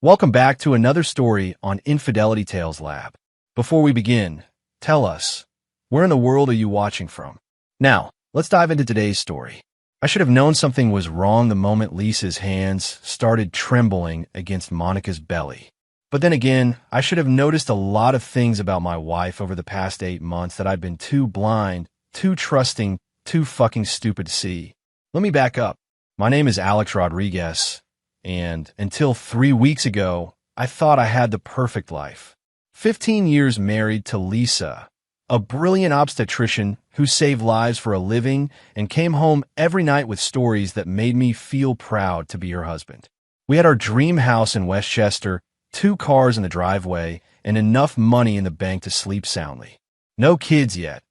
Welcome back to another story on Infidelity Tales Lab. Before we begin, tell us, where in the world are you watching from? Now, let's dive into today's story. I should have known something was wrong the moment Lisa's hands started trembling against Monica's belly. But then again, I should have noticed a lot of things about my wife over the past 8 months that I'd been too blind, too trusting, too fucking stupid to see. Let me back up. My name is Alex Rodriguez. And until 3 weeks ago, I thought I had the perfect life. 15 years married to Lisa, a brilliant obstetrician who saved lives for a living and came home every night with stories that made me feel proud to be her husband. We had our dream house in Westchester, 2 cars in the driveway, and enough money in the bank to sleep soundly. No kids yet.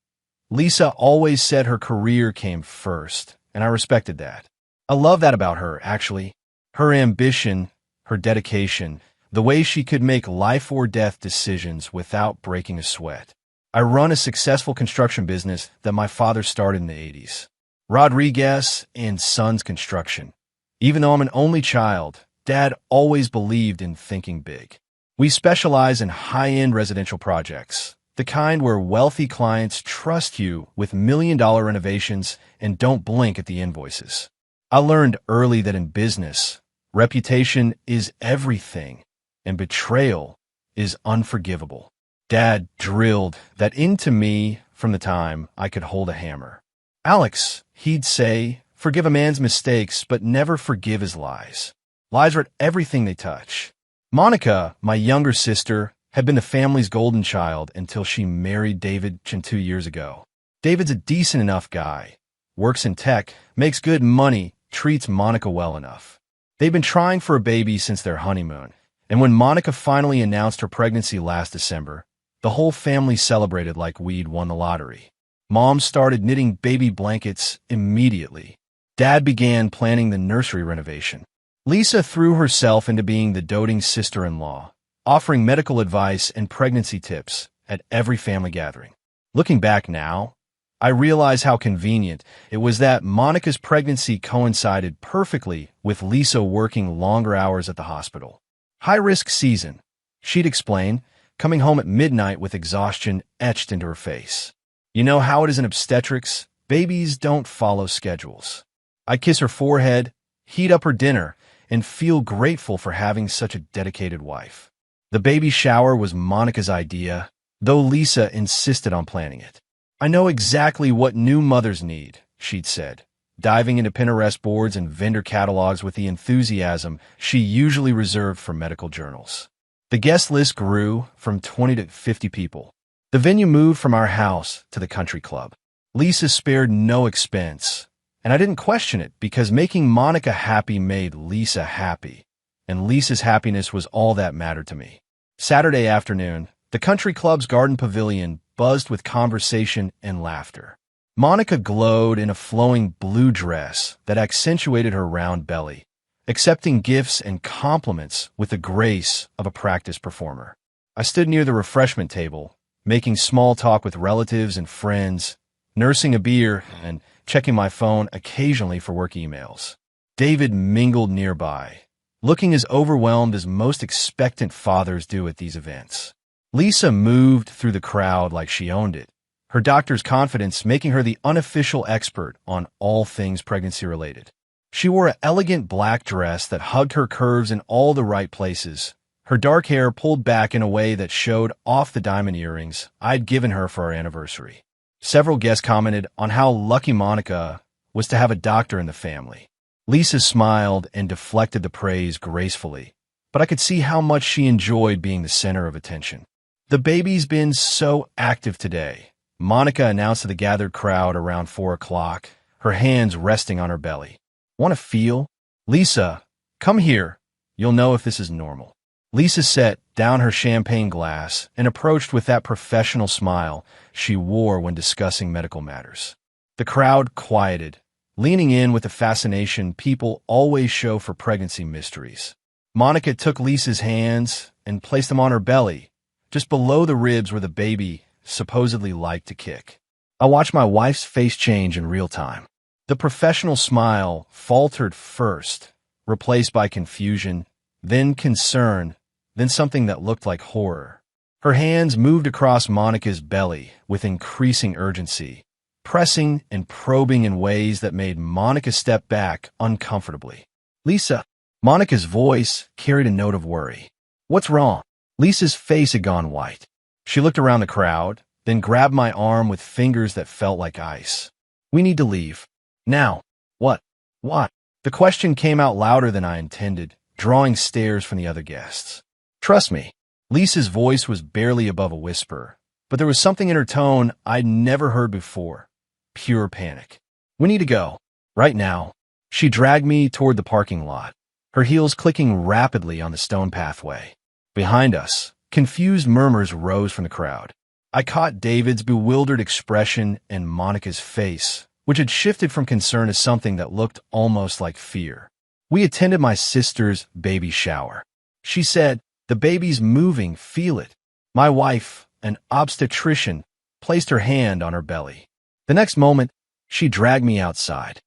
Lisa always said her career came first, and I respected that. I love that about her, actually. Her ambition, her dedication, the way she could make life-or-death decisions without breaking a sweat. I run a successful construction business that my father started in the 80s. Rodriguez and Sons Construction. Even though I'm an only child, Dad always believed in thinking big. We specialize in high-end residential projects, the kind where wealthy clients trust you with million-dollar renovations and don't blink at the invoices. I learned early that in business, reputation is everything, and betrayal is unforgivable. Dad drilled that into me from the time I could hold a hammer. Alex, he'd say, forgive a man's mistakes, but never forgive his lies. Lies are at everything they touch. Monica, my younger sister, had been the family's golden child until she married David 2 years ago. David's a decent enough guy, works in tech, makes good money, treats Monica well enough. They've been trying for a baby since their honeymoon, and when Monica finally announced her pregnancy last December, the whole family celebrated like we'd won the lottery. Mom started knitting baby blankets immediately. Dad began planning the nursery renovation. Lisa threw herself into being the doting sister-in-law, offering medical advice and pregnancy tips at every family gathering. Looking back now, I realize how convenient it was that Monica's pregnancy coincided perfectly with Lisa working longer hours at the hospital. High-risk season, she'd explain, coming home at midnight with exhaustion etched into her face. You know how it is in obstetrics? Babies don't follow schedules. I'd kiss her forehead, heat up her dinner, and feel grateful for having such a dedicated wife. The baby shower was Monica's idea, though Lisa insisted on planning it. I know exactly what new mothers need, she'd said, diving into Pinterest boards and vendor catalogs with the enthusiasm she usually reserved for medical journals. The guest list grew from 20 to 50 people. The venue moved from our house to the country club. Lisa spared no expense, and I didn't question it because making Monica happy made Lisa happy, and Lisa's happiness was all that mattered to me. Saturday afternoon, the country club's garden pavilion buzzed with conversation and laughter. Monica glowed in a flowing blue dress that accentuated her round belly, accepting gifts and compliments with the grace of a practiced performer. I stood near the refreshment table, making small talk with relatives and friends, nursing a beer and checking my phone occasionally for work emails. David mingled nearby, looking as overwhelmed as most expectant fathers do at these events. Lisa moved through the crowd like she owned it, her doctor's confidence making her the unofficial expert on all things pregnancy-related. She wore an elegant black dress that hugged her curves in all the right places, her dark hair pulled back in a way that showed off the diamond earrings I'd given her for our anniversary. Several guests commented on how lucky Monica was to have a doctor in the family. Lisa smiled and deflected the praise gracefully, but I could see how much she enjoyed being the center of attention. The baby's been so active today, Monica announced to the gathered crowd around 4 o'clock, her hands resting on her belly. Want to feel? Lisa, come here. You'll know if this is normal. Lisa set down her champagne glass and approached with that professional smile she wore when discussing medical matters. The crowd quieted, leaning in with the fascination people always show for pregnancy mysteries. Monica took Lisa's hands and placed them on her belly, just below the ribs where the baby supposedly liked to kick. I watched my wife's face change in real time. The professional smile faltered first, replaced by confusion, then concern, then something that looked like horror. Her hands moved across Monica's belly with increasing urgency, pressing and probing in ways that made Monica step back uncomfortably. "Lisa." Monica's voice carried a note of worry. "What's wrong?" Lisa's face had gone white. She looked around the crowd, then grabbed my arm with fingers that felt like ice. "We need to leave. Now." "What? What?" The question came out louder than I intended, drawing stares from the other guests. "Trust me." Lisa's voice was barely above a whisper, but there was something in her tone I'd never heard before. Pure panic. "We need to go. Right now." She dragged me toward the parking lot, her heels clicking rapidly on the stone pathway. Behind us, confused murmurs rose from the crowd. I caught David's bewildered expression and Monica's face, which had shifted from concern to something that looked almost like fear. "We attended my sister's baby shower," she said. "The baby's moving, feel it." My wife, an obstetrician, placed her hand on her belly. The next moment, she dragged me outside.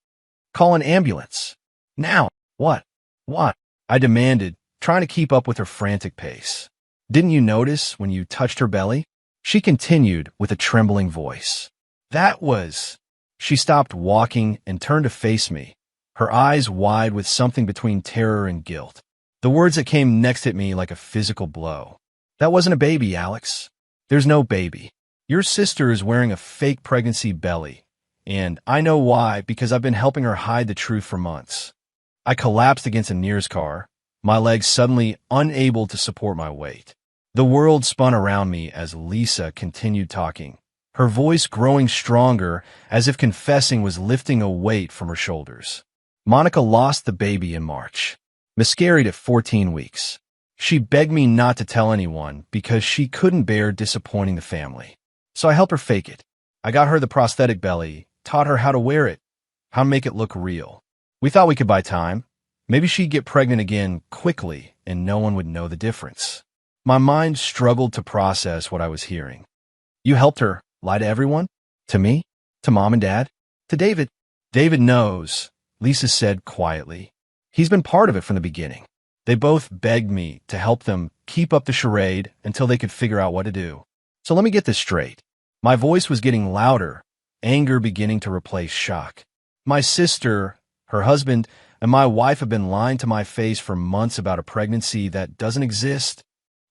"Call an ambulance. Now." "What? What?" I demanded, trying to keep up with her frantic pace. "Didn't you notice when you touched her belly?" She continued with a trembling voice. "That was—" She stopped walking and turned to face me, her eyes wide with something between terror and guilt. The words that came next hit me like a physical blow. "That wasn't a baby, Alex. There's no baby. Your sister is wearing a fake pregnancy belly, and I know why because I've been helping her hide the truth for months." I collapsed against a nearest car, my legs suddenly unable to support my weight. The world spun around me as Lisa continued talking, her voice growing stronger as if confessing was lifting a weight from her shoulders. "Monica lost the baby in March. Miscarried at 14 weeks. She begged me not to tell anyone because she couldn't bear disappointing the family. So I helped her fake it. I got her the prosthetic belly, taught her how to wear it, how to make it look real. We thought we could buy time. Maybe she'd get pregnant again quickly and no one would know the difference." My mind struggled to process what I was hearing. "You helped her lie to everyone? To me? To Mom and Dad? To David?" "David knows," Lisa said quietly. "He's been part of it from the beginning. They both begged me to help them keep up the charade until they could figure out what to do. So let me get this straight." My voice was getting louder, anger beginning to replace shock. "My sister, her husband, and my wife have been lying to my face for months about a pregnancy that doesn't exist."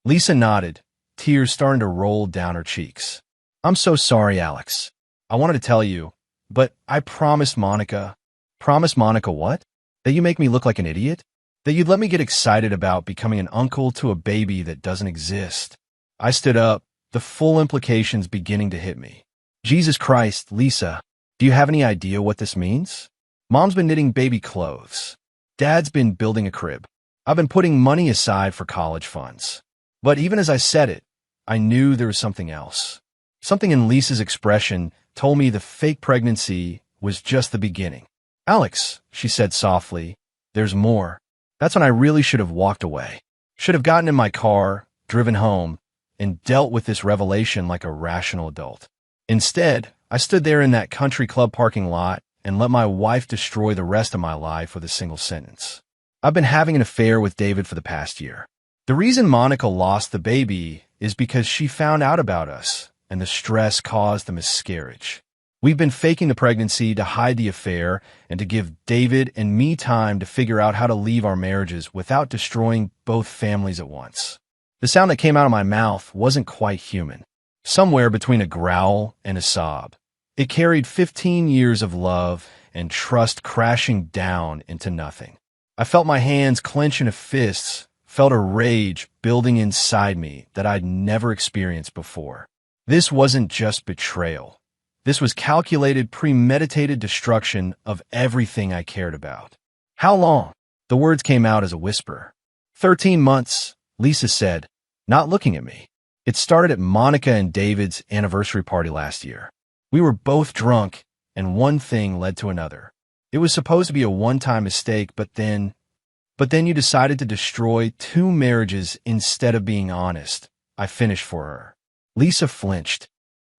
Lisa nodded, tears starting to roll down her cheeks. "I'm so sorry, Alex. I wanted to tell you, but I promised Monica." "Promised Monica what? That you make me look like an idiot? That you'd let me get excited about becoming an uncle to a baby that doesn't exist?" I stood up, the full implications beginning to hit me. "Jesus Christ, Lisa, do you have any idea what this means? Mom's been knitting baby clothes. Dad's been building a crib. I've been putting money aside for college funds." But even as I said it, I knew there was something else. Something in Lisa's expression told me the fake pregnancy was just the beginning. "Alex," she said softly, "there's more." That's when I really should have walked away. Should have gotten in my car, driven home, and dealt with this revelation like a rational adult. Instead, I stood there in that country club parking lot and let my wife destroy the rest of my life with a single sentence. "I've been having an affair with David for the past year. The reason Monica lost the baby is because she found out about us, and the stress caused the miscarriage. We've been faking the pregnancy to hide the affair and to give David and me time to figure out how to leave our marriages without destroying both families at once." The sound that came out of my mouth wasn't quite human. Somewhere between a growl and a sob. It carried 15 years of love and trust crashing down into nothing. I felt my hands clench into fists, felt a rage building inside me that I'd never experienced before. This wasn't just betrayal. This was calculated, premeditated destruction of everything I cared about. "How long?" The words came out as a whisper. 13 months, Lisa said, not looking at me. "It started at Monica and David's anniversary party last year. We were both drunk, and one thing led to another. It was supposed to be a one-time mistake, but then you decided to destroy 2 marriages instead of being honest." I finished for her. Lisa flinched.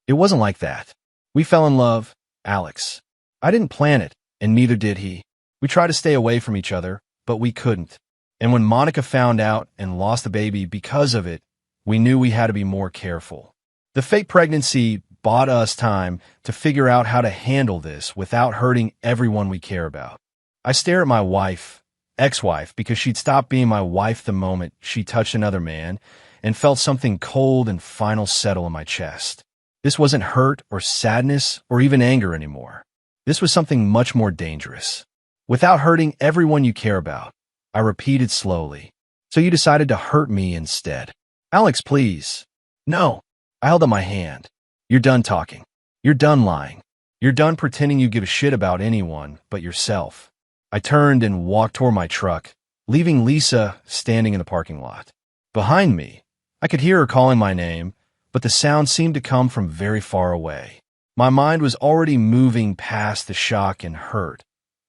"It wasn't like that. We fell in love, Alex. I didn't plan it, and neither did he. We tried to stay away from each other, but we couldn't. And when Monica found out and lost the baby because of it, we knew we had to be more careful. The fake pregnancy bought us time to figure out how to handle this without hurting everyone we care about. I stare at my wife, ex-wife, because she'd stopped being my wife the moment she touched another man, and felt something cold and final settle in my chest. This wasn't hurt or sadness or even anger anymore. This was something much more dangerous. Without hurting everyone you care about, I repeated slowly. So you decided to hurt me instead. Alex, please. No. I held up my hand. You're done talking. You're done lying. You're done pretending you give a shit about anyone but yourself. I turned and walked toward my truck, leaving Lisa standing in the parking lot. Behind me, I could hear her calling my name, but the sound seemed to come from very far away. My mind was already moving past the shock and hurt,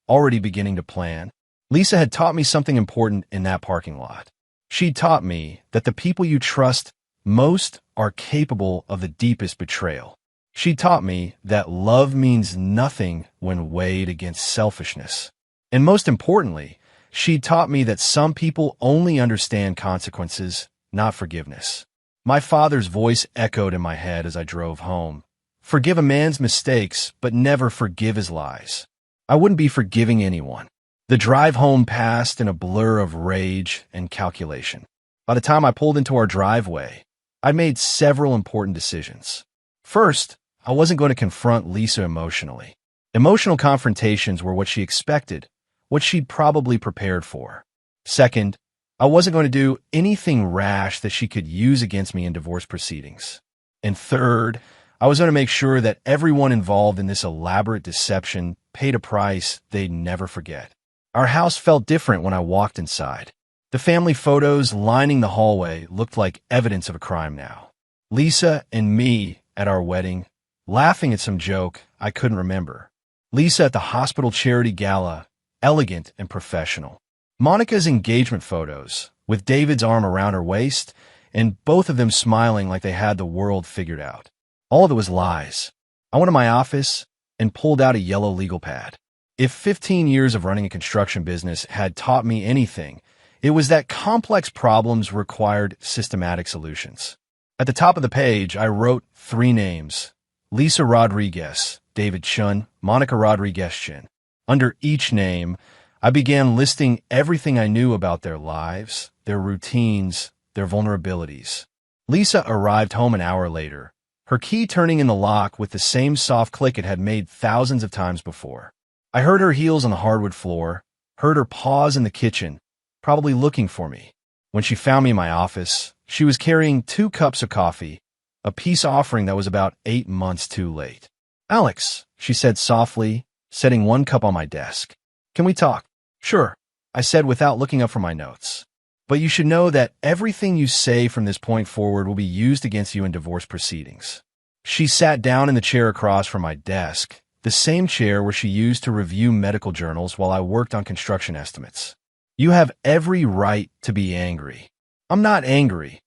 already beginning to plan. Lisa had taught me something important in that parking lot. She taught me that the people you trust most are capable of the deepest betrayal. She taught me that love means nothing when weighed against selfishness. And most importantly, she taught me that some people only understand consequences, not forgiveness. My father's voice echoed in my head as I drove home. Forgive a man's mistakes, but never forgive his lies. I wouldn't be forgiving anyone. The drive home passed in a blur of rage and calculation. By the time I pulled into our driveway, I'd made several important decisions. First, I wasn't going to confront Lisa emotionally. Emotional confrontations were what she expected, what she'd probably prepared for. Second, I wasn't going to do anything rash that she could use against me in divorce proceedings. And third, I was going to make sure that everyone involved in this elaborate deception paid a price they'd never forget. Our house felt different when I walked inside. The family photos lining the hallway looked like evidence of a crime now. Lisa and me at our wedding, laughing at some joke I couldn't remember. Lisa at the hospital charity gala, elegant and professional. Monica's engagement photos, with David's arm around her waist, and both of them smiling like they had the world figured out. All of it was lies. I went to my office and pulled out a yellow legal pad. If 15 years of running a construction business had taught me anything, it was that complex problems required systematic solutions. At the top of the page, I wrote 3 names: Lisa Rodriguez, David Chun, Monica Rodriguez-Chin. Under each name, I began listing everything I knew about their lives, their routines, their vulnerabilities. Lisa arrived home an hour later, her key turning in the lock with the same soft click it had made thousands of times before. I heard her heels on the hardwood floor, heard her pause in the kitchen, probably looking for me. When she found me in my office, she was carrying 2 cups of coffee, a peace offering that was about 8 months too late. Alex, she said softly, setting 1 cup on my desk. Can we talk? Sure, I said without looking up from my notes. But you should know that everything you say from this point forward will be used against you in divorce proceedings. She sat down in the chair across from my desk, the same chair where she used to review medical journals while I worked on construction estimates. You have every right to be angry. I'm not angry,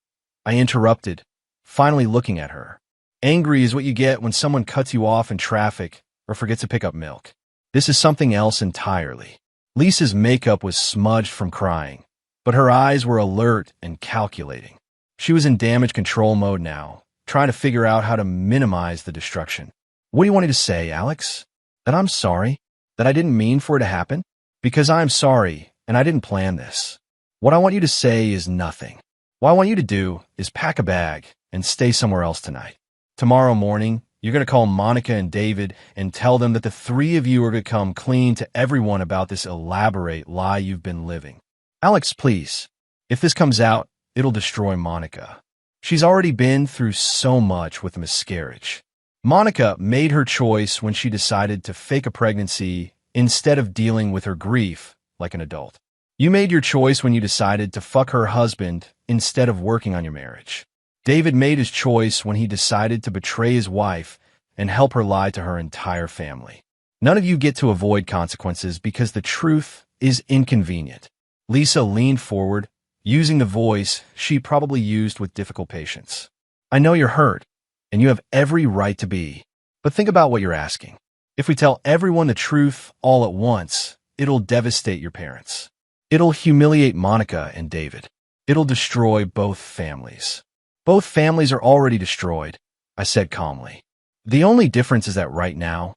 I interrupted, finally looking at her. Angry is what you get when someone cuts you off in traffic or forgets to pick up milk. This is something else entirely. Lisa's makeup was smudged from crying, but her eyes were alert and calculating. She was in damage control mode now, trying to figure out how to minimize the destruction. What do you want me to say, Alex? That I'm sorry? That I didn't mean for it to happen? Because I'm sorry, and I didn't plan this. What I want you to say is nothing. What I want you to do is pack a bag and stay somewhere else tonight. Tomorrow morning, you're going to call Monica and David and tell them that the 3 of you are going to come clean to everyone about this elaborate lie you've been living. Alex, please. If this comes out, it'll destroy Monica. She's already been through so much with a miscarriage. Monica made her choice when she decided to fake a pregnancy instead of dealing with her grief like an adult. You made your choice when you decided to fuck her husband instead of working on your marriage. David made his choice when he decided to betray his wife and help her lie to her entire family. None of you get to avoid consequences because the truth is inconvenient. Lisa leaned forward, using the voice she probably used with difficult patience. I know you're hurt, and you have every right to be. But think about what you're asking. If we tell everyone the truth all at once, it'll devastate your parents. It'll humiliate Monica and David. It'll destroy both families. Both families are already destroyed, I said calmly. The only difference is that right now,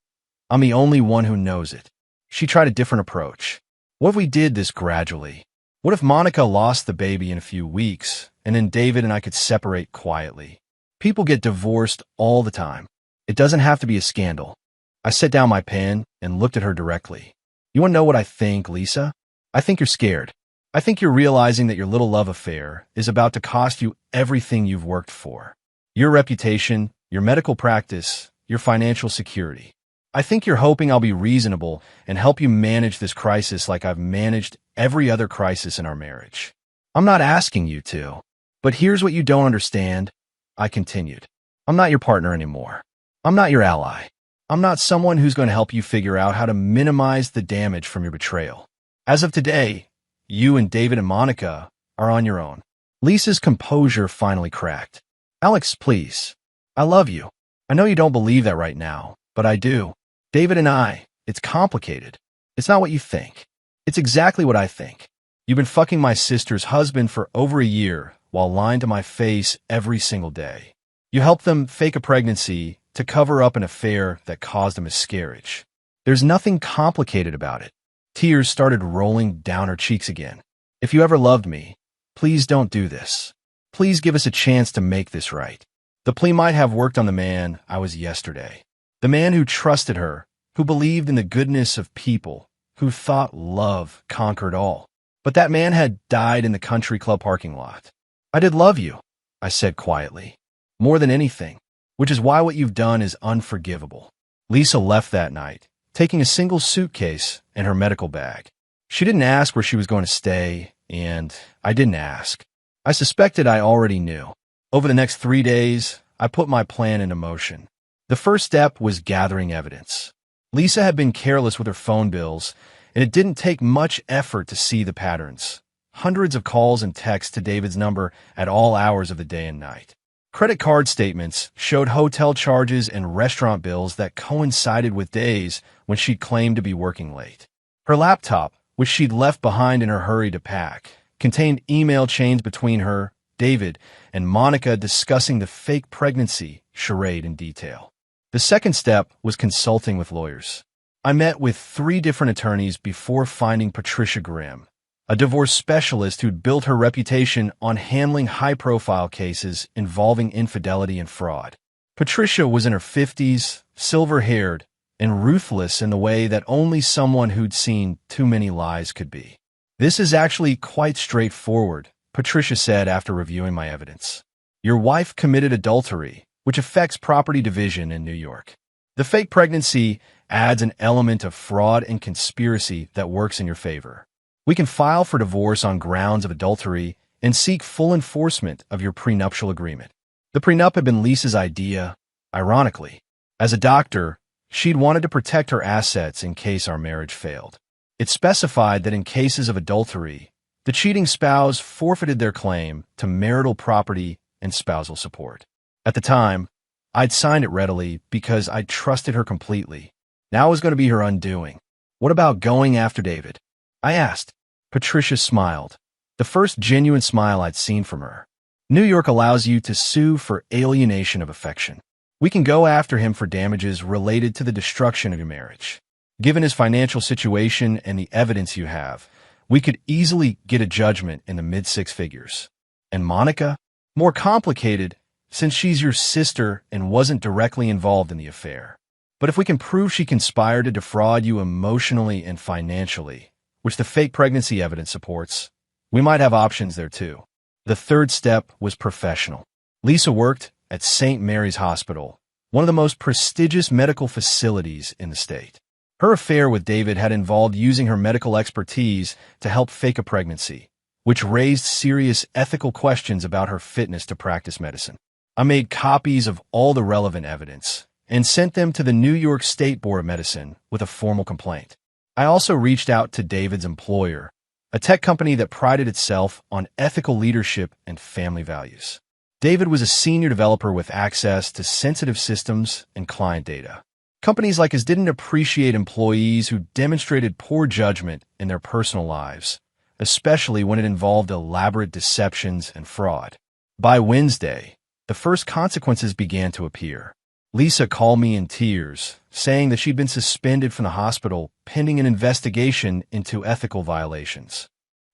I'm the only one who knows it. She tried a different approach. What if we did this gradually? What if Monica lost the baby in a few weeks, and then David and I could separate quietly? People get divorced all the time. It doesn't have to be a scandal. I set down my pen and looked at her directly. You want to know what I think, Lisa? I think you're scared. I think you're realizing that your little love affair is about to cost you everything you've worked for. Your reputation, your medical practice, your financial security. I think you're hoping I'll be reasonable and help you manage this crisis like I've managed every other crisis in our marriage. I'm not asking you to. But here's what you don't understand, I continued. I'm not your partner anymore. I'm not your ally. I'm not someone who's going to help you figure out how to minimize the damage from your betrayal. As of today, you and David and Monica are on your own. Lisa's composure finally cracked. Alex, please. I love you. I know you don't believe that right now, but I do. David and I, it's complicated. It's not what you think. It's exactly what I think. You've been fucking my sister's husband for over a year while lying to my face every single day. You helped them fake a pregnancy to cover up an affair that caused a miscarriage. There's nothing complicated about it. Tears started rolling down her cheeks again. If you ever loved me, please don't do this. Please give us a chance to make this right. The plea might have worked on the man I was yesterday. The man who trusted her, who believed in the goodness of people, who thought love conquered all. But that man had died in the country club parking lot. I did love you, I said quietly. More than anything, which is why what you've done is unforgivable. Lisa left that night, taking a single suitcase and her medical bag. She didn't ask where she was going to stay, and I didn't ask. I suspected I already knew. Over the next 3 days, I put my plan into motion. The first step was gathering evidence. Lisa had been careless with her phone bills, and it didn't take much effort to see the patterns. Hundreds of calls and texts to David's number at all hours of the day and night. Credit card statements showed hotel charges and restaurant bills that coincided with days when she'd claimed to be working late. Her laptop, which she'd left behind in her hurry to pack, contained email chains between her, David, and Monica discussing the fake pregnancy charade in detail. The second step was consulting with lawyers. I met with 3 different attorneys before finding Patricia Grimm, a divorce specialist who'd built her reputation on handling high-profile cases involving infidelity and fraud. Patricia was in her 50s, silver-haired, and ruthless in the way that only someone who'd seen too many lies could be. This is actually quite straightforward, Patricia said after reviewing my evidence. Your wife committed adultery, which affects property division in New York. The fake pregnancy adds an element of fraud and conspiracy that works in your favor. We can file for divorce on grounds of adultery and seek full enforcement of your prenuptial agreement. The prenup had been Lisa's idea, ironically. As a doctor, she'd wanted to protect her assets in case our marriage failed. It specified that in cases of adultery, the cheating spouse forfeited their claim to marital property and spousal support. At the time, I'd signed it readily because I trusted her completely. Now it was going to be her undoing. What about going after David? I asked. Patricia smiled, the first genuine smile I'd seen from her. New York allows you to sue for alienation of affection. We can go after him for damages related to the destruction of your marriage. Given his financial situation and the evidence you have, we could easily get a judgment in the mid-6 figures. And Monica? More complicated, since she's your sister and wasn't directly involved in the affair. But if we can prove she conspired to defraud you emotionally and financially, which the fake pregnancy evidence supports, we might have options there too. The third step was professional. Lisa worked at St. Mary's Hospital, one of the most prestigious medical facilities in the state. Her affair with David had involved using her medical expertise to help fake a pregnancy, which raised serious ethical questions about her fitness to practice medicine. I made copies of all the relevant evidence and sent them to the New York State Board of Medicine with a formal complaint. I also reached out to David's employer, a tech company that prided itself on ethical leadership and family values. David was a senior developer with access to sensitive systems and client data. Companies like his didn't appreciate employees who demonstrated poor judgment in their personal lives, especially when it involved elaborate deceptions and fraud. By Wednesday, the first consequences began to appear. Lisa called me in tears, saying that she'd been suspended from the hospital pending an investigation into ethical violations.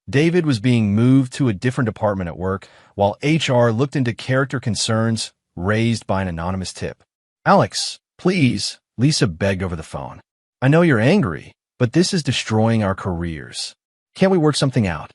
David was being moved to a different department at work, while HR looked into character concerns raised by an anonymous tip. "Alex, please," Lisa begged over the phone. "I know you're angry, but this is destroying our careers. Can't we work something out?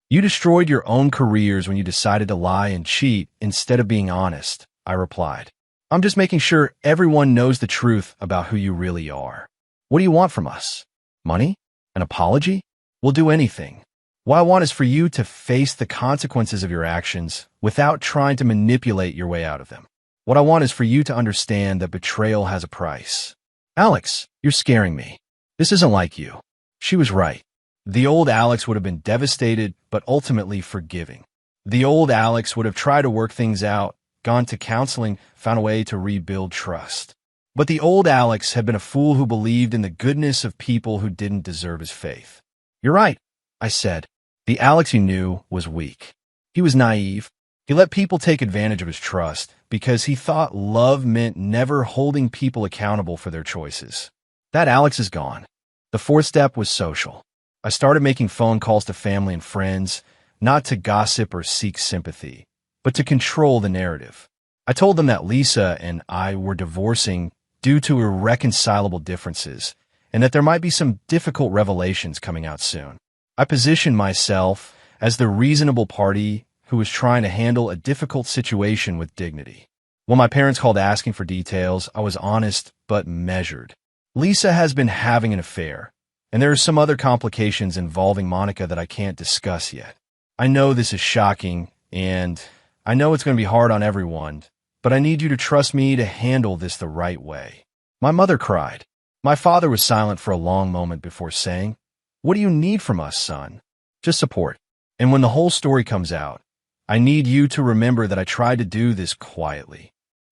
You destroyed your own careers when you decided to lie and cheat instead of being honest," I replied. "I'm just making sure everyone knows the truth about who you really are. What do you want from us? Money? An apology? We'll do anything. What I want is for you to face the consequences of your actions without trying to manipulate your way out of them. What I want is for you to understand that betrayal has a price." "Alex, you're scaring me. This isn't like you." She was right. The old Alex would have been devastated, but ultimately forgiving. The old Alex would have tried to work things out, gone to counseling, found a way to rebuild trust. But the old Alex had been a fool who believed in the goodness of people who didn't deserve his faith. "You're right," I said. The Alex he knew was weak. He was naive. He let people take advantage of his trust because he thought love meant never holding people accountable for their choices. That Alex is gone. The fourth step was social. I started making phone calls to family and friends, not to gossip or seek sympathy, but to control the narrative. I told them that Lisa and I were divorcing due to irreconcilable differences, and that there might be some difficult revelations coming out soon. I positioned myself as the reasonable party who was trying to handle a difficult situation with dignity. When my parents called asking for details, I was honest but measured. Lisa has been having an affair, and there are some other complications involving Monica that I can't discuss yet. I know this is shocking, and I know it's going to be hard on everyone, but I need you to trust me to handle this the right way." My mother cried. My father was silent for a long moment before saying, "What do you need from us, son?" "Just support. And when the whole story comes out, I need you to remember that I tried to do this quietly."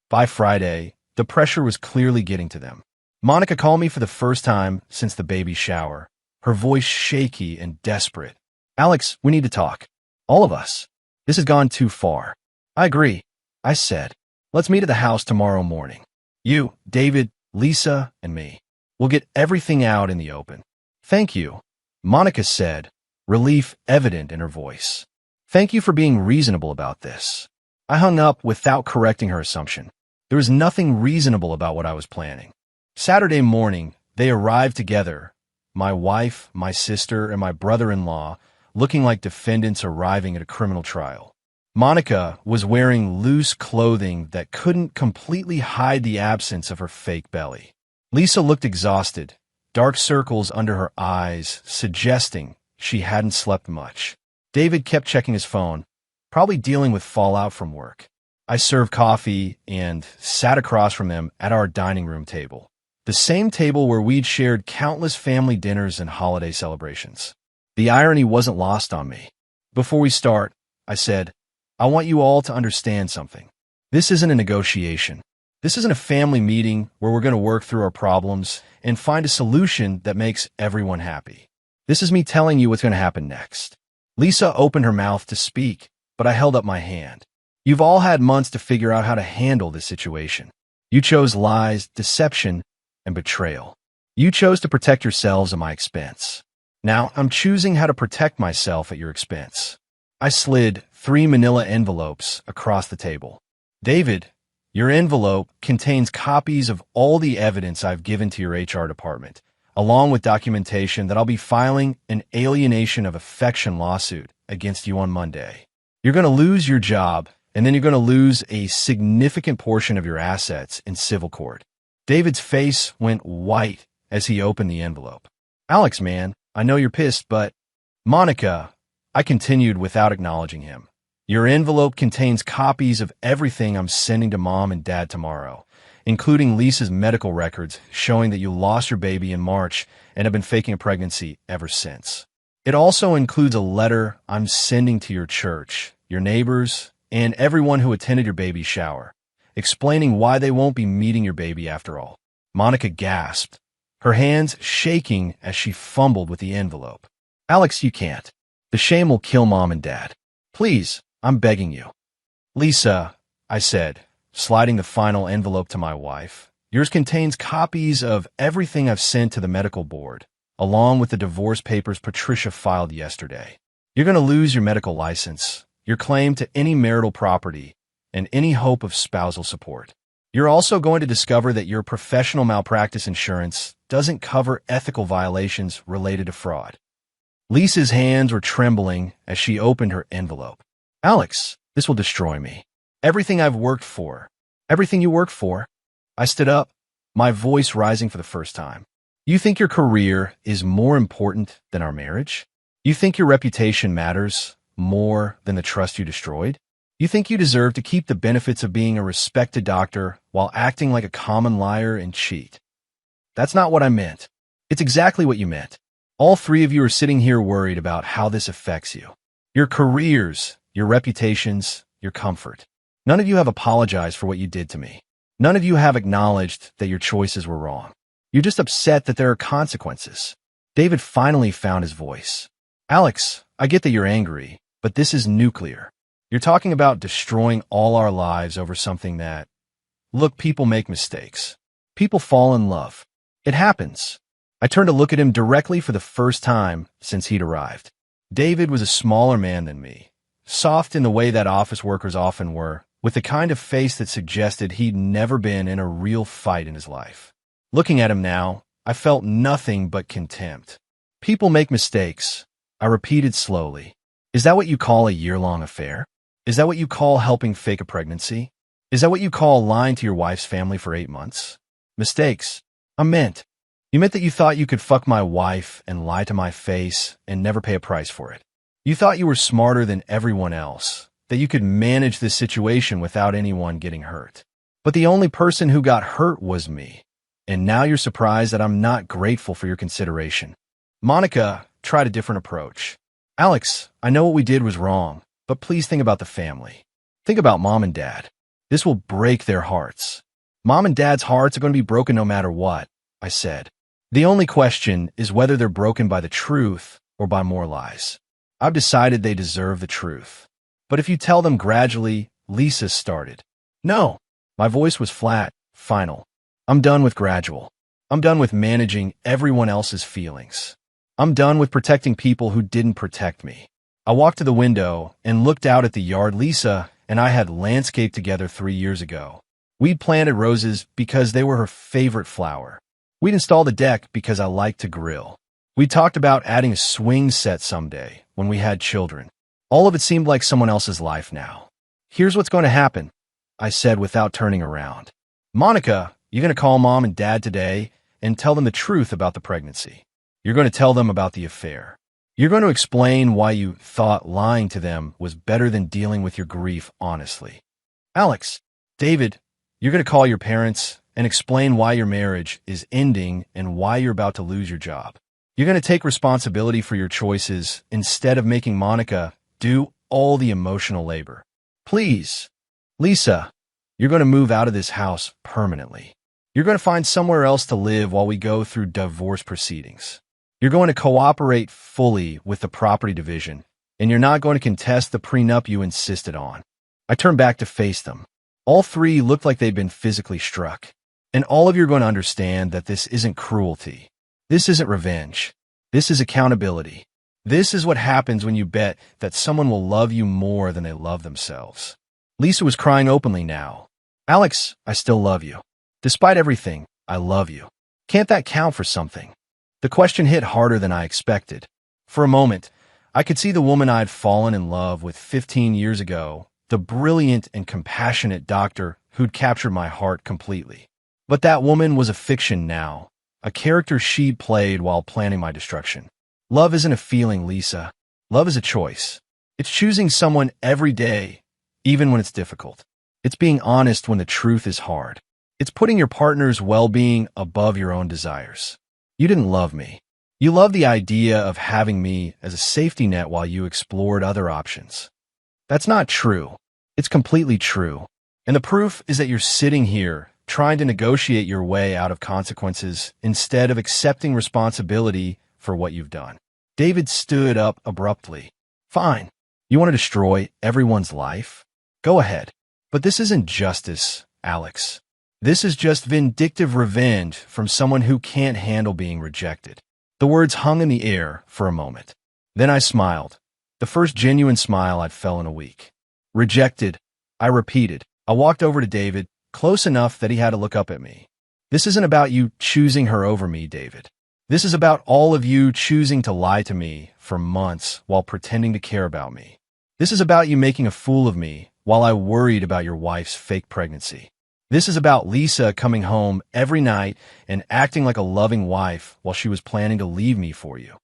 By Friday, the pressure was clearly getting to them. Monica called me for the first time since the baby shower, her voice shaky and desperate. "Alex, we need to talk. All of us. This has gone too far." "I agree," I said. "Let's meet at the house tomorrow morning. You, David, Lisa, and me. We'll get everything out in the open." "Thank you," Monica said, relief evident in her voice. "Thank you for being reasonable about this." I hung up without correcting her assumption. There was nothing reasonable about what I was planning. Saturday morning, they arrived together, my wife, my sister, and my brother-in-law, looking like defendants arriving at a criminal trial. Monica was wearing loose clothing that couldn't completely hide the absence of her fake belly. Lisa looked exhausted, dark circles under her eyes, suggesting she hadn't slept much. David kept checking his phone, probably dealing with fallout from work. I served coffee and sat across from him at our dining room table, the same table where we'd shared countless family dinners and holiday celebrations. The irony wasn't lost on me. "Before we start," I said, "I want you all to understand something. This isn't a negotiation. This isn't a family meeting where we're going to work through our problems and find a solution that makes everyone happy. This is me telling you what's going to happen next." Lisa opened her mouth to speak, but I held up my hand. "You've all had months to figure out how to handle this situation. You chose lies, deception, and betrayal. You chose to protect yourselves at my expense. Now I'm choosing how to protect myself at your expense." I slid 3 manila envelopes across the table. "David, your envelope contains copies of all the evidence I've given to your HR department, along with documentation that I'll be filing an alienation of affection lawsuit against you on Monday. You're going to lose your job, and then you're going to lose a significant portion of your assets in civil court." David's face went white as he opened the envelope. "Alex, man, I know you're pissed, but..." "Monica," I continued without acknowledging him, "your envelope contains copies of everything I'm sending to Mom and Dad tomorrow, including Lisa's medical records showing that you lost your baby in March and have been faking a pregnancy ever since. It also includes a letter I'm sending to your church, your neighbors, and everyone who attended your baby shower, explaining why they won't be meeting your baby after all." Monica gasped, her hands shaking as she fumbled with the envelope. "Alex, you can't. The shame will kill Mom and Dad. Please, I'm begging you. Lisa, I said, sliding the final envelope to my wife, yours contains copies of everything I've sent to the medical board, along with the divorce papers Patricia filed yesterday. You're going to lose your medical license, your claim to any marital property, and any hope of spousal support. You're also going to discover that your professional malpractice insurance doesn't cover ethical violations related to fraud. Lisa's hands were trembling as she opened her envelope. Alex, this will destroy me. Everything I've worked for. Everything you worked for. I stood up, my voice rising for the first time. You think your career is more important than our marriage? You think your reputation matters more than the trust you destroyed? You think you deserve to keep the benefits of being a respected doctor while acting like a common liar and cheat? That's not what I meant. It's exactly what you meant. All three of you are sitting here worried about how this affects you. Your careers, your reputations, your comfort. None of you have apologized for what you did to me. None of you have acknowledged that your choices were wrong. You're just upset that there are consequences. David finally found his voice. Alex, I get that you're angry, but this is nuclear. You're talking about destroying all our lives over something that... Look, people make mistakes. People fall in love. It happens. I turned to look at him directly for the first time since he'd arrived. David was a smaller man than me, soft in the way that office workers often were, with the kind of face that suggested he'd never been in a real fight in his life. Looking at him now, I felt nothing but contempt. People make mistakes, I repeated slowly. Is that what you call a year-long affair? Is that what you call helping fake a pregnancy? Is that what you call lying to your wife's family for 8 months? Mistakes. You meant that you thought you could fuck my wife and lie to my face and never pay a price for it. You thought you were smarter than everyone else, that you could manage this situation without anyone getting hurt. But the only person who got hurt was me. And now you're surprised that I'm not grateful for your consideration. Monica tried a different approach. Alex, I know what we did was wrong, but please think about the family. Think about Mom and Dad. This will break their hearts. Mom and Dad's hearts are going to be broken no matter what, I said. The only question is whether they're broken by the truth or by more lies. I've decided they deserve the truth. But if you tell them gradually, Lisa started. No. My voice was flat, final. I'm done with gradual. I'm done with managing everyone else's feelings. I'm done with protecting people who didn't protect me. I walked to the window and looked out at the yard Lisa and I had landscaped together 3 years ago. We'd planted roses because they were her favorite flower. We'd installed a deck because I liked to grill. We talked about adding a swing set someday when we had children. All of it seemed like someone else's life now. Here's what's going to happen, I said without turning around. Monica, you're going to call Mom and Dad today and tell them the truth about the pregnancy. You're going to tell them about the affair. You're going to explain why you thought lying to them was better than dealing with your grief honestly. Alex, David, you're going to call your parents and explain why your marriage is ending and why you're about to lose your job. You're going to take responsibility for your choices instead of making Monica do all the emotional labor. Please, Lisa, you're going to move out of this house permanently. You're going to find somewhere else to live while we go through divorce proceedings. You're going to cooperate fully with the property division, and you're not going to contest the prenup you insisted on. I turned back to face them. All three looked like they'd been physically struck. And all of you are going to understand that this isn't cruelty. This isn't revenge. This is accountability. This is what happens when you bet that someone will love you more than they love themselves. Lisa was crying openly now. Alex, I still love you. Despite everything, I love you. Can't that count for something? The question hit harder than I expected. For a moment, I could see the woman I'd fallen in love with 15 years ago, the brilliant and compassionate doctor who'd captured my heart completely. But that woman was a fiction now, a character she played while planning my destruction. Love isn't a feeling, Lisa. Love is a choice. It's choosing someone every day, even when it's difficult. It's being honest when the truth is hard. It's putting your partner's well-being above your own desires. You didn't love me. You loved the idea of having me as a safety net while you explored other options. That's not true. It's completely true. And the proof is that you're sitting here trying to negotiate your way out of consequences instead of accepting responsibility for what you've done. David stood up abruptly. Fine. You want to destroy everyone's life? Go ahead. But this isn't justice, Alex. This is just vindictive revenge from someone who can't handle being rejected. The words hung in the air for a moment. Then I smiled. The first genuine smile I'd felt in a week. Rejected, I repeated. I walked over to David, close enough that he had to look up at me. This isn't about you choosing her over me, David. This is about all of you choosing to lie to me for months while pretending to care about me. This is about you making a fool of me while I worried about your wife's fake pregnancy. This is about Lisa coming home every night and acting like a loving wife while she was planning to leave me for you.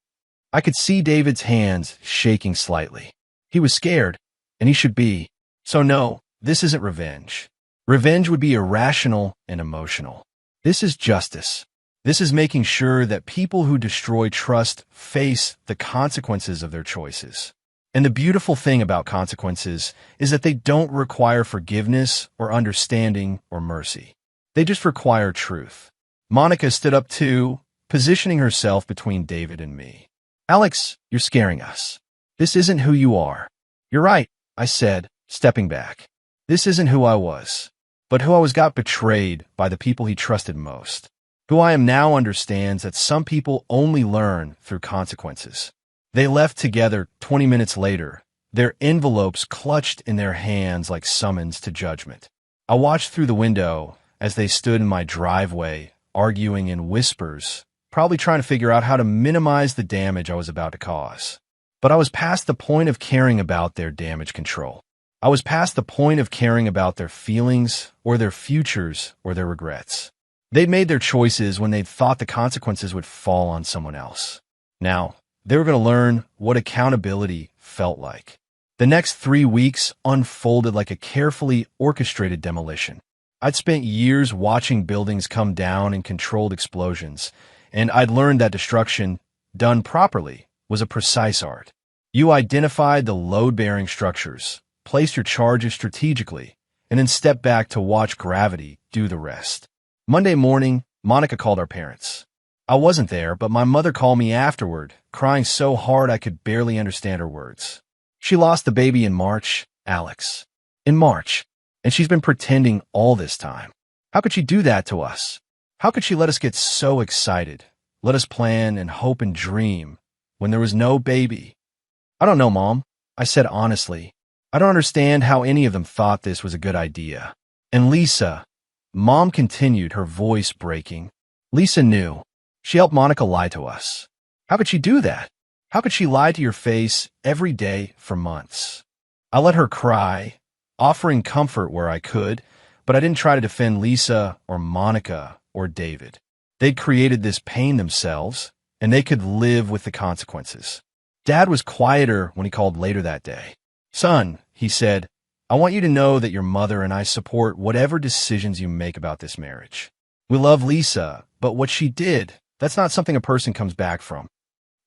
I could see David's hands shaking slightly. He was scared, and he should be. So no, this isn't revenge. Revenge would be irrational and emotional. This is justice. This is making sure that people who destroy trust face the consequences of their choices. And the beautiful thing about consequences is that they don't require forgiveness or understanding or mercy. They just require truth. Monica stood up too, positioning herself between David and me. Alex, you're scaring us. This isn't who you are. You're right, I said, stepping back. This isn't who I was, but who I was got betrayed by the people he trusted most. Who I am now understands that some people only learn through consequences. They left together 20 minutes later, their envelopes clutched in their hands like summons to judgment. I watched through the window as they stood in my driveway, arguing in whispers, probably trying to figure out how to minimize the damage I was about to cause. But I was past the point of caring about their damage control. I was past the point of caring about their feelings or their futures or their regrets. They'd made their choices when they'd thought the consequences would fall on someone else. Now, they were going to learn what accountability felt like. The next 3 weeks unfolded like a carefully orchestrated demolition. I'd spent years watching buildings come down in controlled explosions, and I'd learned that destruction, done properly, was a precise art. You identified the load-bearing structures, placed your charges strategically, and then stepped back to watch gravity do the rest. Monday morning, Monica called our parents. I wasn't there, but my mother called me afterward, crying so hard I could barely understand her words. She lost the baby in March, Alex. In March. And she's been pretending all this time. How could she do that to us? How could she let us get so excited, let us plan and hope and dream when there was no baby? I don't know, Mom, I said honestly. I don't understand how any of them thought this was a good idea. And Lisa, Mom continued, her voice breaking. Lisa knew. She helped Monica lie to us. How could she do that? How could she lie to your face every day for months? I let her cry, offering comfort where I could, but I didn't try to defend Lisa or Monica or David. They'd created this pain themselves, and they could live with the consequences. Dad was quieter when he called later that day. Son, he said, I want you to know that your mother and I support whatever decisions you make about this marriage. We love Lisa, but what she did, that's not something a person comes back from.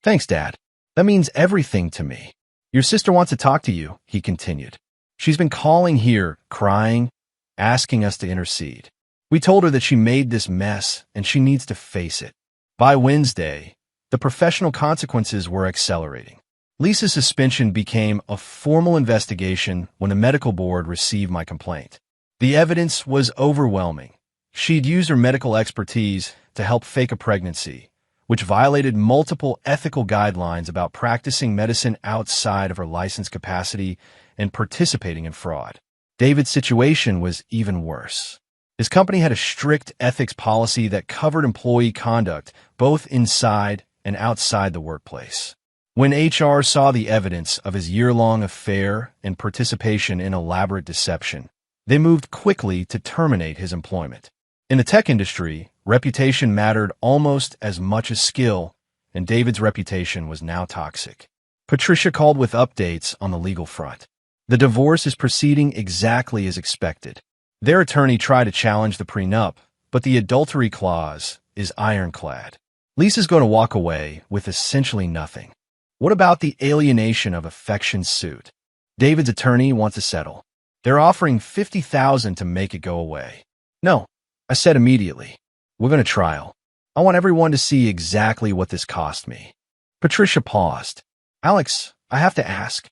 Thanks, Dad. That means everything to me. Your sister wants to talk to you, he continued. She's been calling here, crying, asking us to intercede. We told her that she made this mess and she needs to face it. By Wednesday, the professional consequences were accelerating. Lisa's suspension became a formal investigation when the medical board received my complaint. The evidence was overwhelming. She'd used her medical expertise to help fake a pregnancy, which violated multiple ethical guidelines about practicing medicine outside of her licensed capacity and participating in fraud. David's situation was even worse. His company had a strict ethics policy that covered employee conduct both inside and outside the workplace. When HR saw the evidence of his year-long affair and participation in elaborate deception, they moved quickly to terminate his employment. In the tech industry, reputation mattered almost as much as skill, and David's reputation was now toxic. Patricia called with updates on the legal front. The divorce is proceeding exactly as expected. Their attorney tried to challenge the prenup, but the adultery clause is ironclad. Lisa's going to walk away with essentially nothing. What about the alienation of affection suit? David's attorney wants to settle. They're offering $50,000 to make it go away. No, I said immediately. We're going to trial. I want everyone to see exactly what this cost me. Patricia paused. Alex, I have to ask,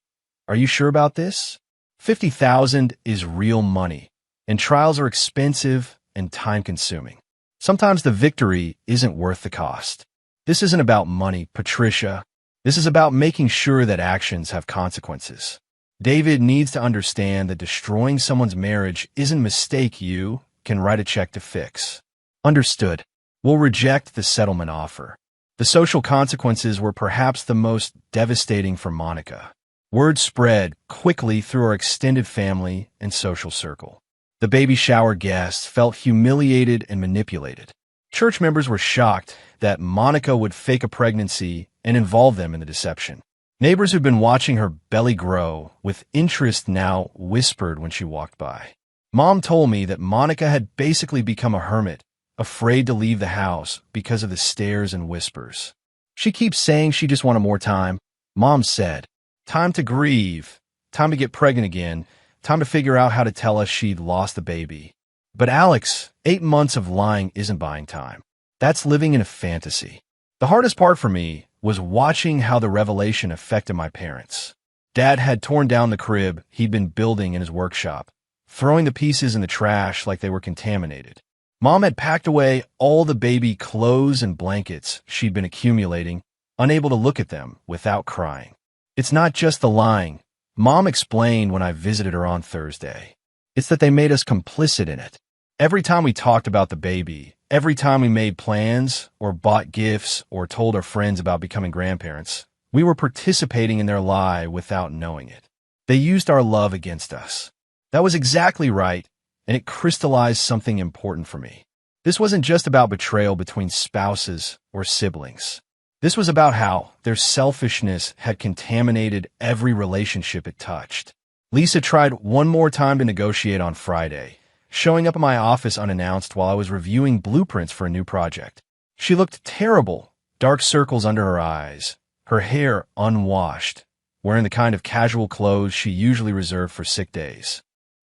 Are you sure about this? 50,000 is real money, and trials are expensive and time-consuming. Sometimes the victory isn't worth the cost. This isn't about money, Patricia. This is about making sure that actions have consequences. David needs to understand that destroying someone's marriage isn't a mistake you can write a check to fix. Understood. We'll reject the settlement offer. The social consequences were perhaps the most devastating for Monica. Word spread quickly through our extended family and social circle. The baby shower guests felt humiliated and manipulated. Church members were shocked that Monica would fake a pregnancy and involve them in the deception. Neighbors who'd been watching her belly grow with interest now whispered when she walked by. Mom told me that Monica had basically become a hermit, afraid to leave the house because of the stares and whispers. She keeps saying she just wanted more time. Mom said, time to grieve, time to get pregnant again, time to figure out how to tell us she'd lost the baby. But Alex, 8 months of lying isn't buying time. That's living in a fantasy. The hardest part for me was watching how the revelation affected my parents. Dad had torn down the crib he'd been building in his workshop, throwing the pieces in the trash like they were contaminated. Mom had packed away all the baby clothes and blankets she'd been accumulating, unable to look at them without crying. It's not just the lying, Mom explained when I visited her on Thursday. It's that they made us complicit in it. Every time we talked about the baby, every time we made plans or bought gifts or told our friends about becoming grandparents, we were participating in their lie without knowing it. They used our love against us. That was exactly right, and it crystallized something important for me. This wasn't just about betrayal between spouses or siblings. This was about how their selfishness had contaminated every relationship it touched. Lisa tried one more time to negotiate on Friday, showing up at my office unannounced while I was reviewing blueprints for a new project. She looked terrible, dark circles under her eyes, her hair unwashed, wearing the kind of casual clothes she usually reserved for sick days.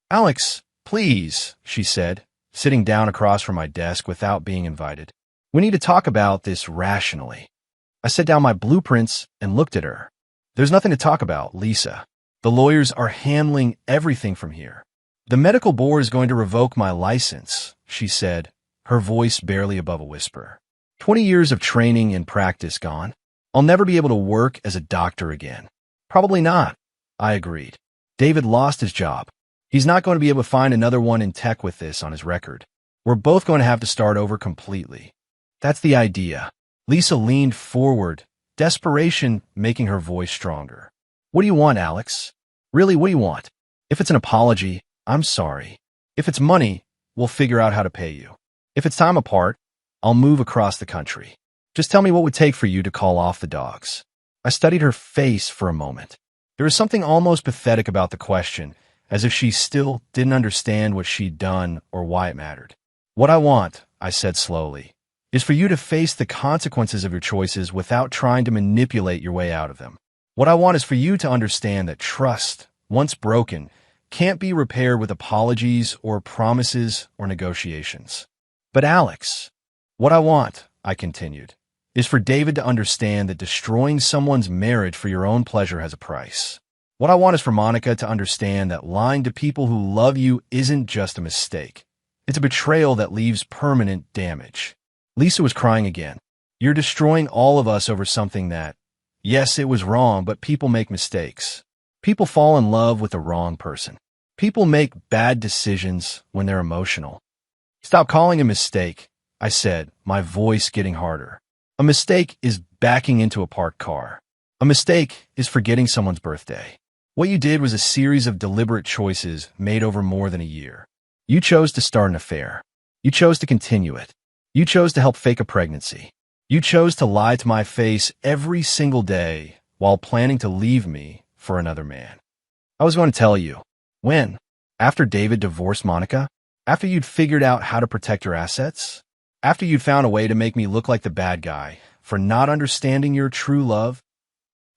Alex, please, she said, sitting down across from my desk without being invited. We need to talk about this rationally. I set down my blueprints and looked at her. There's nothing to talk about, Lisa. The lawyers are handling everything from here. The medical board is going to revoke my license, she said, her voice barely above a whisper. 20 years of training and practice gone. I'll never be able to work as a doctor again. Probably not, I agreed. David lost his job. He's not going to be able to find another one in tech with this on his record. We're both going to have to start over completely. That's the idea. Lisa leaned forward, desperation making her voice stronger. What do you want, Alex? Really, what do you want? If it's an apology, I'm sorry. If it's money, we'll figure out how to pay you. If it's time apart, I'll move across the country. Just tell me what it would take for you to call off the dogs. I studied her face for a moment. There was something almost pathetic about the question, as if she still didn't understand what she'd done or why it mattered. What I want, I said slowly, is for you to face the consequences of your choices without trying to manipulate your way out of them. What I want is for you to understand that trust, once broken, can't be repaired with apologies or promises or negotiations. But Alex, what I want, I continued, is for David to understand that destroying someone's marriage for your own pleasure has a price. What I want is for Monica to understand that lying to people who love you isn't just a mistake. It's a betrayal that leaves permanent damage. Lisa was crying again. You're destroying all of us over something that, yes, it was wrong, but people make mistakes. People fall in love with the wrong person. People make bad decisions when they're emotional. Stop calling a mistake, I said, my voice getting harder. A mistake is backing into a parked car. A mistake is forgetting someone's birthday. What you did was a series of deliberate choices made over more than a year. You chose to start an affair. You chose to continue it. You chose to help fake a pregnancy. You chose to lie to my face every single day while planning to leave me for another man. I was going to tell you. When? After David divorced Monica? After you'd figured out how to protect your assets? After you'd found a way to make me look like the bad guy for not understanding your true love?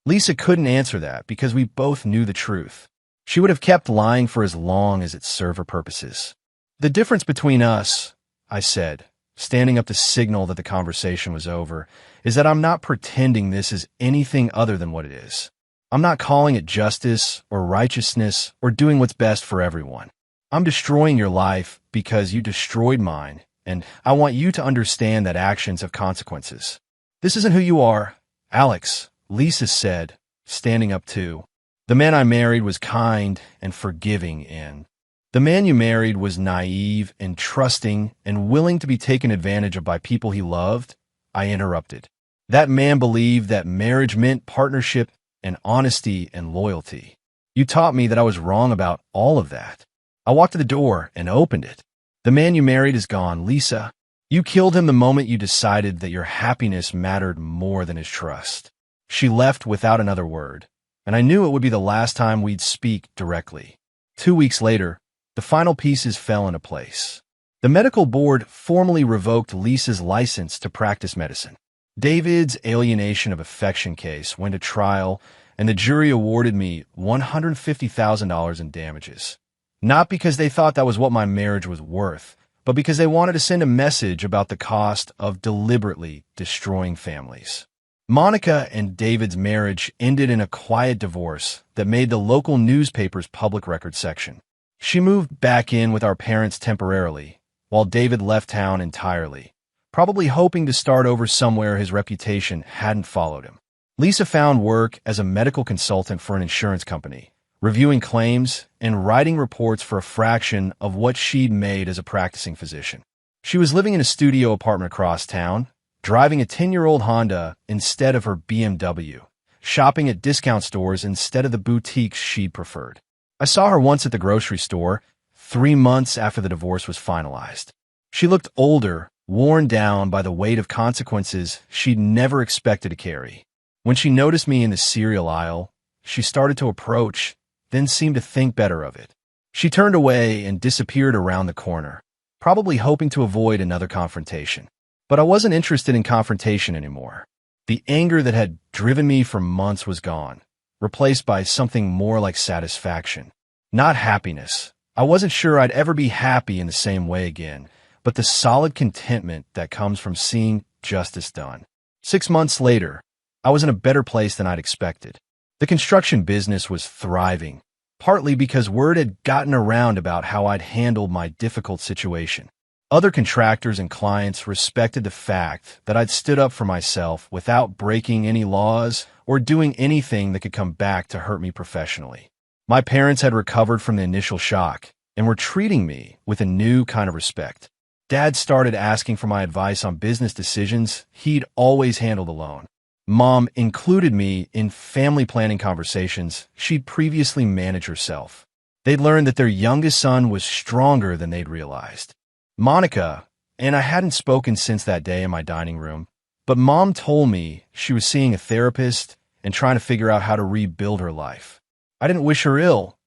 Lisa couldn't answer that because we both knew the truth. She would have kept lying for as long as it served her purposes. The difference between us, I said, standing up to signal that the conversation was over, is that I'm not pretending this is anything other than what it is. I'm not calling it justice or righteousness or doing what's best for everyone. I'm destroying your life because you destroyed mine, and I want you to understand that actions have consequences. This isn't who you are, Alex, Lisa said, standing up too. The man I married was kind and forgiving, and the man you married was naive and trusting and willing to be taken advantage of by people he loved. I interrupted. That man believed that marriage meant partnership and honesty and loyalty. You taught me that I was wrong about all of that. I walked to the door and opened it. The man you married is gone, Lisa. You killed him the moment you decided that your happiness mattered more than his trust. She left without another word, and I knew it would be the last time we'd speak directly. 2 weeks later, the final pieces fell into place. The medical board formally revoked Lisa's license to practice medicine. David's alienation of affection case went to trial, and the jury awarded me $150,000 in damages. Not because they thought that was what my marriage was worth, but because they wanted to send a message about the cost of deliberately destroying families. Monica and David's marriage ended in a quiet divorce that made the local newspaper's public record section. She moved back in with our parents temporarily, while David left town entirely, probably hoping to start over somewhere his reputation hadn't followed him. Lisa found work as a medical consultant for an insurance company, reviewing claims and writing reports for a fraction of what she'd made as a practicing physician. She was living in a studio apartment across town, driving a 10-year-old Honda instead of her BMW, shopping at discount stores instead of the boutiques she'd preferred. I saw her once at the grocery store, 3 months after the divorce was finalized. She looked older, worn down by the weight of consequences she'd never expected to carry. When she noticed me in the cereal aisle, she started to approach, then seemed to think better of it. She turned away and disappeared around the corner, probably hoping to avoid another confrontation. But I wasn't interested in confrontation anymore. The anger that had driven me for months was gone, replaced by something more like satisfaction. Not happiness. I wasn't sure I'd ever be happy in the same way again, but the solid contentment that comes from seeing justice done. 6 months later, I was in a better place than I'd expected. The construction business was thriving, partly because word had gotten around about how I'd handled my difficult situation. Other contractors and clients respected the fact that I'd stood up for myself without breaking any laws or doing anything that could come back to hurt me professionally. My parents had recovered from the initial shock and were treating me with a new kind of respect. Dad started asking for my advice on business decisions he'd always handled alone. Mom included me in family planning conversations she'd previously managed herself. They'd learned that their youngest son was stronger than they'd realized. Monica, and I hadn't spoken since that day in my dining room, but Mom told me she was seeing a therapist and trying to figure out how to rebuild her life. I didn't wish her ill,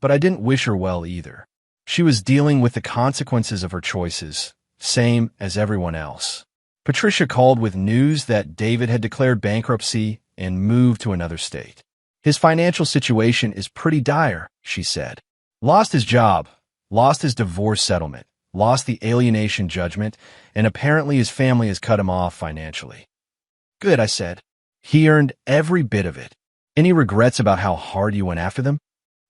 but I didn't wish her well either. She was dealing with the consequences of her choices, same as everyone else. Patricia called with news that David had declared bankruptcy and moved to another state. His financial situation is pretty dire, she said. Lost his job, lost his divorce settlement, lost the alienation judgment, and apparently his family has cut him off financially. Good, I said. He earned every bit of it. Any regrets about how hard you went after them?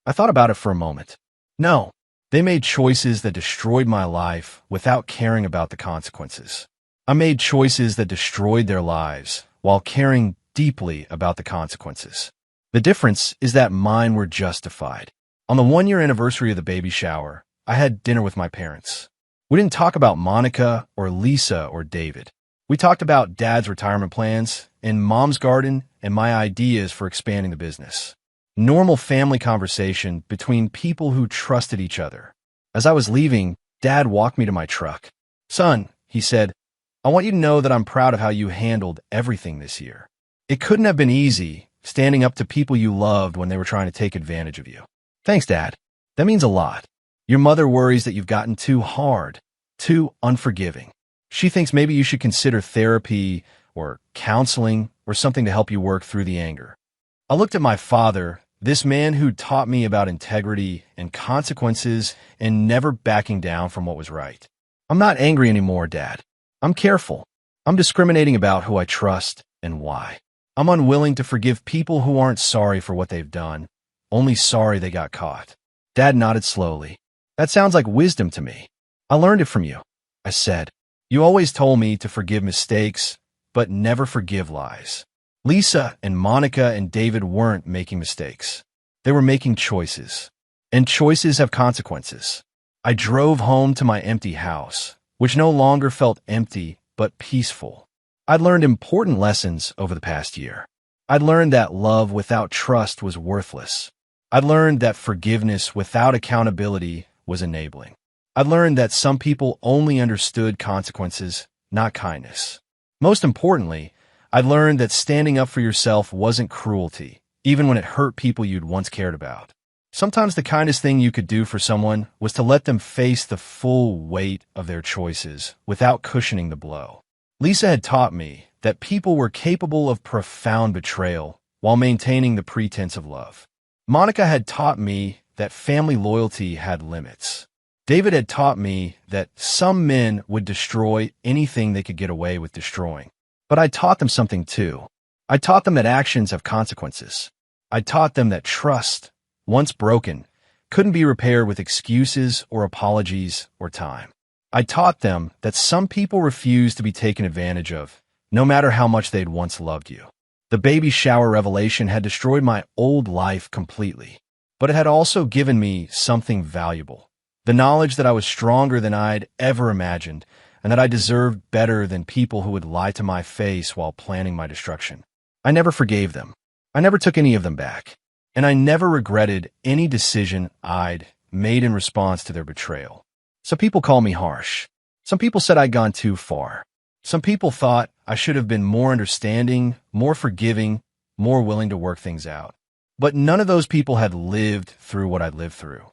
I thought about it for a moment. No, they made choices that destroyed my life without caring about the consequences. I made choices that destroyed their lives while caring deeply about the consequences. The difference is that mine were justified. On the 1-year anniversary of the baby shower, I had dinner with my parents. We didn't talk about Monica or Lisa or David. We talked about Dad's retirement plans and Mom's garden and my ideas for expanding the business. Normal family conversation between people who trusted each other. As I was leaving, Dad walked me to my truck. Son, he said, I want you to know that I'm proud of how you handled everything this year. It couldn't have been easy standing up to people you loved when they were trying to take advantage of you. Thanks, Dad. That means a lot. Your mother worries that you've gotten too hard, too unforgiving. She thinks maybe you should consider therapy or counseling or something to help you work through the anger. I looked at my father, this man who taught me about integrity and consequences and never backing down from what was right. I'm not angry anymore, Dad. I'm careful. I'm discriminating about who I trust and why. I'm unwilling to forgive people who aren't sorry for what they've done, only sorry they got caught. Dad nodded slowly. That sounds like wisdom to me. I learned it from you, I said. You always told me to forgive mistakes, but never forgive lies. Lisa and Monica and David weren't making mistakes. They were making choices. And choices have consequences. I drove home to my empty house, which no longer felt empty, but peaceful. I'd learned important lessons over the past year. I'd learned that love without trust was worthless. I'd learned that forgiveness without accountability was enabling. I'd learned that some people only understood consequences, not kindness. Most importantly, I'd learned that standing up for yourself wasn't cruelty, even when it hurt people you'd once cared about. Sometimes the kindest thing you could do for someone was to let them face the full weight of their choices without cushioning the blow. Lisa had taught me that people were capable of profound betrayal while maintaining the pretense of love. Monica had taught me that family loyalty had limits. David had taught me that some men would destroy anything they could get away with destroying. But I taught them something too. I taught them that actions have consequences. I taught them that trust, once broken, couldn't be repaired with excuses or apologies or time. I taught them that some people refuse to be taken advantage of, no matter how much they'd once loved you. The baby shower revelation had destroyed my old life completely, but it had also given me something valuable. The knowledge that I was stronger than I'd ever imagined, and that I deserved better than people who would lie to my face while planning my destruction. I never forgave them. I never took any of them back. And I never regretted any decision I'd made in response to their betrayal. Some people called me harsh. Some people said I'd gone too far. Some people thought I should have been more understanding, more forgiving, more willing to work things out. But none of those people had lived through what I'd lived through.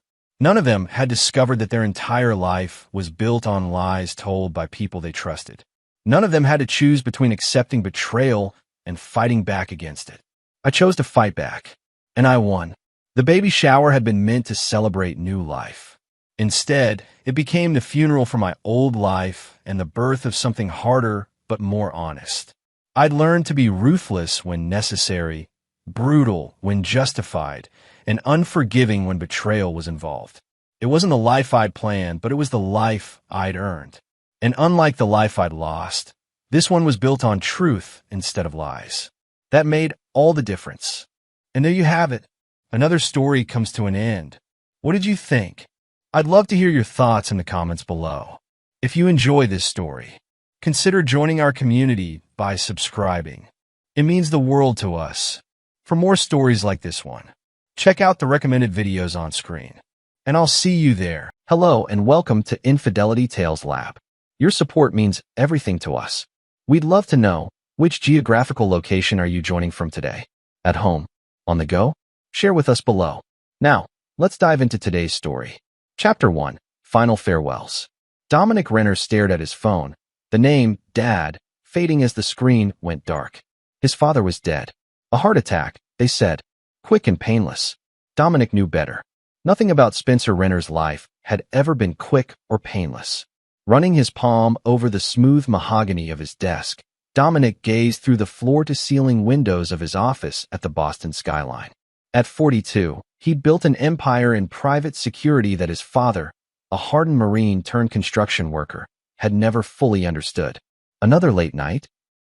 None of them had discovered that their entire life was built on lies told by people they trusted. None of them had to choose between accepting betrayal and fighting back against it. I chose to fight back, and I won. The baby shower had been meant to celebrate new life. Instead, it became the funeral for my old life and the birth of something harder but more honest. I'd learned to be ruthless when necessary, brutal when justified, and unforgiving when betrayal was involved. It wasn't the life I'd planned, but it was the life I'd earned. And unlike the life I'd lost, this one was built on truth instead of lies. That made all the difference. And there you have it. Another story comes to an end. What did you think? I'd love to hear your thoughts in the comments below. If you enjoy this story, consider joining our community by subscribing. It means the world to us. For more stories like this one, check out the recommended videos on screen. And I'll see you there. Hello and welcome to Infidelity Tales Lab. Your support means everything to us. We'd love to know, which geographical location are you joining from today? At home? On the go? Share with us below. Now, let's dive into today's story. Chapter 1. Final Farewells. Dominic Renner stared at his phone, the name, Dad, fading as the screen went dark. His father was dead. A heart attack, they said. Quick and painless. Dominic knew better. Nothing about Spencer Renner's life had ever been quick or painless. Running his palm over the smooth mahogany of his desk, Dominic gazed through the floor-to-ceiling windows of his office at the Boston skyline. At 42, he'd built an empire in private security that his father, a hardened Marine turned construction worker, had never fully understood. Another late night?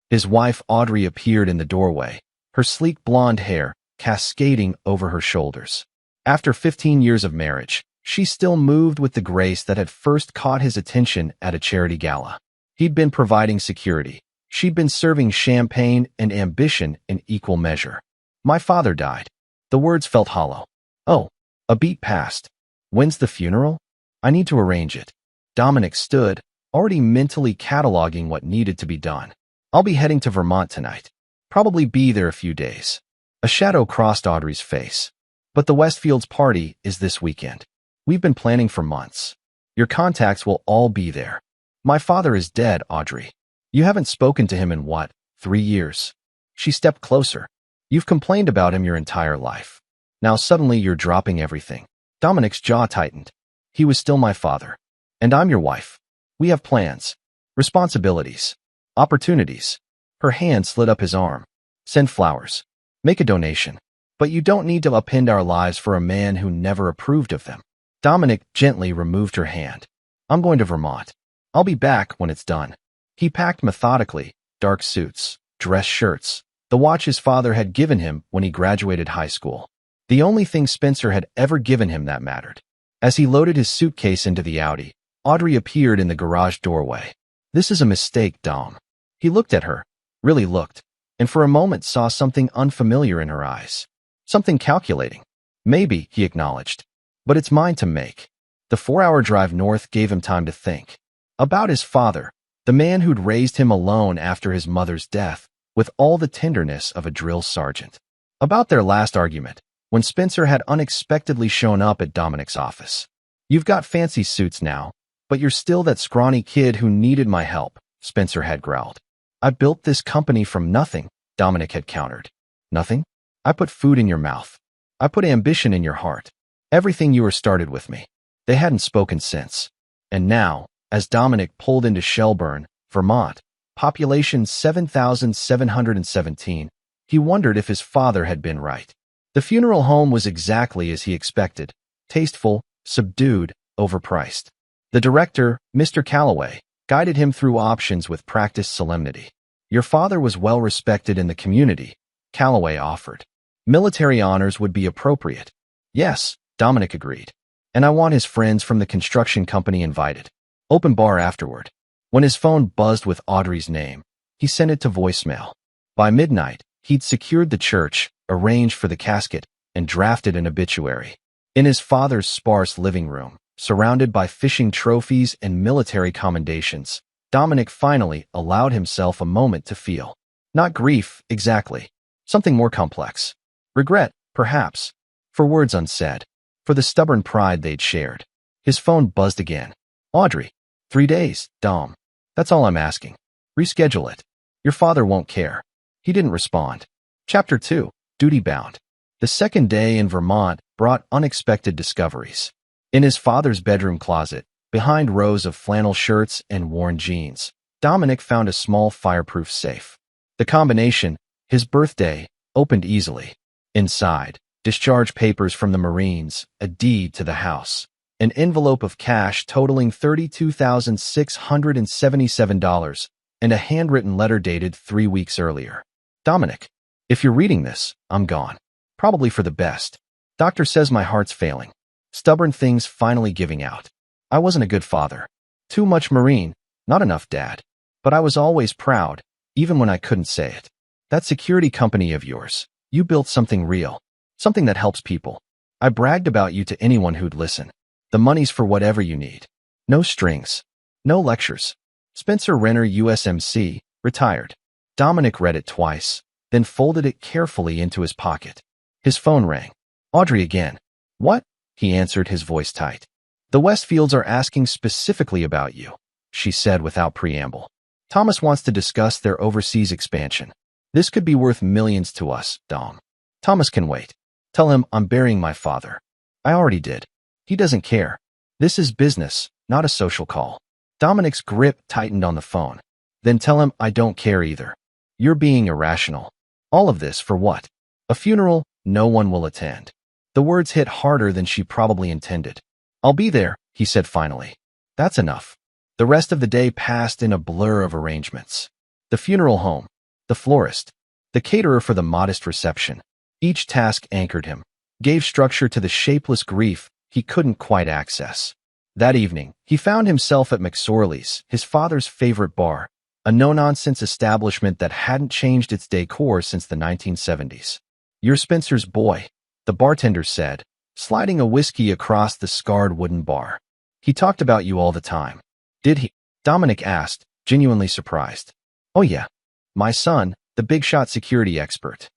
His wife Audrey appeared in the doorway, her sleek blonde hair cascading over her shoulders. After 15 years of marriage, she still moved with the grace that had first caught his attention at a charity gala. He'd been providing security. She'd been serving champagne and ambition in equal measure. My father died. The words felt hollow. Oh, a beat passed. When's the funeral? I need to arrange it. Dominic stood, already mentally cataloging what needed to be done. I'll be heading to Vermont tonight. Probably be there a few days. A shadow crossed Audrey's face. But the Westfields party is this weekend. We've been planning for months. Your contacts will all be there. My father is dead, Audrey. You haven't spoken to him in what, 3 years? She stepped closer. You've complained about him your entire life. Now suddenly you're dropping everything. Dominic's jaw tightened. He was still my father. And I'm your wife. We have plans, responsibilities, opportunities. Her hand slid up his arm. Send flowers. Make a donation. But you don't need to upend our lives for a man who never approved of them. Dominic gently removed her hand. I'm going to Vermont. I'll be back when it's done. He packed methodically, dark suits, dress shirts, the watch his father had given him when he graduated high school. The only thing Spencer had ever given him that mattered. As he loaded his suitcase into the Audi, Audrey appeared in the garage doorway. This is a mistake, Dom. He looked at her, really looked, and for a moment saw something unfamiliar in her eyes. Something calculating. Maybe, he acknowledged. But it's mine to make. The 4-hour drive north gave him time to think. About his father, the man who'd raised him alone after his mother's death, with all the tenderness of a drill sergeant. About their last argument, when Spencer had unexpectedly shown up at Dominic's office. You've got fancy suits now, but you're still that scrawny kid who needed my help, Spencer had growled. I built this company from nothing, Dominic had countered. Nothing? I put food in your mouth. I put ambition in your heart. Everything you were started with me. They hadn't spoken since. And now, as Dominic pulled into Shelburne, Vermont, population 7,717, he wondered if his father had been right. The funeral home was exactly as he expected, tasteful, subdued, overpriced. The director, Mr. Calloway, guided him through options with practiced solemnity. Your father was well respected in the community, Calloway offered. Military honors would be appropriate. Yes, Dominic agreed. And I want his friends from the construction company invited. Open bar afterward. When his phone buzzed with Audrey's name, he sent it to voicemail. By midnight, he'd secured the church, arranged for the casket, and drafted an obituary. In his father's sparse living room, surrounded by fishing trophies and military commendations, Dominic finally allowed himself a moment to feel. Not grief, exactly. Something more complex. Regret, perhaps. For words unsaid. For the stubborn pride they'd shared. His phone buzzed again. Audrey. 3 days, Dom. That's all I'm asking. Reschedule it. Your father won't care. He didn't respond. Chapter 2. Duty Bound. The second day in Vermont brought unexpected discoveries. In his father's bedroom closet, behind rows of flannel shirts and worn jeans, Dominic found a small fireproof safe. The combination, his birthday, opened easily. Inside, discharge papers from the Marines, a deed to the house, an envelope of cash totaling $32,677, and a handwritten letter dated 3 weeks earlier. Dominic, if you're reading this, I'm gone. Probably for the best. Doctor says my heart's failing. Stubborn things finally giving out. I wasn't a good father. Too much Marine, not enough dad. But I was always proud, even when I couldn't say it. That security company of yours, you built something real. Something that helps people. I bragged about you to anyone who'd listen. The money's for whatever you need. No strings. No lectures. Spencer Renner USMC, retired. Dominic read it twice, then folded it carefully into his pocket. His phone rang. Audrey again. What? He answered, his voice tight. The Westfields are asking specifically about you, she said without preamble. Thomas wants to discuss their overseas expansion. This could be worth millions to us, Dom. Thomas can wait. Tell him I'm burying my father. I already did. He doesn't care. This is business, not a social call. Dominic's grip tightened on the phone. Then tell him I don't care either. You're being irrational. All of this for what? A funeral no one will attend. The words hit harder than she probably intended. I'll be there, he said finally. That's enough. The rest of the day passed in a blur of arrangements. The funeral home, the florist, the caterer for the modest reception. Each task anchored him, gave structure to the shapeless grief he couldn't quite access. That evening, he found himself at McSorley's, his father's favorite bar, a no-nonsense establishment that hadn't changed its decor since the 1970s. You're Spencer's boy, the bartender said, sliding a whiskey across the scarred wooden bar. He talked about you all the time. Did he? Dominic asked, genuinely surprised. Oh yeah. My son, the big-shot security expert.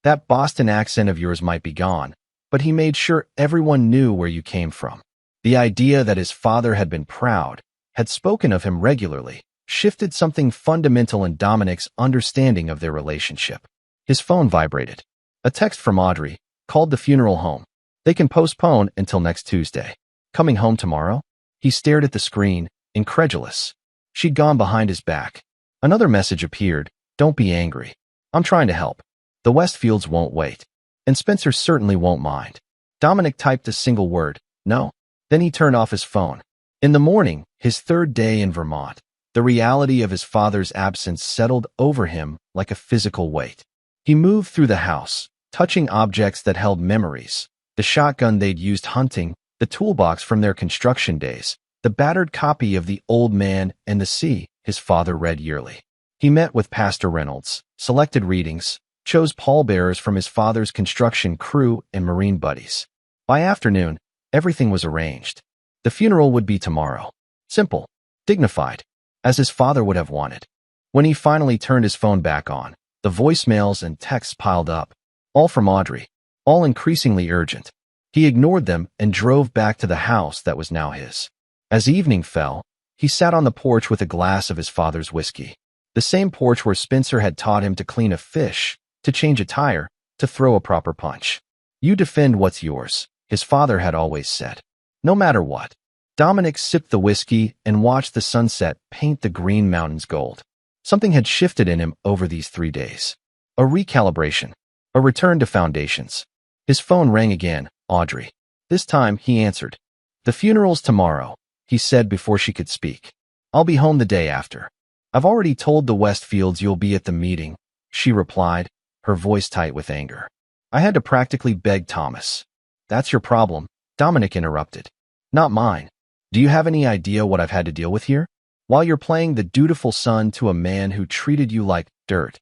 That Boston accent of yours might be gone, but he made sure everyone knew where you came from. The idea that his father had been proud, had spoken of him regularly, shifted something fundamental in Dominic's understanding of their relationship. His phone vibrated. A text from Audrey, called the funeral home. They can postpone until next Tuesday. Coming home tomorrow? He stared at the screen, incredulous. She'd gone behind his back. Another message appeared. Don't be angry. I'm trying to help. The Westfields won't wait. And Spencer certainly won't mind. Dominic typed a single word, no. Then he turned off his phone. In the morning, his third day in Vermont, the reality of his father's absence settled over him like a physical weight. He moved through the house, touching objects that held memories. The shotgun they'd used hunting, the toolbox from their construction days, the battered copy of The Old Man and the Sea his father read yearly. He met with Pastor Reynolds, selected readings, chose pallbearers from his father's construction crew and Marine buddies. By afternoon, everything was arranged. The funeral would be tomorrow. Simple, dignified, as his father would have wanted. When he finally turned his phone back on, the voicemails and texts piled up, all from Audrey, all increasingly urgent. He ignored them and drove back to the house that was now his. As evening fell, he sat on the porch with a glass of his father's whiskey. The same porch where Spencer had taught him to clean a fish, to change a tire, to throw a proper punch. You defend what's yours, his father had always said. No matter what. Dominic sipped the whiskey and watched the sunset paint the green mountains gold. Something had shifted in him over these 3 days. A recalibration. A return to foundations. His phone rang again, Audrey. This time, he answered. The funeral's tomorrow, he said before she could speak. I'll be home the day after. I've already told the Westfields you'll be at the meeting, she replied, her voice tight with anger. I had to practically beg Thomas. That's your problem, Dominic interrupted. Not mine. Do you have any idea what I've had to deal with here? While you're playing the dutiful son to a man who treated you like dirt.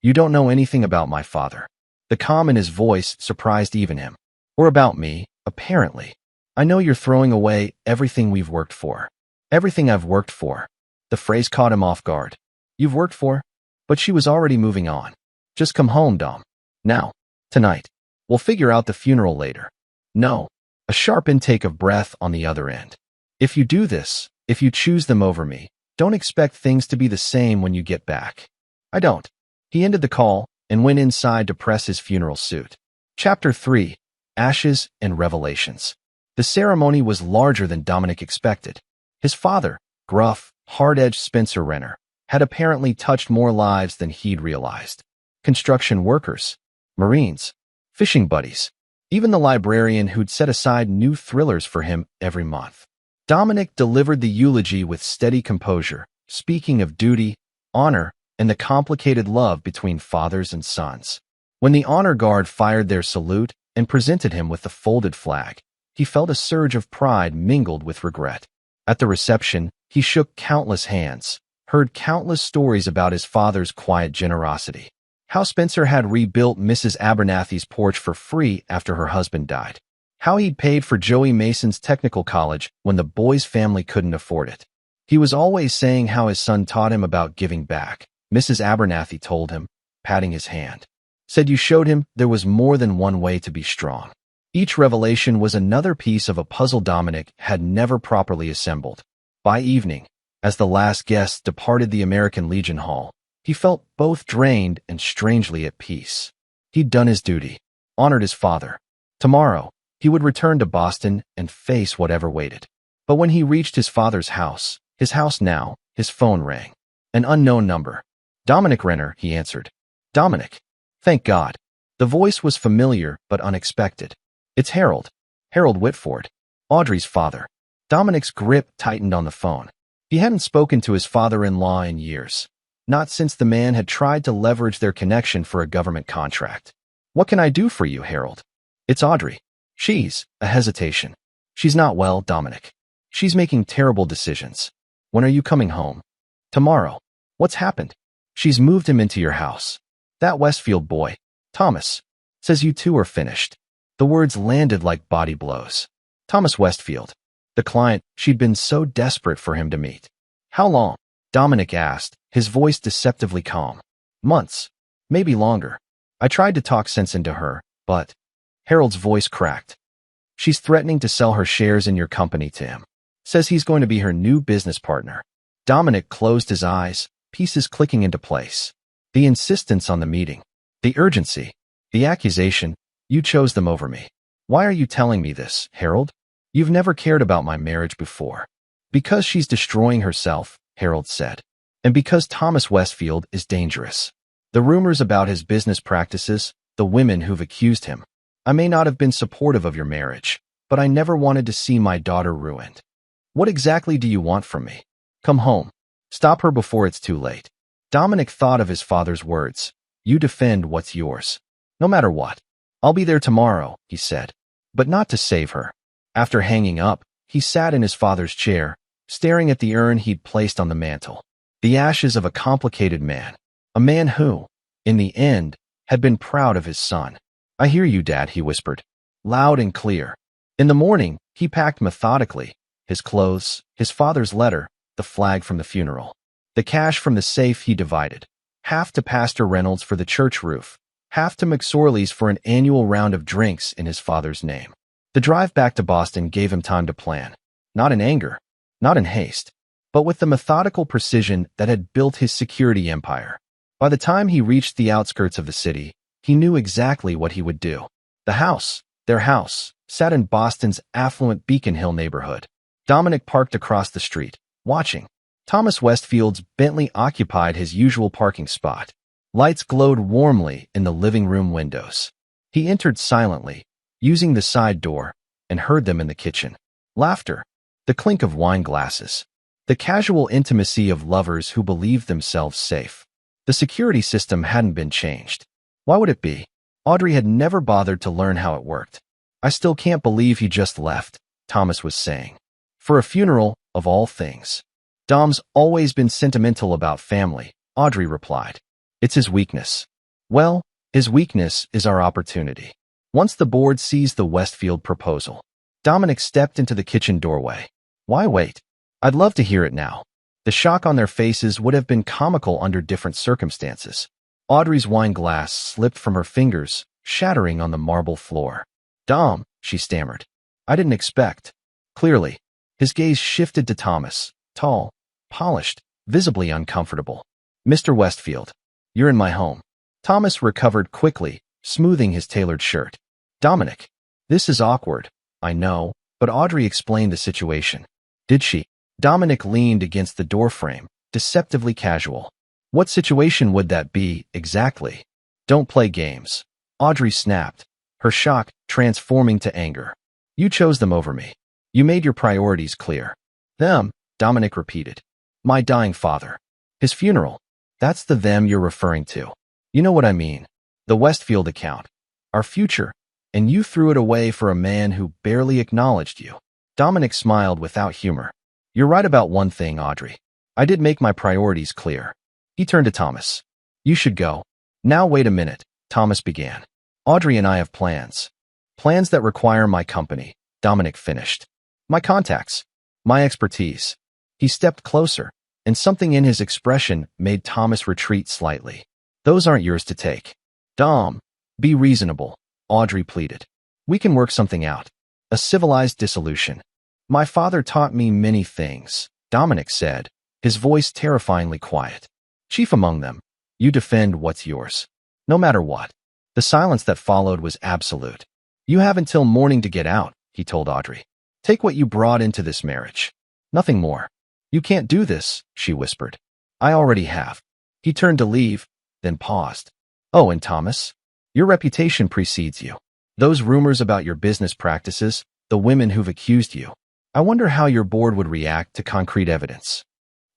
You don't know anything about my father. The calm in his voice surprised even him. Or about me, apparently. I know you're throwing away everything we've worked for. Everything I've worked for. The phrase caught him off guard. You've worked for? But she was already moving on. Just come home, Dom. Now. Tonight. We'll figure out the funeral later. No. A sharp intake of breath on the other end. If you do this, if you choose them over me, don't expect things to be the same when you get back. I don't. He ended the call and went inside to press his funeral suit. Chapter 3. Ashes and Revelations. The ceremony was larger than Dominic expected. His father, gruff, hard-edged Spencer Renner, had apparently touched more lives than he'd realized. Construction workers, Marines, fishing buddies, even the librarian who'd set aside new thrillers for him every month. Dominic delivered the eulogy with steady composure, speaking of duty, honor, and the complicated love between fathers and sons. When the honor guard fired their salute and presented him with the folded flag, he felt a surge of pride mingled with regret. At the reception, he shook countless hands, heard countless stories about his father's quiet generosity. How Spencer had rebuilt Mrs. Abernathy's porch for free after her husband died. How he'd paid for Joey Mason's technical college when the boy's family couldn't afford it. He was always saying how his son taught him about giving back, Mrs. Abernathy told him, patting his hand. Said you showed him there was more than one way to be strong. Each revelation was another piece of a puzzle Dominic had never properly assembled. By evening, as the last guests departed the American Legion Hall, he felt both drained and strangely at peace. He'd done his duty, honored his father. Tomorrow, he would return to Boston and face whatever waited. But when he reached his father's house now, his phone rang. An unknown number. Dominic Renner, he answered. Dominic. Thank God. The voice was familiar but unexpected. It's Harold. Harold Whitford. Audrey's father. Dominic's grip tightened on the phone. He hadn't spoken to his father-in-law in years. Not since the man had tried to leverage their connection for a government contract. What can I do for you, Harold? It's Audrey. She's, a hesitation. She's not well, Dominic. She's making terrible decisions. When are you coming home? Tomorrow. What's happened? She's moved him into your house. That Westfield boy, Thomas, says you two are finished. The words landed like body blows. Thomas Westfield, the client she'd been so desperate for him to meet. How long? Dominic asked, his voice deceptively calm. Months. Maybe longer. I tried to talk sense into her, but... Harold's voice cracked. She's threatening to sell her shares in your company to him. Says he's going to be her new business partner. Dominic closed his eyes, pieces clicking into place. The insistence on the meeting. The urgency. The accusation. You chose them over me. Why are you telling me this, Harold? You've never cared about my marriage before. Because she's destroying herself, Harold said. And because Thomas Westfield is dangerous. The rumors about his business practices, the women who've accused him. I may not have been supportive of your marriage, but I never wanted to see my daughter ruined. What exactly do you want from me? Come home. Stop her before it's too late. Dominic thought of his father's words. You defend what's yours. No matter what. I'll be there tomorrow, he said. But not to save her. After hanging up, he sat in his father's chair, staring at the urn he'd placed on the mantel. The ashes of a complicated man. A man who, in the end, had been proud of his son. I hear you, Dad, he whispered. Loud and clear. In the morning, he packed methodically. His clothes, his father's letter, the flag from the funeral. The cash from the safe he divided. Half to Pastor Reynolds for the church roof. Half to McSorley's for an annual round of drinks in his father's name. The drive back to Boston gave him time to plan. Not in anger. Not in haste. But with the methodical precision that had built his security empire. By the time he reached the outskirts of the city, he knew exactly what he would do. The house, their house, sat in Boston's affluent Beacon Hill neighborhood. Dominic parked across the street, watching. Thomas Westfield's Bentley occupied his usual parking spot. Lights glowed warmly in the living room windows. He entered silently, using the side door, and heard them in the kitchen. Laughter, the clink of wine glasses, the casual intimacy of lovers who believed themselves safe. The security system hadn't been changed. Why would it be? Audrey had never bothered to learn how it worked. I still can't believe he just left, Thomas was saying. For a funeral, of all things. Dom's always been sentimental about family, Audrey replied. It's his weakness. Well, his weakness is our opportunity. Once the board sees the Westfield proposal. Dominic stepped into the kitchen doorway. Why wait? I'd love to hear it now. The shock on their faces would have been comical under different circumstances. Audrey's wine glass slipped from her fingers, shattering on the marble floor. Dom, she stammered. I didn't expect. Clearly, his gaze shifted to Thomas, tall, polished, visibly uncomfortable. Mr. Westfield, you're in my home. Thomas recovered quickly, smoothing his tailored shirt. Dominic, this is awkward, I know, but Audrey explained the situation. Did she? Dominic leaned against the doorframe, deceptively casual. What situation would that be, exactly? Don't play games. Audrey snapped, her shock transforming to anger. You chose them over me. You made your priorities clear. Them, Dominic repeated. My dying father. His funeral. That's the them you're referring to. You know what I mean. The Westfield account. Our future. And you threw it away for a man who barely acknowledged you. Dominic smiled without humor. You're right about one thing, Audrey. I did make my priorities clear. He turned to Thomas. You should go. Now wait a minute, Thomas began. Audrey and I have plans. Plans that require my company, Dominic finished. My contacts. My expertise. He stepped closer, and something in his expression made Thomas retreat slightly. Those aren't yours to take. Dom, be reasonable, Audrey pleaded. We can work something out. A civilized dissolution. My father taught me many things, Dominic said, his voice terrifyingly quiet. Chief among them, you defend what's yours. No matter what. The silence that followed was absolute. You have until morning to get out, he told Audrey. Take what you brought into this marriage. Nothing more. You can't do this, she whispered. I already have. He turned to leave, then paused. Oh, and Thomas, your reputation precedes you. Those rumors about your business practices, the women who've accused you. I wonder how your board would react to concrete evidence.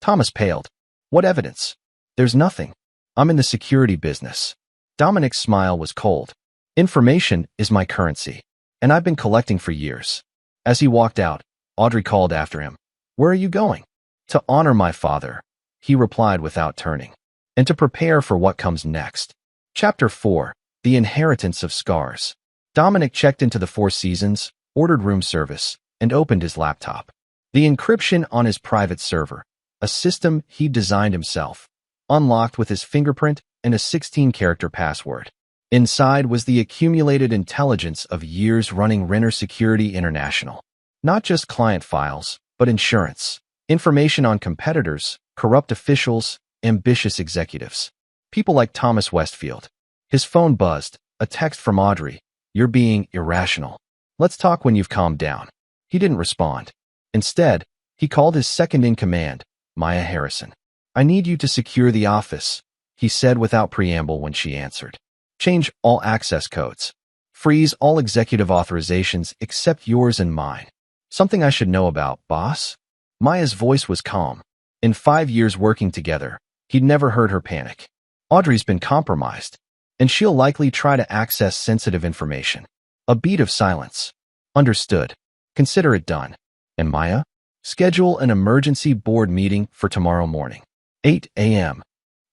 Thomas paled. What evidence? There's nothing. I'm in the security business. Dominic's smile was cold. Information is my currency, and I've been collecting for years. As he walked out, Audrey called after him. Where are you going? To honor my father, he replied without turning, and to prepare for what comes next. Chapter 4. The Inheritance of Scars. Dominic checked into the Four Seasons, ordered room service, and opened his laptop. The encryption on his private server, a system he designed himself, unlocked with his fingerprint and a 16-character password. Inside was the accumulated intelligence of years running Renner Security International. Not just client files, but insurance, information on competitors, corrupt officials, ambitious executives. People like Thomas Westfield. His phone buzzed, a text from Audrey. You're being irrational. Let's talk when you've calmed down. He didn't respond. Instead, he called his second-in-command, Maya Harrison. I need you to secure the office, he said without preamble when she answered. Change all access codes. Freeze all executive authorizations except yours and mine. Something I should know about, boss? Maya's voice was calm. In 5 years working together, he'd never heard her panic. Audrey's been compromised, and she'll likely try to access sensitive information. A beat of silence. Understood. Consider it done. And Maya? Schedule an emergency board meeting for tomorrow morning. 8 a.m.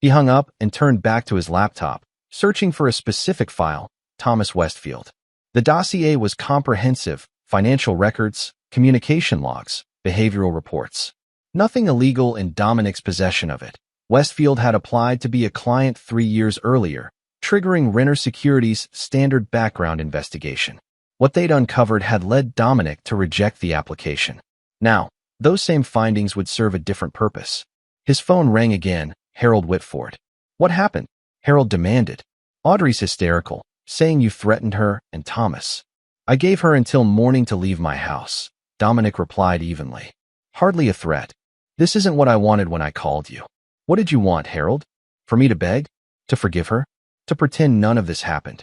He hung up and turned back to his laptop, searching for a specific file, Thomas Westfield. The dossier was comprehensive: financial records, communication logs, behavioral reports. Nothing illegal in Dominic's possession of it. Westfield had applied to be a client 3 years earlier, triggering Renner Securities' standard background investigation. What they'd uncovered had led Dominic to reject the application. Now, those same findings would serve a different purpose. His phone rang again. Harold Whitford. What happened? Harold demanded. Audrey's hysterical, saying you threatened her and Thomas. I gave her until morning to leave my house, Dominic replied evenly. Hardly a threat. This isn't what I wanted when I called you. What did you want, Harold? For me to beg? To forgive her? To pretend none of this happened?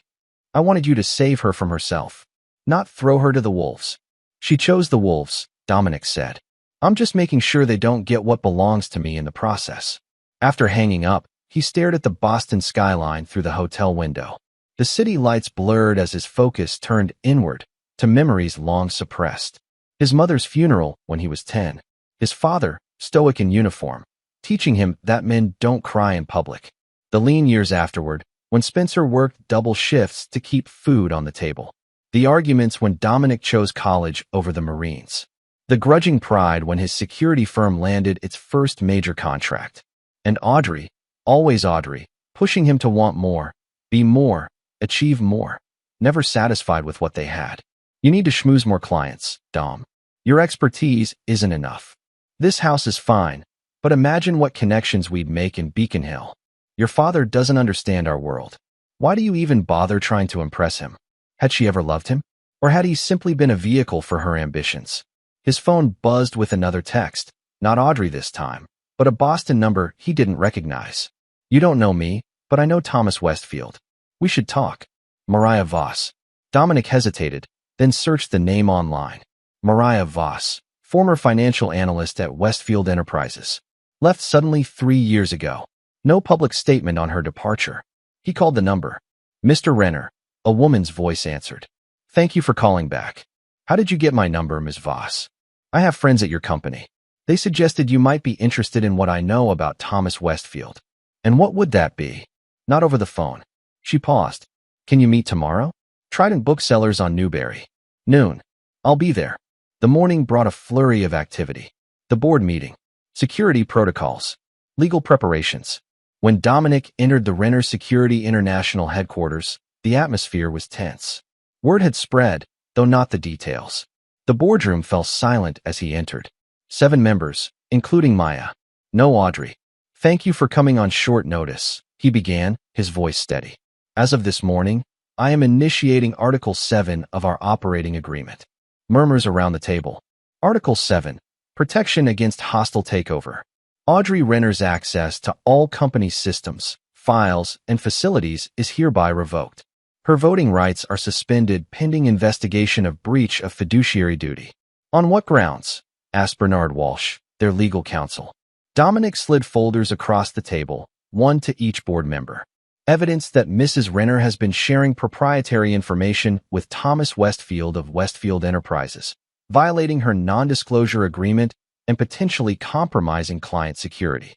I wanted you to save her from herself, not throw her to the wolves. She chose the wolves, Dominic said. I'm just making sure they don't get what belongs to me in the process. After hanging up, he stared at the Boston skyline through the hotel window. The city lights blurred as his focus turned inward to memories long suppressed. His mother's funeral when he was 10. His father, stoic in uniform, teaching him that men don't cry in public. The lean years afterward, when Spencer worked double shifts to keep food on the table. The arguments when Dominic chose college over the Marines. The grudging pride when his security firm landed its first major contract. And Audrey, always Audrey, pushing him to want more, be more, achieve more, never satisfied with what they had. You need to schmooze more clients, Dom. Your expertise isn't enough. This house is fine, but imagine what connections we'd make in Beacon Hill. Your father doesn't understand our world. Why do you even bother trying to impress him? Had she ever loved him? Or had he simply been a vehicle for her ambitions? His phone buzzed with another text, not Audrey this time, but a Boston number he didn't recognize. You don't know me, but I know Thomas Westfield. We should talk. Mariah Voss. Dominic hesitated, then searched the name online. Mariah Voss, former financial analyst at Westfield Enterprises. Left suddenly 3 years ago. No public statement on her departure. He called the number. Mr. Renner, a woman's voice answered. Thank you for calling back. How did you get my number, Ms. Voss? I have friends at your company. They suggested you might be interested in what I know about Thomas Westfield. And what would that be? Not over the phone. She paused. Can you meet tomorrow? Trident Booksellers on Newberry. Noon. I'll be there. The morning brought a flurry of activity. The board meeting. Security protocols. Legal preparations. When Dominic entered the Renner Security International headquarters, the atmosphere was tense. Word had spread, though not the details. The boardroom fell silent as he entered. 7 members, including Maya. No Audrey. Thank you for coming on short notice, he began, his voice steady. As of this morning, I am initiating Article 7 of our operating agreement. Murmurs around the table. Article 7. Protection against hostile takeover. Audrey Renner's access to all company systems, files, and facilities is hereby revoked. Her voting rights are suspended pending investigation of breach of fiduciary duty. On what grounds? Asked Bernard Walsh, their legal counsel. Dominic slid folders across the table, one to each board member. Evidence that Mrs. Renner has been sharing proprietary information with Thomas Westfield of Westfield Enterprises, violating her non-disclosure agreement and potentially compromising client security.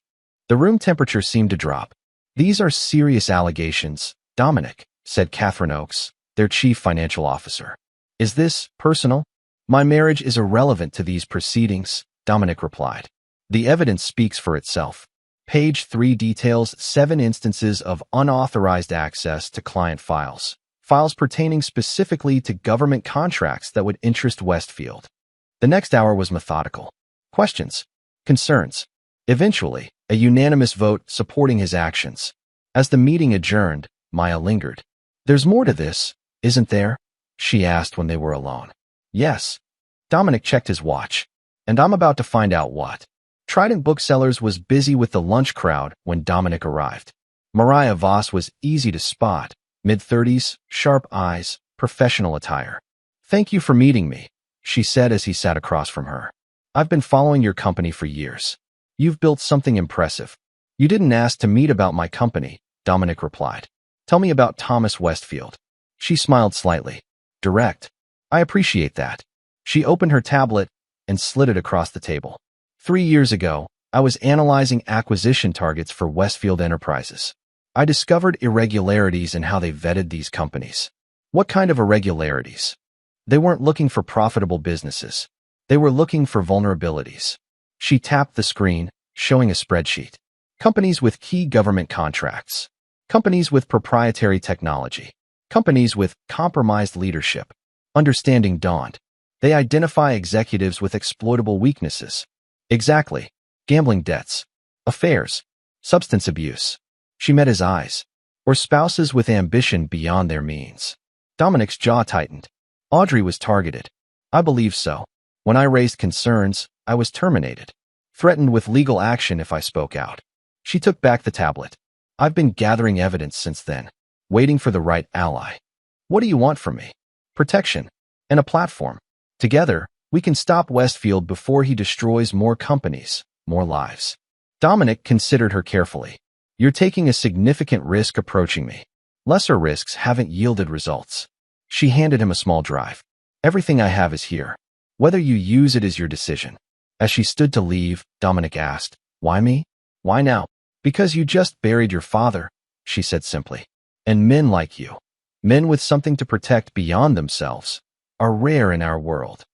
The room temperature seemed to drop. These are serious allegations, Dominic, said Catherine Oakes, their chief financial officer. Is this personal? My marriage is irrelevant to these proceedings, Dominic replied. The evidence speaks for itself. Page 3 details 7 instances of unauthorized access to client files, files pertaining specifically to government contracts that would interest Westfield. The next hour was methodical. Questions, concerns. Eventually, a unanimous vote supporting his actions. As the meeting adjourned, Maya lingered. There's more to this, isn't there? She asked when they were alone. Yes. Dominic checked his watch. And I'm about to find out what. Trident Booksellers was busy with the lunch crowd when Dominic arrived. Mariah Voss was easy to spot, mid-30s, sharp eyes, professional attire. "Thank you for meeting me," she said as he sat across from her. "I've been following your company for years. You've built something impressive." "You didn't ask to meet about my company," Dominic replied. "Tell me about Thomas Westfield." She smiled slightly. Direct. "I appreciate that." She opened her tablet and slid it across the table. 3 years ago, I was analyzing acquisition targets for Westfield Enterprises. I discovered irregularities in how they vetted these companies. "What kind of irregularities?" "They weren't looking for profitable businesses. They were looking for vulnerabilities." She tapped the screen, showing a spreadsheet. Companies with key government contracts. Companies with proprietary technology. Companies with compromised leadership. Understanding dawned. They identify executives with exploitable weaknesses. Exactly. Gambling debts. Affairs. Substance abuse. She met his eyes. Or spouses with ambition beyond their means. Dominic's jaw tightened. Audrey was targeted. "I believe so. When I raised concerns, I was terminated. Threatened with legal action if I spoke out." She took back the tablet. "I've been gathering evidence since then, waiting for the right ally." "What do you want from me?" "Protection. And a platform. Together, we can stop Westfield before he destroys more companies, more lives." Dominic considered her carefully. "You're taking a significant risk approaching me. Lesser risks haven't yielded results." She handed him a small drive. "Everything I have is here. Whether you use it is your decision." As she stood to leave, Dominic asked, "Why me? Why now?" "Because you just buried your father," she said simply. "And men like you, men with something to protect beyond themselves, are rare in our world."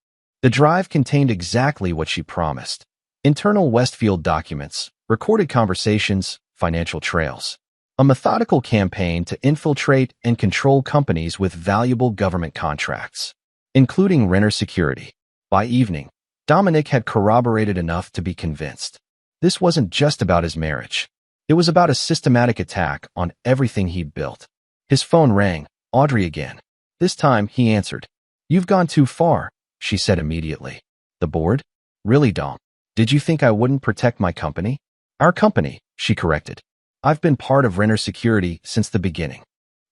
The drive contained exactly what she promised. Internal Westfield documents, recorded conversations, financial trails. A methodical campaign to infiltrate and control companies with valuable government contracts, including Renner Security. By evening, Dominic had corroborated enough to be convinced. This wasn't just about his marriage. It was about a systematic attack on everything he'd built. His phone rang. Audrey again. This time, he answered. "You've gone too far," she said immediately. "The board? Really, Dom? Did you think I wouldn't protect my company?" "Our company," she corrected. "I've been part of Renner Security since the beginning."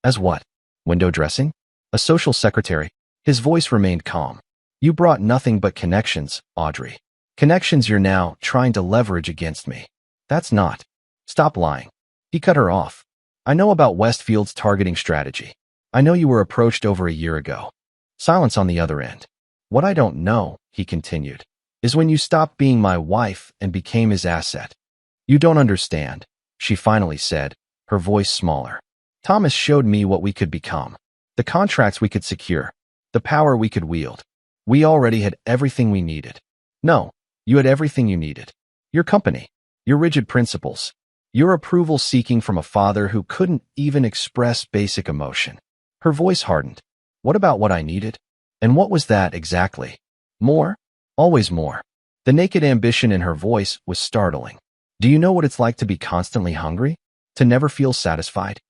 "As what? Window dressing? A social secretary?" His voice remained calm. "You brought nothing but connections, Audrey. Connections you're now trying to leverage against me." "That's not." "Stop lying." He cut her off. "I know about Westfield's targeting strategy. I know you were approached over a year ago." Silence on the other end. "What I don't know," he continued, "is when you stopped being my wife and became his asset." "You don't understand," she finally said, her voice smaller. "Thomas showed me what we could become. The contracts we could secure. The power we could wield. We already had everything we needed." "No, you had everything you needed. Your company. Your rigid principles. Your approval seeking from a father who couldn't even express basic emotion." Her voice hardened. "What about what I needed? And what was that exactly?" "More. Always more." The naked ambition in her voice was startling. "Do you know what it's like to be constantly hungry? To never feel satisfied?"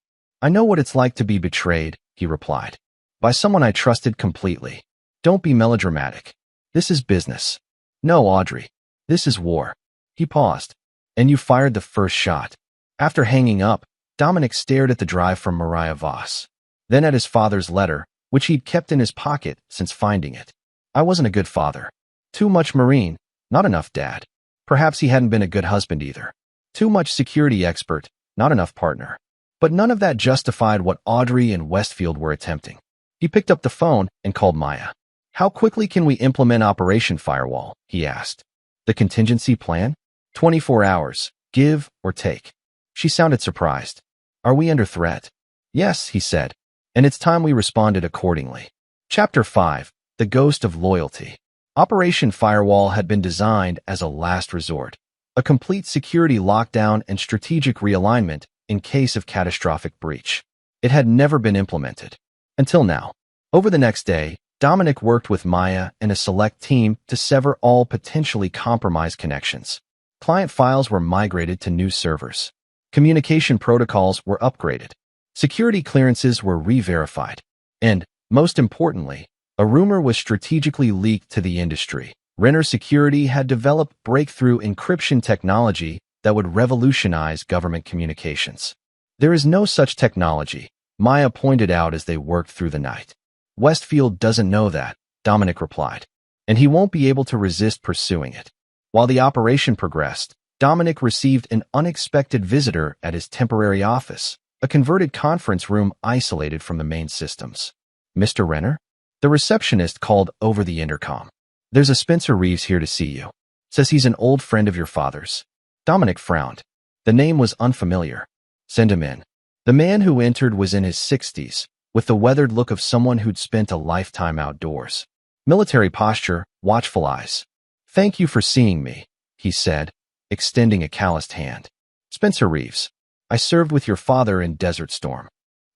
"I know what it's like to be betrayed," he replied. "By someone I trusted completely." "Don't be melodramatic. This is business." "No, Audrey. This is war." He paused. "And you fired the first shot." After hanging up, Dominic stared at the drive from Mariah Voss. Then at his father's letter, which he'd kept in his pocket since finding it. "I wasn't a good father. Too much Marine, not enough dad. Perhaps he hadn't been a good husband either. Too much security expert, not enough partner." But none of that justified what Audrey and Westfield were attempting. He picked up the phone and called Maya. "How quickly can we implement Operation Firewall?" he asked. "The contingency plan? 24 hours, give or take." She sounded surprised. "Are we under threat?" "Yes," he said, "and it's time we responded accordingly." Chapter 5. The Ghost of Loyalty. Operation Firewall had been designed as a last resort, a complete security lockdown and strategic realignment in case of catastrophic breach. It had never been implemented. Until now. Over the next day, Dominic worked with Maya and a select team to sever all potentially compromised connections. Client files were migrated to new servers. Communication protocols were upgraded. Security clearances were re-verified. And, most importantly, a rumor was strategically leaked to the industry. Renner Security had developed breakthrough encryption technology that would revolutionize government communications. There is no such technology, Maya pointed out as they worked through the night. Westfield doesn't know that, Dominic replied, and he won't be able to resist pursuing it. While the operation progressed, Dominic received an unexpected visitor at his temporary office, a converted conference room isolated from the main systems. Mr. Renner? The receptionist called over the intercom. There's a Spencer Reeves here to see you. Says he's an old friend of your father's. Dominic frowned. The name was unfamiliar. Send him in. The man who entered was in his 60s, with the weathered look of someone who'd spent a lifetime outdoors. Military posture, watchful eyes. Thank you for seeing me, he said, extending a calloused hand. Spencer Reeves. I served with your father in Desert Storm.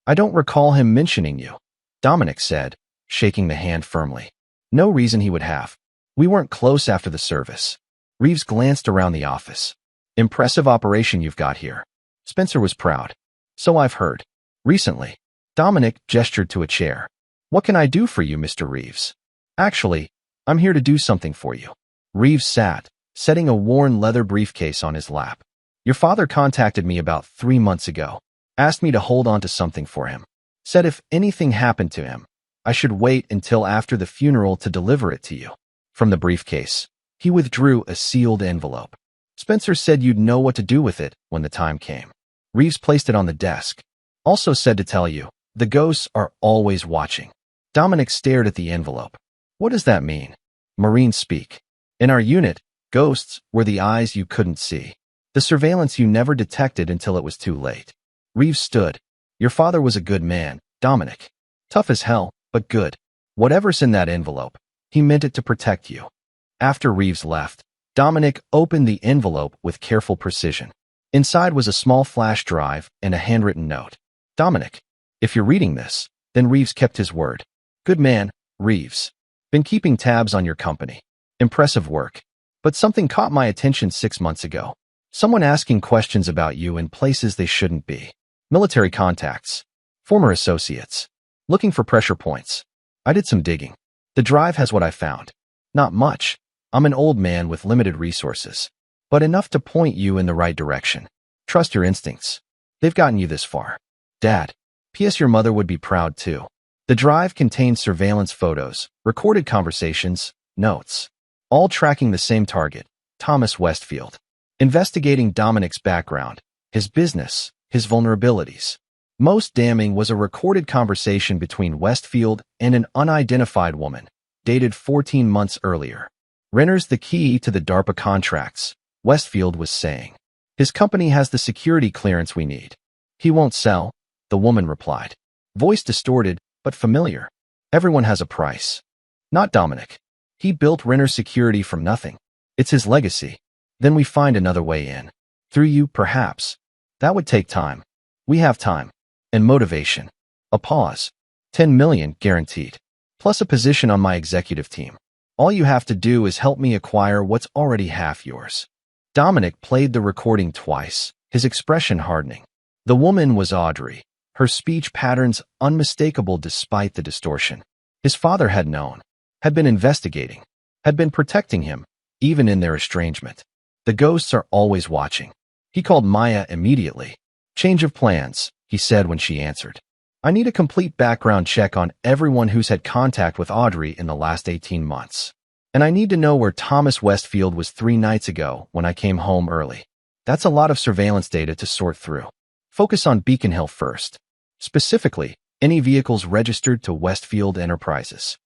I don't recall him mentioning you, Dominic said, shaking the hand firmly. No reason he would have. We weren't close after the service. Reeves glanced around the office. Impressive operation you've got here. Spencer was proud. So I've heard. Recently. Dominic gestured to a chair. What can I do for you, Mr. Reeves? Actually, I'm here to do something for you. Reeves sat, setting a worn leather briefcase on his lap. Your father contacted me about 3 months ago. Asked me to hold on to something for him. Said if anything happened to him, I should wait until after the funeral to deliver it to you. From the briefcase, he withdrew a sealed envelope. Spencer said you'd know what to do with it when the time came. Reeves placed it on the desk. Also said to tell you, the ghosts are always watching. Dominic stared at the envelope. What does that mean? Marines speak. In our unit, ghosts were the eyes you couldn't see. The surveillance you never detected until it was too late. Reeves stood. Your father was a good man, Dominic. Tough as hell, but good. Whatever's in that envelope, he meant it to protect you. After Reeves left, Dominic opened the envelope with careful precision. Inside was a small flash drive and a handwritten note. Dominic, if you're reading this, then Reeves kept his word. Good man, Reeves. Been keeping tabs on your company. Impressive work. But something caught my attention 6 months ago. Someone asking questions about you in places they shouldn't be. Military contacts. Former associates. Looking for pressure points. I did some digging. The drive has what I found. Not much. I'm an old man with limited resources. But enough to point you in the right direction. Trust your instincts. They've gotten you this far. Dad. P.S. Your mother would be proud too. The drive contains surveillance photos, recorded conversations, notes. All tracking the same target, Thomas Westfield. Investigating Dominic's background, his business, his vulnerabilities. Most damning was a recorded conversation between Westfield and an unidentified woman, dated 14 months earlier. Renner's the key to the DARPA contracts, Westfield was saying. His company has the security clearance we need. He won't sell, the woman replied. Voice distorted, but familiar. Everyone has a price. Not Dominic. He built Renner's security from nothing. It's his legacy. Then we find another way in. Through you, perhaps. That would take time. We have time. And motivation. A pause. 10 million guaranteed. Plus a position on my executive team. All you have to do is help me acquire what's already half yours. Dominic played the recording twice, his expression hardening. The woman was Audrey, her speech patterns unmistakable despite the distortion. His father had known, had been investigating, had been protecting him, even in their estrangement. The ghosts are always watching. He called Maya immediately. Change of plans, he said when she answered. I need a complete background check on everyone who's had contact with Audrey in the last 18 months. And I need to know where Thomas Westfield was 3 nights ago when I came home early. That's a lot of surveillance data to sort through. Focus on Beacon Hill first. Specifically, any vehicles registered to Westfield Enterprises.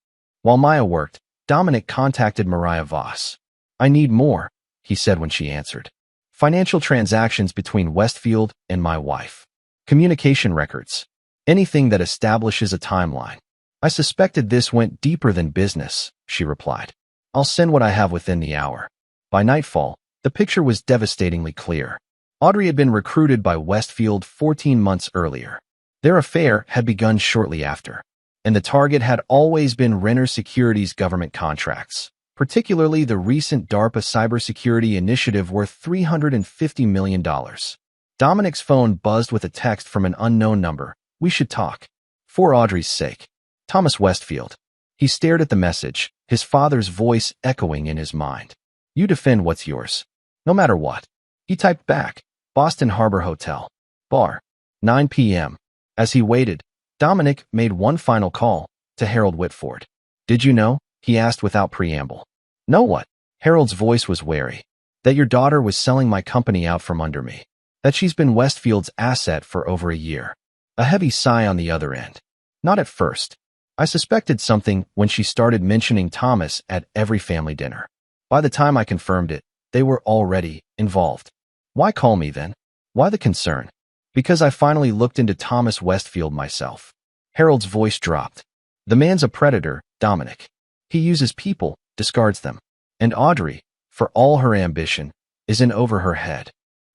While Maya worked, Dominic contacted Mariah Voss. I need more, he said when she answered. Financial transactions between Westfield and my wife. Communication records. Anything that establishes a timeline. I suspected this went deeper than business, she replied. I'll send what I have within the hour. By nightfall, the picture was devastatingly clear. Audrey had been recruited by Westfield 14 months earlier. Their affair had begun shortly after. And the target had always been Renner Security's government contracts, particularly the recent DARPA cybersecurity initiative worth $350 million. Dominic's phone buzzed with a text from an unknown number. We should talk. For Audrey's sake. Thomas Westfield. He stared at the message, his father's voice echoing in his mind. You defend what's yours. No matter what. He typed back. Boston Harbor Hotel. Bar. 9 p.m. As he waited, Dominic made one final call to Harold Whitford. "Did you know?" he asked without preamble. "Know what?" Harold's voice was wary. "That your daughter was selling my company out from under me. That she's been Westfield's asset for over a year." A heavy sigh on the other end. "Not at first. I suspected something when she started mentioning Thomas at every family dinner. By the time I confirmed it, they were already involved." "Why call me then? Why the concern?" "Because I finally looked into Thomas Westfield myself." Harold's voice dropped. "The man's a predator, Dominic. He uses people, discards them. And Audrey, for all her ambition, is in over her head.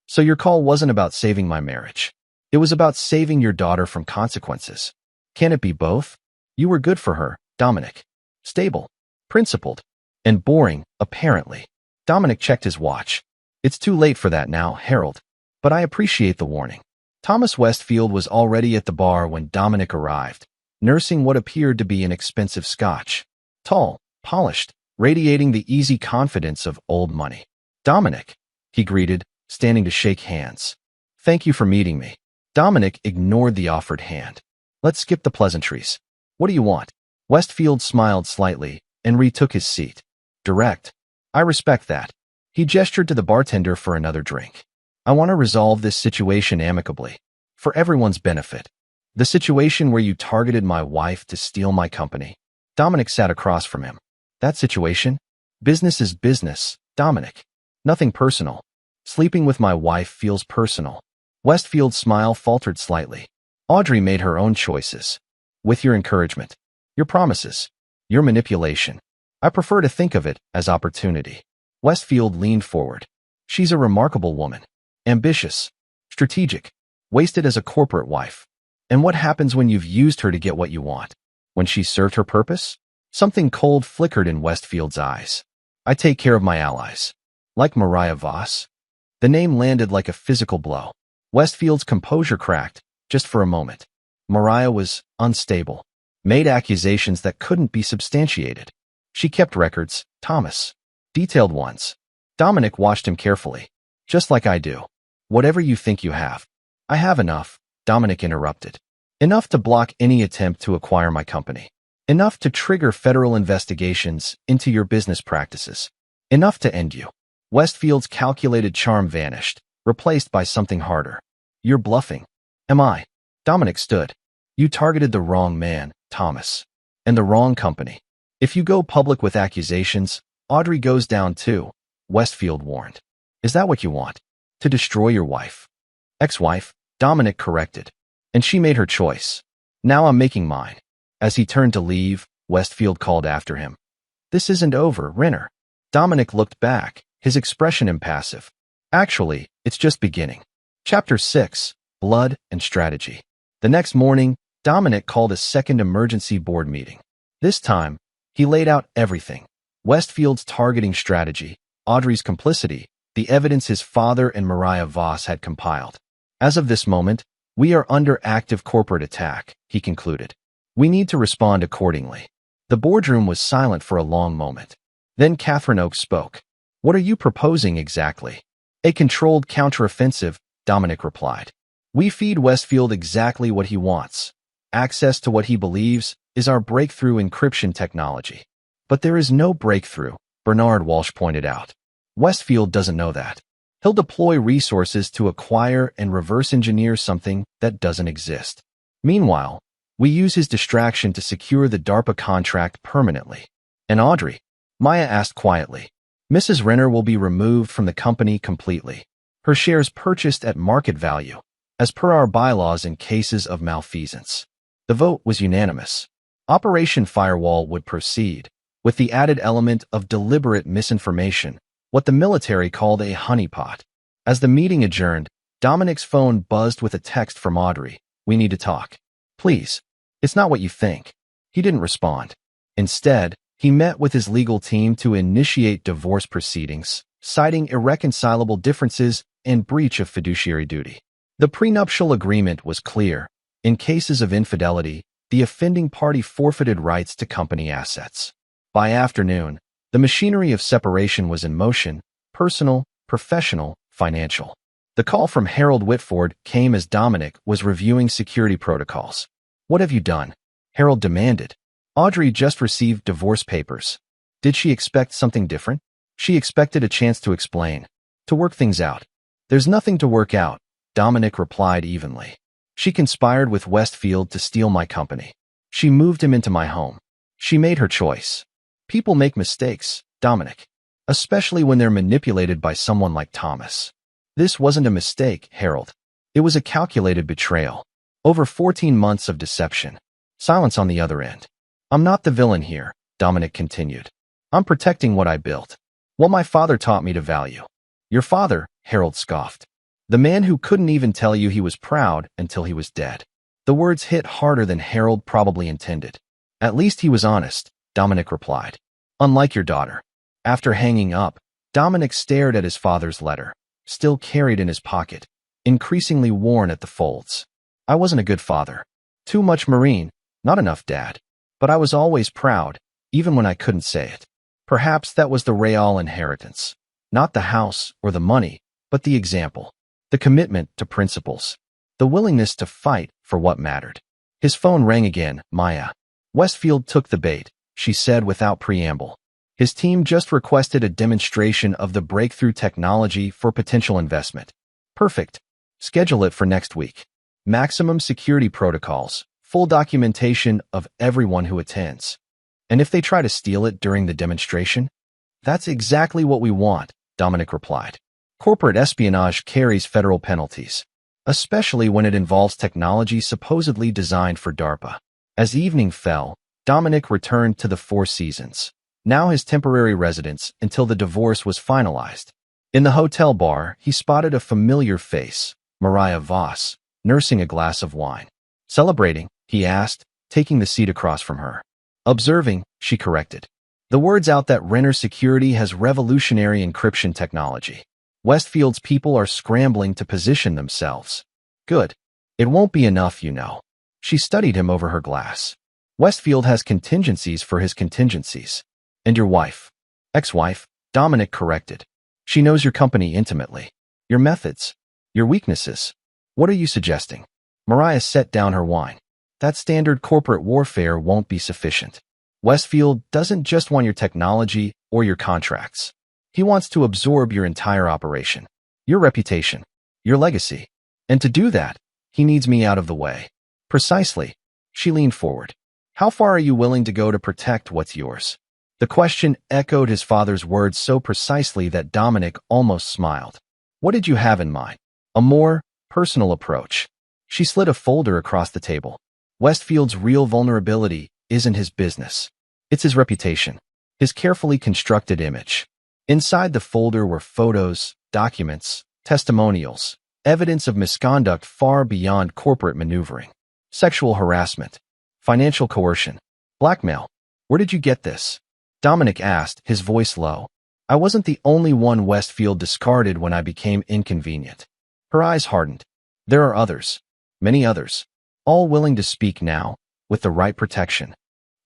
So your call wasn't about saving my marriage. It was about saving your daughter from consequences. Can it be both? You were good for her, Dominic. Stable, principled, and boring, apparently." Dominic checked his watch. "It's too late for that now, Harold. But I appreciate the warning." Thomas Westfield was already at the bar when Dominic arrived, nursing what appeared to be an expensive scotch. Tall, polished, radiating the easy confidence of old money. "Dominic," he greeted, standing to shake hands. "Thank you for meeting me." Dominic ignored the offered hand. "Let's skip the pleasantries. What do you want?" Westfield smiled slightly and retook his seat. "Direct. I respect that." He gestured to the bartender for another drink. "I want to resolve this situation amicably, for everyone's benefit." "The situation where you targeted my wife to steal my company." Dominic sat across from him. "That situation? Business is business, Dominic. Nothing personal. Sleeping with my wife feels personal." Westfield's smile faltered slightly. "Audrey made her own choices. With your encouragement, your promises, your manipulation. I prefer to think of it as opportunity." Westfield leaned forward. "She's a remarkable woman. Ambitious, strategic, wasted as a corporate wife. And what happens when you've used her to get what you want? When she's served her purpose?" Something cold flickered in Westfield's eyes. "I take care of my allies. Like Mariah Voss." The name landed like a physical blow. Westfield's composure cracked, just for a moment. Mariah was unstable, made accusations that couldn't be substantiated. She kept records, Thomas. Detailed ones. Dominic watched him carefully. "Just like I do. Whatever you think you have." "I have enough," Dominic interrupted. "Enough to block any attempt to acquire my company. Enough to trigger federal investigations into your business practices. Enough to end you." Westfield's calculated charm vanished, replaced by something harder. "You're bluffing." "Am I?" Dominic stood. "You targeted the wrong man, Thomas. And the wrong company. If you go public with accusations, Audrey goes down too," Westfield warned. "Is that what you want? To destroy your wife?" "Ex-wife," Dominic corrected. "And she made her choice. Now I'm making mine." As he turned to leave, Westfield called after him. "This isn't over, Renner." Dominic looked back, his expression impassive. "Actually, it's just beginning." Chapter 6, Blood and Strategy. The next morning, Dominic called a second emergency board meeting. This time, he laid out everything. Westfield's targeting strategy, Audrey's complicity, the evidence his father and Mariah Voss had compiled. "As of this moment, we are under active corporate attack," he concluded. "We need to respond accordingly." The boardroom was silent for a long moment. Then Catherine Oakes spoke. "What are you proposing exactly?" "A controlled counteroffensive," Dominic replied. "We feed Westfield exactly what he wants. Access to what he believes is our breakthrough encryption technology." "But there is no breakthrough," Bernard Walsh pointed out. "Westfield doesn't know that. He'll deploy resources to acquire and reverse engineer something that doesn't exist. Meanwhile, we use his distraction to secure the DARPA contract permanently." "And Audrey?" Maya asked quietly. "Mrs. Renner will be removed from the company completely. Her shares purchased at market value, as per our bylaws in cases of malfeasance." The vote was unanimous. Operation Firewall would proceed, with the added element of deliberate misinformation, what the military called a honeypot. As the meeting adjourned, Dominic's phone buzzed with a text from Audrey. "We need to talk. Please. It's not what you think." He didn't respond. Instead, he met with his legal team to initiate divorce proceedings, citing irreconcilable differences and breach of fiduciary duty. The prenuptial agreement was clear. In cases of infidelity, the offending party forfeited rights to company assets. By afternoon, the machinery of separation was in motion: personal, professional, financial. The call from Harold Whitford came as Dominic was reviewing security protocols. "What have you done?" Harold demanded. "Audrey just received divorce papers." Did she expect something different? She expected a chance to explain, to work things out. "There's nothing to work out," Dominic replied evenly. "She conspired with Westfield to steal my company. She moved him into my home. She made her choice." People make mistakes, Dominic, especially when they're manipulated by someone like Thomas. This wasn't a mistake, Harold. It was a calculated betrayal. Over 14 months of deception. Silence on the other end. "I'm not the villain here," Dominic continued. "I'm protecting what I built. What my father taught me to value." "Your father," Harold scoffed. "The man who couldn't even tell you he was proud until he was dead." The words hit harder than Harold probably intended. "At least he was honest," Dominic replied. "Unlike your daughter." After hanging up, Dominic stared at his father's letter, still carried in his pocket, increasingly worn at the folds. "I wasn't a good father. Too much marine, not enough dad. But I was always proud, even when I couldn't say it." Perhaps that was the real inheritance. Not the house or the money, but the example. The commitment to principles. The willingness to fight for what mattered. His phone rang again. "Maya." "Westfield took the bait," she said without preamble. "His team just requested a demonstration of the breakthrough technology for potential investment." "Perfect. Schedule it for next week. Maximum security protocols, full documentation of everyone who attends. And if they try to steal it during the demonstration?" "That's exactly what we want," Dominic replied. "Corporate espionage carries federal penalties, especially when it involves technology supposedly designed for DARPA." As evening fell, Dominic returned to the Four Seasons, now his temporary residence until the divorce was finalized. In the hotel bar, he spotted a familiar face, Mariah Voss, nursing a glass of wine. "Celebrating?" he asked, taking the seat across from her. "Observing," she corrected. The word's out that Renner Security has revolutionary encryption technology. Westfield's people are scrambling to position themselves. "Good. It won't be enough, you know." She studied him over her glass. "Westfield has contingencies for his contingencies." "And your wife?" "Ex-wife," Dominic corrected. "She knows your company intimately. Your methods. Your weaknesses. What are you suggesting?" Mariah set down her wine. "That standard corporate warfare won't be sufficient. Westfield doesn't just want your technology or your contracts. He wants to absorb your entire operation, your reputation, your legacy. And to do that, he needs me out of the way." "Precisely." She leaned forward. "How far are you willing to go to protect what's yours?" The question echoed his father's words so precisely that Dominic almost smiled. "What did you have in mind?" "A more personal approach." She slid a folder across the table. "Westfield's real vulnerability isn't his business. It's his reputation, his carefully constructed image." Inside the folder were photos, documents, testimonials, evidence of misconduct far beyond corporate maneuvering. Sexual harassment, financial coercion, blackmail. "Where did you get this?" Dominic asked, his voice low. "I wasn't the only one Westfield discarded when I became inconvenient." Her eyes hardened. "There are others, many others, all willing to speak now, with the right protection."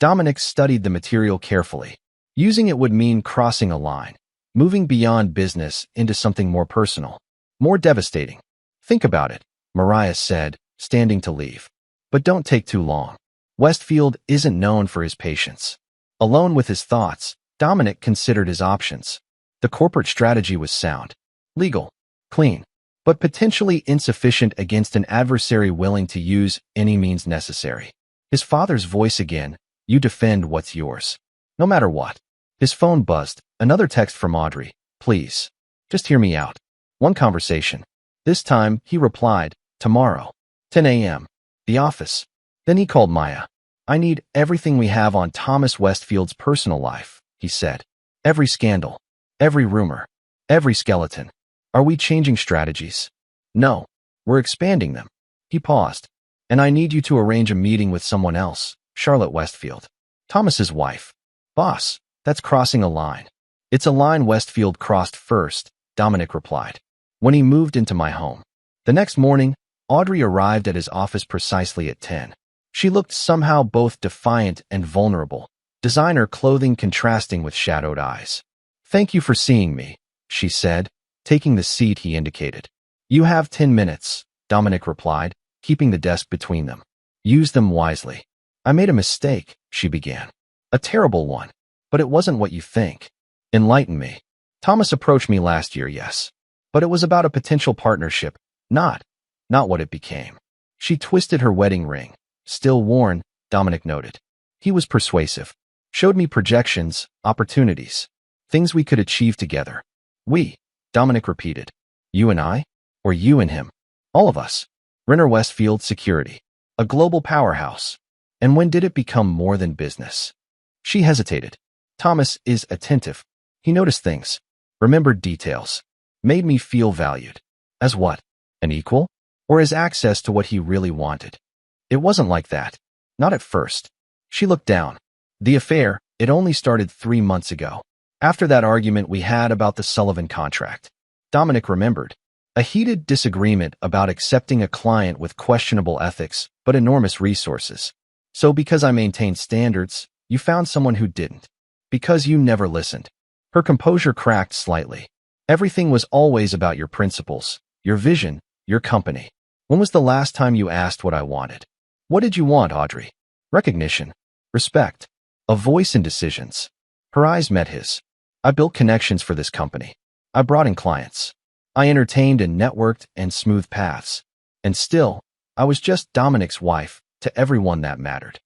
Dominic studied the material carefully. Using it would mean crossing a line, moving beyond business into something more personal, more devastating. "Think about it," Mariah said, standing to leave. "But don't take too long. Westfield isn't known for his patience." Alone with his thoughts, Dominic considered his options. The corporate strategy was sound, legal, clean, but potentially insufficient against an adversary willing to use any means necessary. His father's voice again, "You defend what's yours, no matter what." His phone buzzed. Another text from Audrey. "Please, just hear me out. One conversation." This time, he replied, "Tomorrow, 10 a.m. The office." Then he called Maya. "I need everything we have on Thomas Westfield's personal life," he said. "Every scandal, every rumor, every skeleton. Are we changing strategies?" "No, we're expanding them." He paused. "And I need you to arrange a meeting with someone else, Charlotte Westfield, Thomas's wife." "Boss, that's crossing a line." "It's a line Westfield crossed first," Dominic replied, "when he moved into my home." The next morning, Audrey arrived at his office precisely at 10. She looked somehow both defiant and vulnerable, designer clothing contrasting with shadowed eyes. "Thank you for seeing me," she said, taking the seat he indicated. You have 10 minutes, Dominic replied, keeping the desk between them. Use them wisely. I made a mistake, she began. A terrible one. But it wasn't what you think. Enlighten me. Thomas approached me last year, yes. But it was about a potential partnership, not what it became. She twisted her wedding ring. Still worn, Dominic noted. He was persuasive. Showed me projections, opportunities, things we could achieve together. We, Dominic repeated. You and I? Or you and him? All of us. Renner Westfield Security. A global powerhouse. And when did it become more than business? She hesitated. Thomas is attentive. He noticed things, remembered details, made me feel valued. As what? An equal? Or as access to what he really wanted? It wasn't like that. Not at first. She looked down. The affair, it only started 3 months ago. After that argument we had about the Sullivan contract. Dominic remembered. A heated disagreement about accepting a client with questionable ethics, but enormous resources. So because I maintained standards, you found someone who didn't. Because you never listened. Her composure cracked slightly. Everything was always about your principles, your vision, your company. When was the last time you asked what I wanted? What did you want, Audrey? Recognition. Respect. A voice in decisions. Her eyes met his. I built connections for this company. I brought in clients. I entertained and networked and smoothed paths. And still, I was just Dominic's wife to everyone that mattered.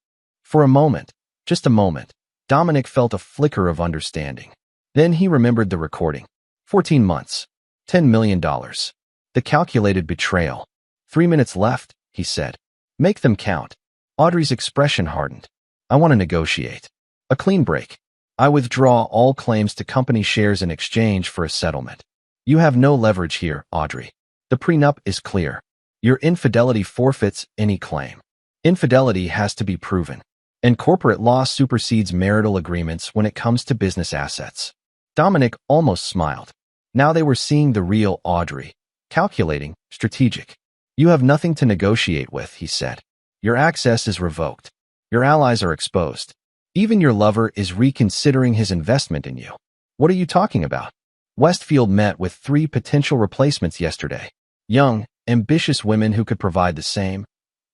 For a moment, just a moment, Dominic felt a flicker of understanding. Then he remembered the recording. 14 months. $10 million. The calculated betrayal. 3 minutes left, he said. Make them count. Audrey's expression hardened. I want to negotiate. A clean break. I withdraw all claims to company shares in exchange for a settlement. You have no leverage here, Audrey. The prenup is clear. Your infidelity forfeits any claim. Infidelity has to be proven. And corporate law supersedes marital agreements when it comes to business assets. Dominic almost smiled. Now they were seeing the real Audrey. Calculating, strategic. You have nothing to negotiate with, he said. Your access is revoked. Your allies are exposed. Even your lover is reconsidering his investment in you. What are you talking about? Westfield met with 3 potential replacements yesterday. Young, ambitious women who could provide the same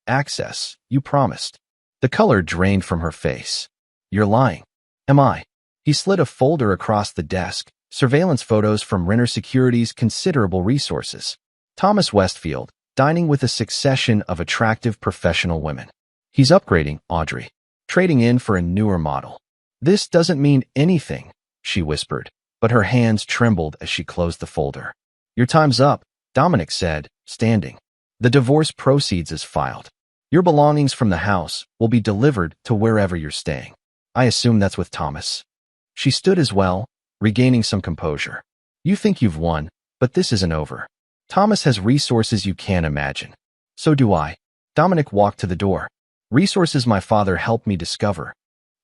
access you promised. The color drained from her face. You're lying. Am I? He slid a folder across the desk, surveillance photos from Renner Security's considerable resources. Thomas Westfield, dining with a succession of attractive professional women. He's upgrading, Audrey. Trading in for a newer model. This doesn't mean anything, she whispered, but her hands trembled as she closed the folder. Your time's up, Dominic said, standing. The divorce proceeds is filed. Your belongings from the house will be delivered to wherever you're staying. I assume that's with Thomas. She stood as well, regaining some composure. You think you've won, but this isn't over. Thomas has resources you can't imagine. So do I. Dominic walked to the door. Resources my father helped me discover.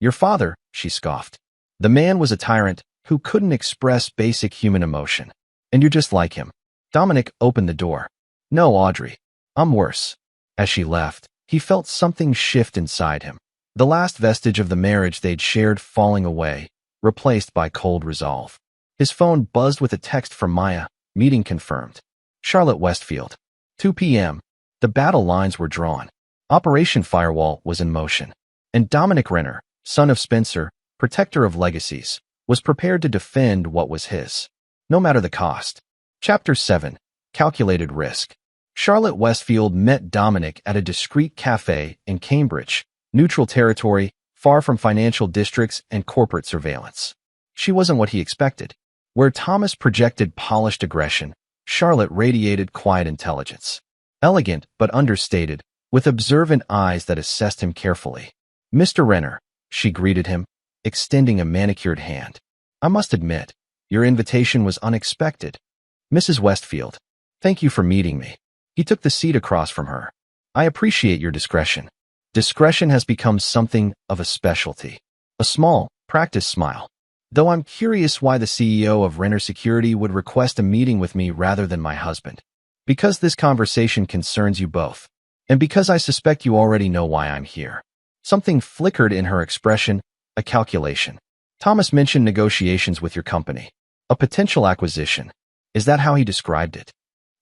Your father, she scoffed. The man was a tyrant who couldn't express basic human emotion. And you're just like him. Dominic opened the door. No, Audrey. I'm worse. As she left, he felt something shift inside him. The last vestige of the marriage they'd shared falling away, replaced by cold resolve. His phone buzzed with a text from Maya, meeting confirmed. Charlotte Westfield. 2 p.m. The battle lines were drawn. Operation Firewall was in motion. And Dominic Renner, son of Spencer, protector of legacies, was prepared to defend what was his. No matter the cost. Chapter 7. Calculated Risk. Charlotte Westfield met Dominic at a discreet cafe in Cambridge, neutral territory, far from financial districts and corporate surveillance. She wasn't what he expected. Where Thomas projected polished aggression, Charlotte radiated quiet intelligence. Elegant but understated, with observant eyes that assessed him carefully. Mr. Renner, she greeted him, extending a manicured hand. I must admit, your invitation was unexpected. Mrs. Westfield, thank you for meeting me. He took the seat across from her. I appreciate your discretion. Discretion has become something of a specialty. A small, practiced smile. Though I'm curious why the CEO of Renner Security would request a meeting with me rather than my husband. Because this conversation concerns you both. And because I suspect you already know why I'm here. Something flickered in her expression, a calculation. Thomas mentioned negotiations with your company. A potential acquisition. Is that how he described it?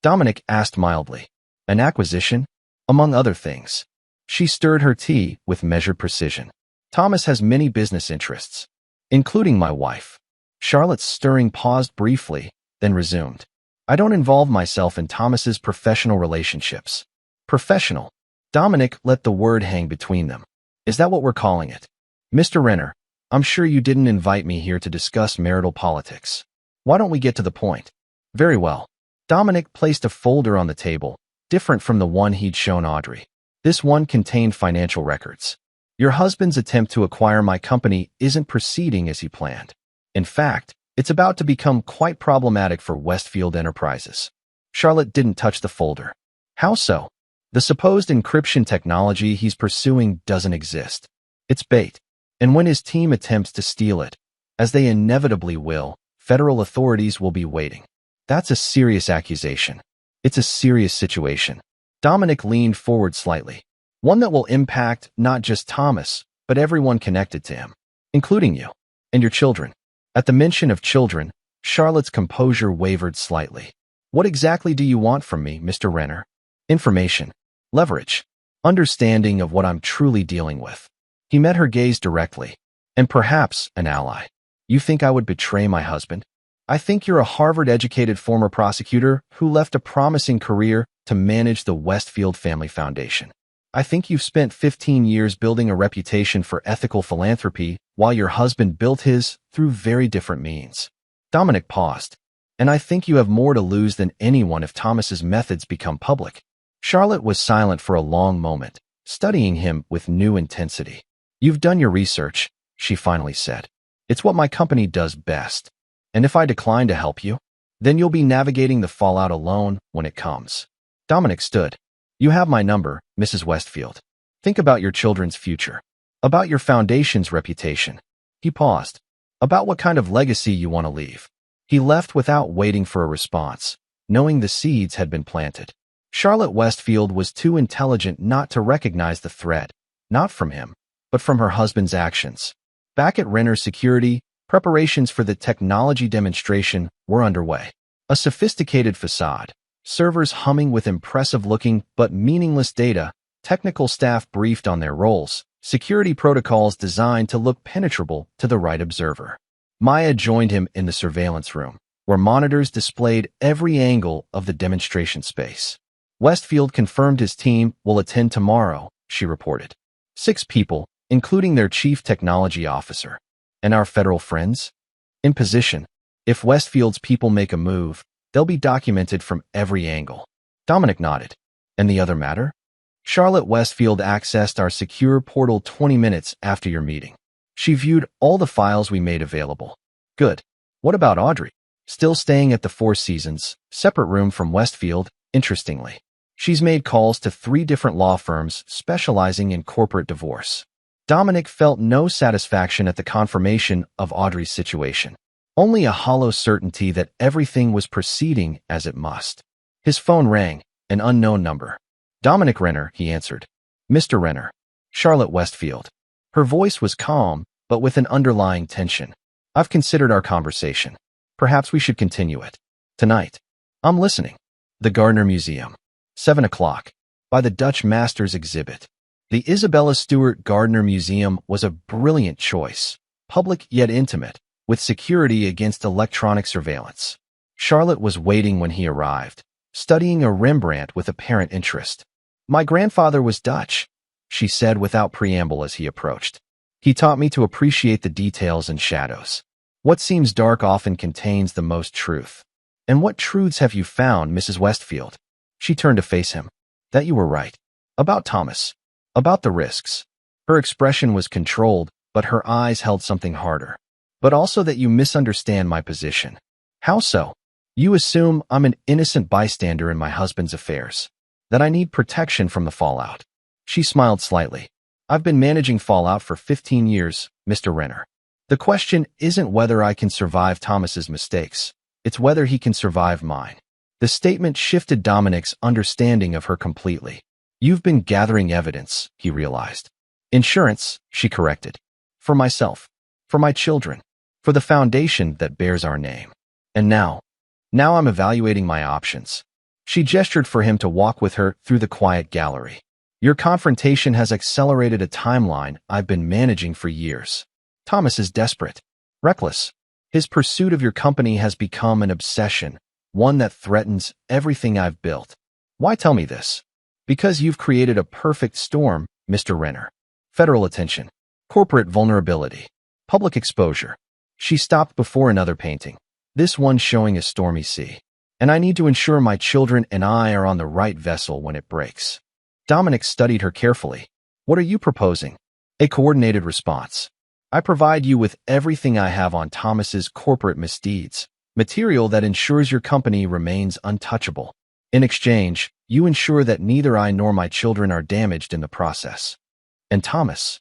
Dominic asked mildly. An acquisition? Among other things. She stirred her tea with measured precision. Thomas has many business interests, including my wife. Charlotte's stirring paused briefly, then resumed. I don't involve myself in Thomas's professional relationships. Professional. Dominic let the word hang between them. Is that what we're calling it? Mr. Renner, I'm sure you didn't invite me here to discuss marital politics. Why don't we get to the point? Very well. Dominic placed a folder on the table, different from the one he'd shown Audrey. This one contained financial records. Your husband's attempt to acquire my company isn't proceeding as he planned. In fact, it's about to become quite problematic for Westfield Enterprises. Charlotte didn't touch the folder. How so? The supposed encryption technology he's pursuing doesn't exist. It's bait. And when his team attempts to steal it, as they inevitably will, federal authorities will be waiting. That's a serious accusation. It's a serious situation. Dominic leaned forward slightly. One that will impact not just Thomas, but everyone connected to him, including you and your children. At the mention of children, Charlotte's composure wavered slightly. What exactly do you want from me, Mr. Renner? Information, leverage, understanding of what I'm truly dealing with. He met her gaze directly, and perhaps an ally. You think I would betray my husband? I think you're a Harvard-educated former prosecutor who left a promising career to manage the Westfield Family Foundation. I think you've spent 15 years building a reputation for ethical philanthropy while your husband built his through very different means. Dominic paused. And I think you have more to lose than anyone if Thomas's methods become public. Charlotte was silent for a long moment, studying him with new intensity. You've done your research, she finally said. It's what my company does best. And if I decline to help you, then you'll be navigating the fallout alone when it comes. Dominic stood. You have my number, Mrs. Westfield. Think about your children's future. About your foundation's reputation. He paused. About what kind of legacy you want to leave. He left without waiting for a response, knowing the seeds had been planted. Charlotte Westfield was too intelligent not to recognize the threat, not from him, but from her husband's actions. Back at Renner Security, preparations for the technology demonstration were underway. A sophisticated facade, servers humming with impressive-looking but meaningless data, technical staff briefed on their roles, security protocols designed to look penetrable to the right observer. Maya joined him in the surveillance room, where monitors displayed every angle of the demonstration space. Westfield confirmed his team will attend tomorrow, she reported. 6 people, including their chief technology officer. And our federal friends? In position. If Westfield's people make a move, they'll be documented from every angle. Dominic nodded. And the other matter? Charlotte Westfield accessed our secure portal 20 minutes after your meeting. She viewed all the files we made available. Good. What about Audrey? Still staying at the Four Seasons, separate room from Westfield, interestingly. She's made calls to 3 different law firms specializing in corporate divorce. Dominic felt no satisfaction at the confirmation of Audrey's situation. Only a hollow certainty that everything was proceeding as it must. His phone rang, an unknown number. Dominic Renner, he answered. Mr. Renner. Charlotte Westfield. Her voice was calm, but with an underlying tension. I've considered our conversation. Perhaps we should continue it. Tonight. I'm listening. The Gardner Museum. 7 o'clock. By the Dutch Masters exhibit. The Isabella Stewart Gardner Museum was a brilliant choice, public yet intimate, with security against electronic surveillance. Charlotte was waiting when he arrived, studying a Rembrandt with apparent interest. My grandfather was Dutch, she said without preamble as he approached. He taught me to appreciate the details and shadows. What seems dark often contains the most truth. And what truths have you found, Mrs. Westfield? She turned to face him. That you were right. About Thomas. About the risks. Her expression was controlled, but her eyes held something harder. But also that you misunderstand my position. How so? You assume I'm an innocent bystander in my husband's affairs. That I need protection from the fallout. She smiled slightly. I've been managing fallout for 15 years, Mr. Renner. The question isn't whether I can survive Thomas's mistakes. It's whether he can survive mine. The statement shifted Dominic's understanding of her completely. You've been gathering evidence, he realized. Insurance, she corrected. For myself. For my children. For the foundation that bears our name. And now I'm evaluating my options. She gestured for him to walk with her through the quiet gallery. Your confrontation has accelerated a timeline I've been managing for years. Thomas is desperate, reckless. His pursuit of your company has become an obsession, one that threatens everything I've built. Why tell me this? Because you've created a perfect storm, Mr. Renner. Federal attention, corporate vulnerability, public exposure. She stopped before another painting, this one showing a stormy sea. And I need to ensure my children and I are on the right vessel when it breaks. Dominic studied her carefully. What are you proposing? A coordinated response. I provide you with everything I have on Thomas's corporate misdeeds, material that ensures your company remains untouchable. In exchange, you ensure that neither I nor my children are damaged in the process. And Thomas?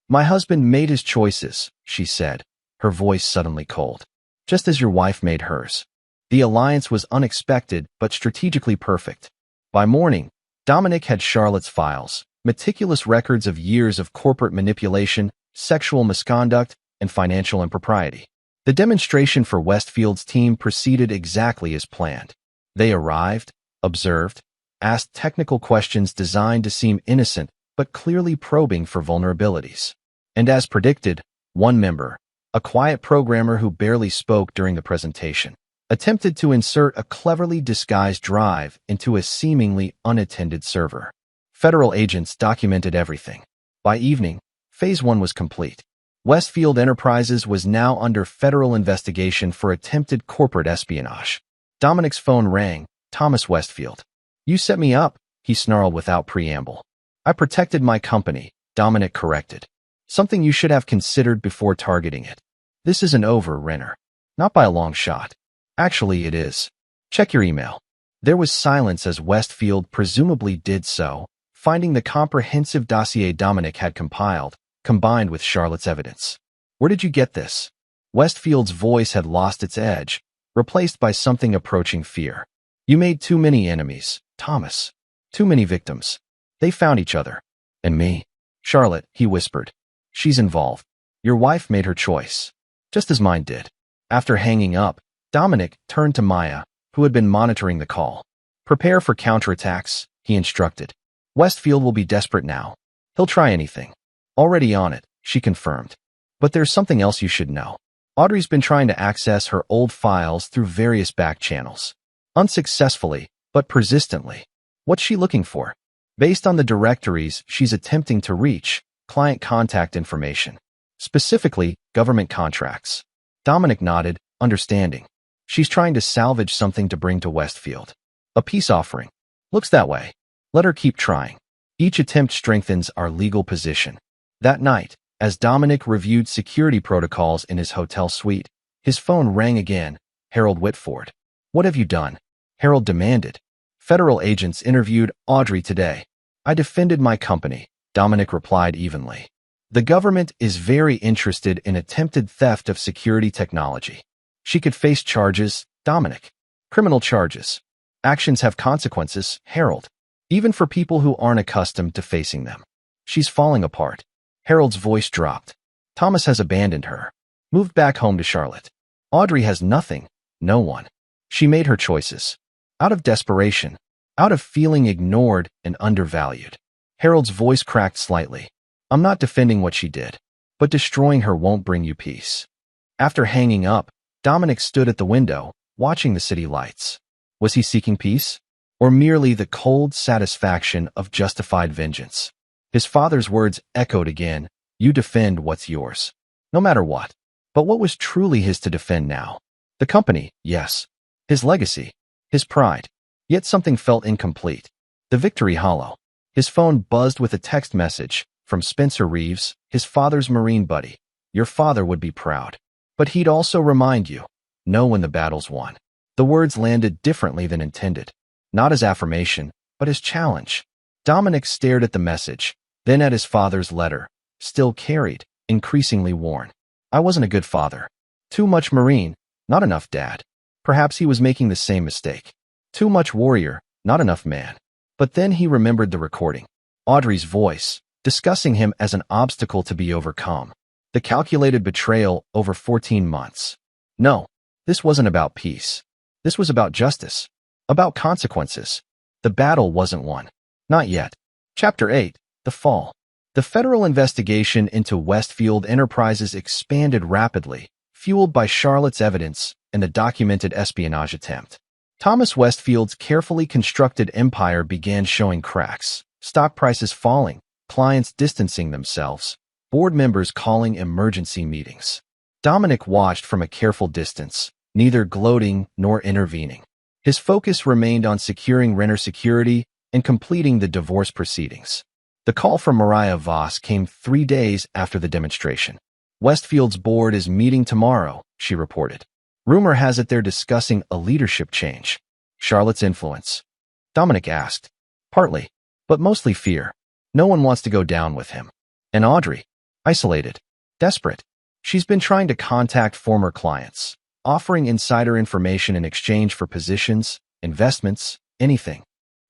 My husband made his choices, she said, her voice suddenly cold. Just as your wife made hers. The alliance was unexpected but strategically perfect. By morning, Dominic had Charlotte's files, meticulous records of years of corporate manipulation, sexual misconduct, and financial impropriety. The demonstration for Westfield's team proceeded exactly as planned. They arrived, observed, asked technical questions designed to seem innocent but clearly probing for vulnerabilities. And as predicted, one member, a quiet programmer who barely spoke during the presentation, attempted to insert a cleverly disguised drive into a seemingly unattended server. Federal agents documented everything. By evening, Phase 1 was complete. Westfield Enterprises was now under federal investigation for attempted corporate espionage. Dominic's phone rang. Thomas Westfield. You set me up, he snarled without preamble. I protected my company, Dominic corrected. Something you should have considered before targeting it. This isn't over, Renner. Not by a long shot. Actually, it is. Check your email. There was silence as Westfield presumably did so, finding the comprehensive dossier Dominic had compiled, combined with Charlotte's evidence. Where did you get this? Westfield's voice had lost its edge, replaced by something approaching fear. You made too many enemies, Thomas. Too many victims. They found each other. And me. Charlotte, he whispered. She's involved. Your wife made her choice. Just as mine did. After hanging up, Dominic turned to Maya, who had been monitoring the call. Prepare for counterattacks, he instructed. Westfield will be desperate now. He'll try anything. Already on it, she confirmed. But there's something else you should know. Audrey's been trying to access her old files through various back channels. Unsuccessfully, but persistently. What's she looking for? Based on the directories she's attempting to reach, client contact information. Specifically, government contracts. Dominic nodded, understanding. She's trying to salvage something to bring to Westfield. A peace offering. Looks that way. Let her keep trying. Each attempt strengthens our legal position. That night, as Dominic reviewed security protocols in his hotel suite, his phone rang again. Harold Whitford. What have you done? Harold demanded. Federal agents interviewed Audrey today. I defended my company, Dominic replied evenly. The government is very interested in attempted theft of security technology. She could face charges, Dominic. Criminal charges. Actions have consequences, Harold. Even for people who aren't accustomed to facing them. She's falling apart. Harold's voice dropped. Thomas has abandoned her. Moved back home to Charlotte. Audrey has nothing, no one. She made her choices. Out of desperation. Out of feeling ignored and undervalued. Harold's voice cracked slightly. I'm not defending what she did. But destroying her won't bring you peace. After hanging up, Dominic stood at the window, watching the city lights. Was he seeking peace? Or merely the cold satisfaction of justified vengeance? His father's words echoed again. You defend what's yours. No matter what. But what was truly his to defend now? The company, yes. His legacy. His pride. Yet something felt incomplete. The victory hollow. His phone buzzed with a text message from Spencer Reeves, his father's Marine buddy. Your father would be proud. But he'd also remind you. Know when the battle's won. The words landed differently than intended. Not as affirmation, but as challenge. Dominic stared at the message, then at his father's letter, still carried, increasingly worn. I wasn't a good father. Too much Marine, not enough dad. Perhaps he was making the same mistake. Too much warrior, not enough man. But then he remembered the recording. Audrey's voice, discussing him as an obstacle to be overcome. The calculated betrayal over 14 months. No, this wasn't about peace. This was about justice. About consequences. The battle wasn't won. Not yet. Chapter 8. The Fall. The federal investigation into Westfield Enterprises expanded rapidly, fueled by Charlotte's evidence and a documented espionage attempt. Thomas Westfield's carefully constructed empire began showing cracks, stock prices falling, clients distancing themselves, board members calling emergency meetings. Dominic watched from a careful distance, neither gloating nor intervening. His focus remained on securing renter security and completing the divorce proceedings. The call from Mariah Voss came 3 days after the demonstration. Westfield's board is meeting tomorrow, she reported. Rumor has it they're discussing a leadership change. Charlotte's influence. Dominic asked. Partly, but mostly fear. No one wants to go down with him. And Audrey? Isolated. Desperate. She's been trying to contact former clients, offering insider information in exchange for positions, investments, anything.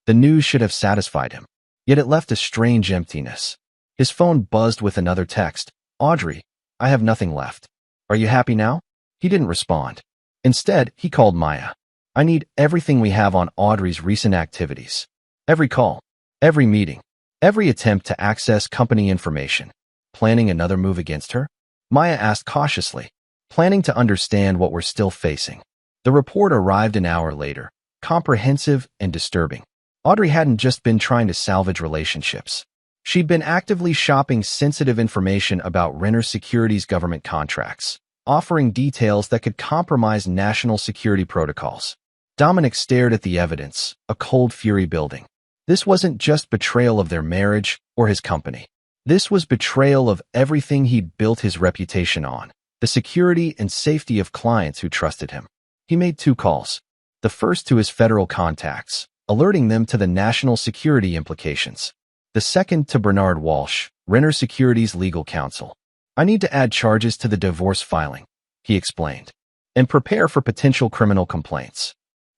The news should have satisfied him. Yet it left a strange emptiness. His phone buzzed with another text. Audrey, I have nothing left. Are you happy now? He didn't respond. Instead, he called Maya. I need everything we have on Audrey's recent activities. Every call, every meeting, every attempt to access company information. Planning another move against her? Maya asked cautiously, planning to understand what we're still facing. The report arrived an hour later, comprehensive and disturbing. Audrey hadn't just been trying to salvage relationships. She'd been actively shopping sensitive information about renter security's government contracts, offering details that could compromise national security protocols. Dominic stared at the evidence, a cold fury building. This wasn't just betrayal of their marriage or his company. This was betrayal of everything he'd built his reputation on, the security and safety of clients who trusted him. He made 2 calls. The first to his federal contacts, alerting them to the national security implications. The second to Bernard Walsh, Renter Security's legal counsel. I need to add charges to the divorce filing, he explained, and prepare for potential criminal complaints.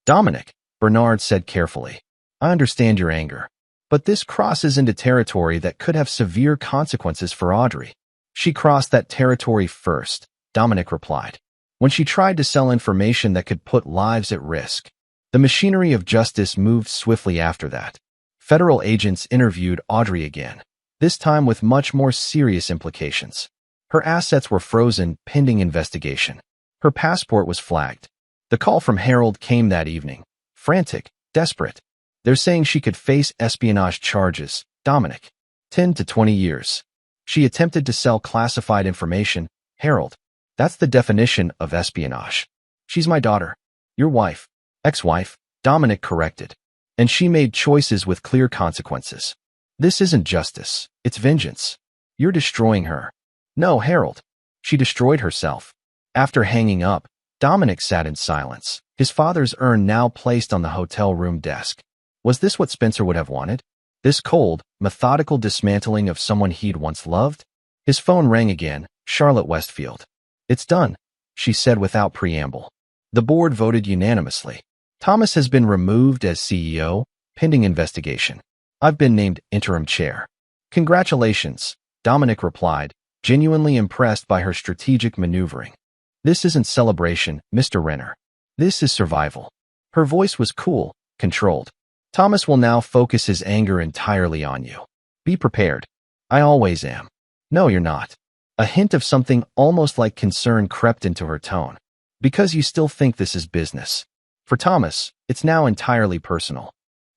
Dominic, Bernard said carefully, I understand your anger, but this crosses into territory that could have severe consequences for Audrey. She crossed that territory first, Dominic replied, when she tried to sell information that could put lives at risk. The machinery of justice moved swiftly after that. Federal agents interviewed Audrey again, this time with much more serious implications. Her assets were frozen pending investigation. Her passport was flagged. The call from Harold came that evening, frantic, desperate. They're saying she could face espionage charges, Dominic. 10 to 20 years. She attempted to sell classified information, Harold. That's the definition of espionage. She's my daughter. Your wife. Ex-wife, Dominic corrected. And she made choices with clear consequences. This isn't justice, it's vengeance. You're destroying her. No, Harold. She destroyed herself. After hanging up, Dominic sat in silence, his father's urn now placed on the hotel room desk. Was this what Spencer would have wanted? This cold, methodical dismantling of someone he'd once loved? His phone rang again, Charlotte Westfield. It's done, she said without preamble. The board voted unanimously. Thomas has been removed as CEO, pending investigation. I've been named interim chair. Congratulations, Dominic replied, genuinely impressed by her strategic maneuvering. This isn't celebration, Mr. Renner. This is survival. Her voice was cool, controlled. Thomas will now focus his anger entirely on you. Be prepared. I always am. No, you're not. A hint of something almost like concern crept into her tone. Because you still think this is business. For Thomas, it's now entirely personal.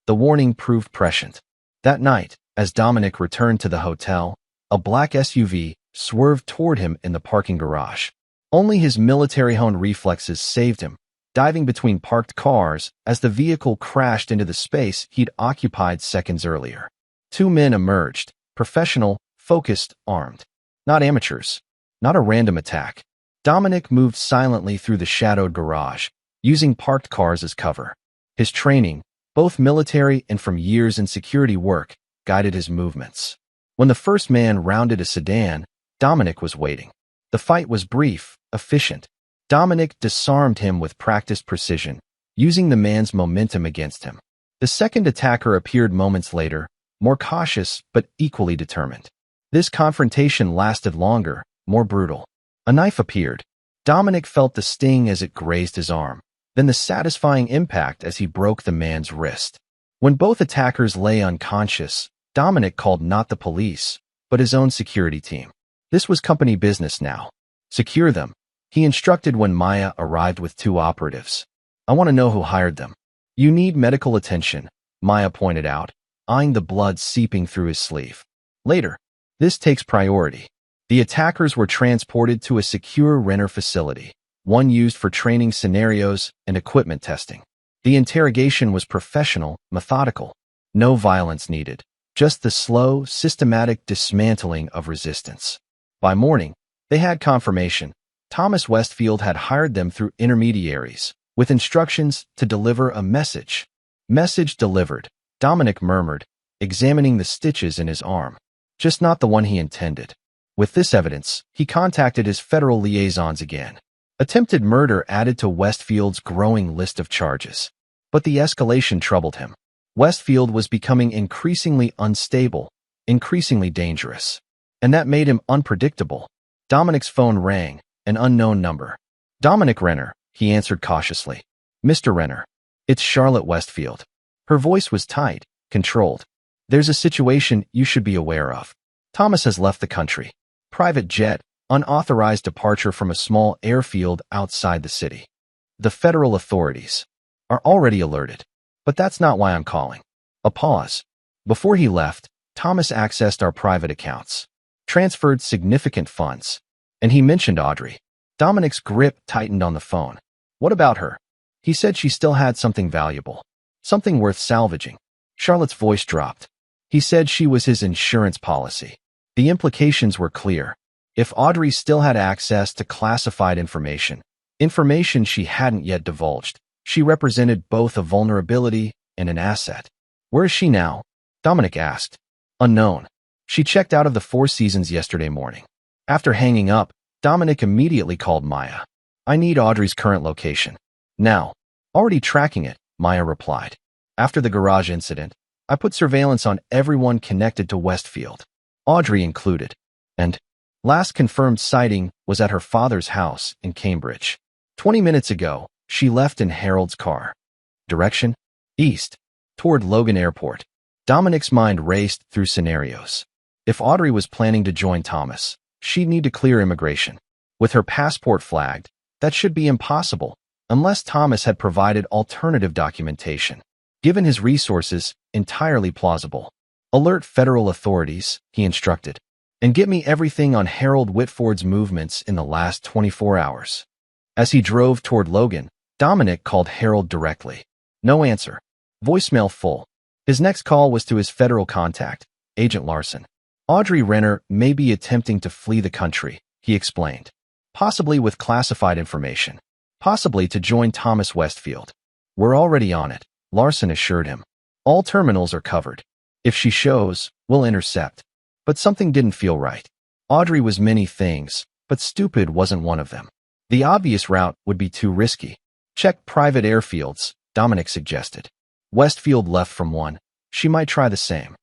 The warning proved prescient. That night, as Dominic returned to the hotel, a black SUV swerved toward him in the parking garage. Only his military-honed reflexes saved him, diving between parked cars as the vehicle crashed into the space he'd occupied seconds earlier. 2 men emerged, professional, focused, armed. Not amateurs. Not a random attack. Dominic moved silently through the shadowed garage, using parked cars as cover. His training, both military and from years in security work, guided his movements. When the first man rounded a sedan, Dominic was waiting. The fight was brief, efficient. Dominic disarmed him with practiced precision, using the man's momentum against him. The second attacker appeared moments later, more cautious but equally determined. This confrontation lasted longer, more brutal. A knife appeared. Dominic felt the sting as it grazed his arm. then the satisfying impact as he broke the man's wrist. When both attackers lay unconscious, Dominic called not the police, but his own security team. This was company business now. Secure them, he instructed when Maya arrived with 2 operatives. I want to know who hired them. You need medical attention, Maya pointed out, eyeing the blood seeping through his sleeve. Later. This takes priority. The attackers were transported to a secure Renner facility, one used for training scenarios and equipment testing. The interrogation was professional, methodical. No violence needed, just the slow, systematic dismantling of resistance. By morning, they had confirmation. Thomas Westfield had hired them through intermediaries, with instructions to deliver a message. Message delivered, Dominic murmured, examining the stitches in his arm. Just not the one he intended. With this evidence, he contacted his federal liaisons again. Attempted murder added to Westfield's growing list of charges. But the escalation troubled him. Westfield was becoming increasingly unstable, increasingly dangerous. And that made him unpredictable. Dominic's phone rang, an unknown number. Dominic Renner, he answered cautiously. Mr. Renner. It's Charlotte Westfield. Her voice was tight, controlled. There's a situation you should be aware of. Thomas has left the country. Private jet, unauthorized departure from a small airfield outside the city. The federal authorities are already alerted. But that's not why I'm calling. A pause. Before he left, Thomas accessed our private accounts, transferred significant funds, and he mentioned Audrey. Dominic's grip tightened on the phone. What about her? He said she still had something valuable, something worth salvaging. Charlotte's voice dropped. He said she was his insurance policy. The implications were clear. If Audrey still had access to classified information she hadn't yet divulged, she represented both a vulnerability and an asset. Where is she now? Dominic asked. Unknown. She checked out of the Four Seasons yesterday morning. After hanging up, Dominic immediately called Maya. I need Audrey's current location. Now. Already tracking it, Maya replied. After the garage incident, I put surveillance on everyone connected to Westfield, Audrey included. And last confirmed sighting was at her father's house in Cambridge. 20 minutes ago, she left in Harold's car. Direction? East. Toward Logan Airport. Dominic's mind raced through scenarios. If Audrey was planning to join Thomas, she'd need to clear immigration. With her passport flagged, that should be impossible, unless Thomas had provided alternative documentation. Given his resources, entirely plausible. Alert federal authorities, he instructed, and get me everything on Harold Whitford's movements in the last 24 hours. As he drove toward Logan, Dominic called Harold directly. No answer. Voicemail full. His next call was to his federal contact, Agent Larson. Audrey Renner may be attempting to flee the country, he explained. Possibly with classified information. Possibly to join Thomas Westfield. We're already on it, Larson assured him. All terminals are covered. If she shows, we'll intercept. But something didn't feel right. Audrey was many things, but stupid wasn't one of them. The obvious route would be too risky. Check private airfields, Dominic suggested. Westfield left from one. She might try the same.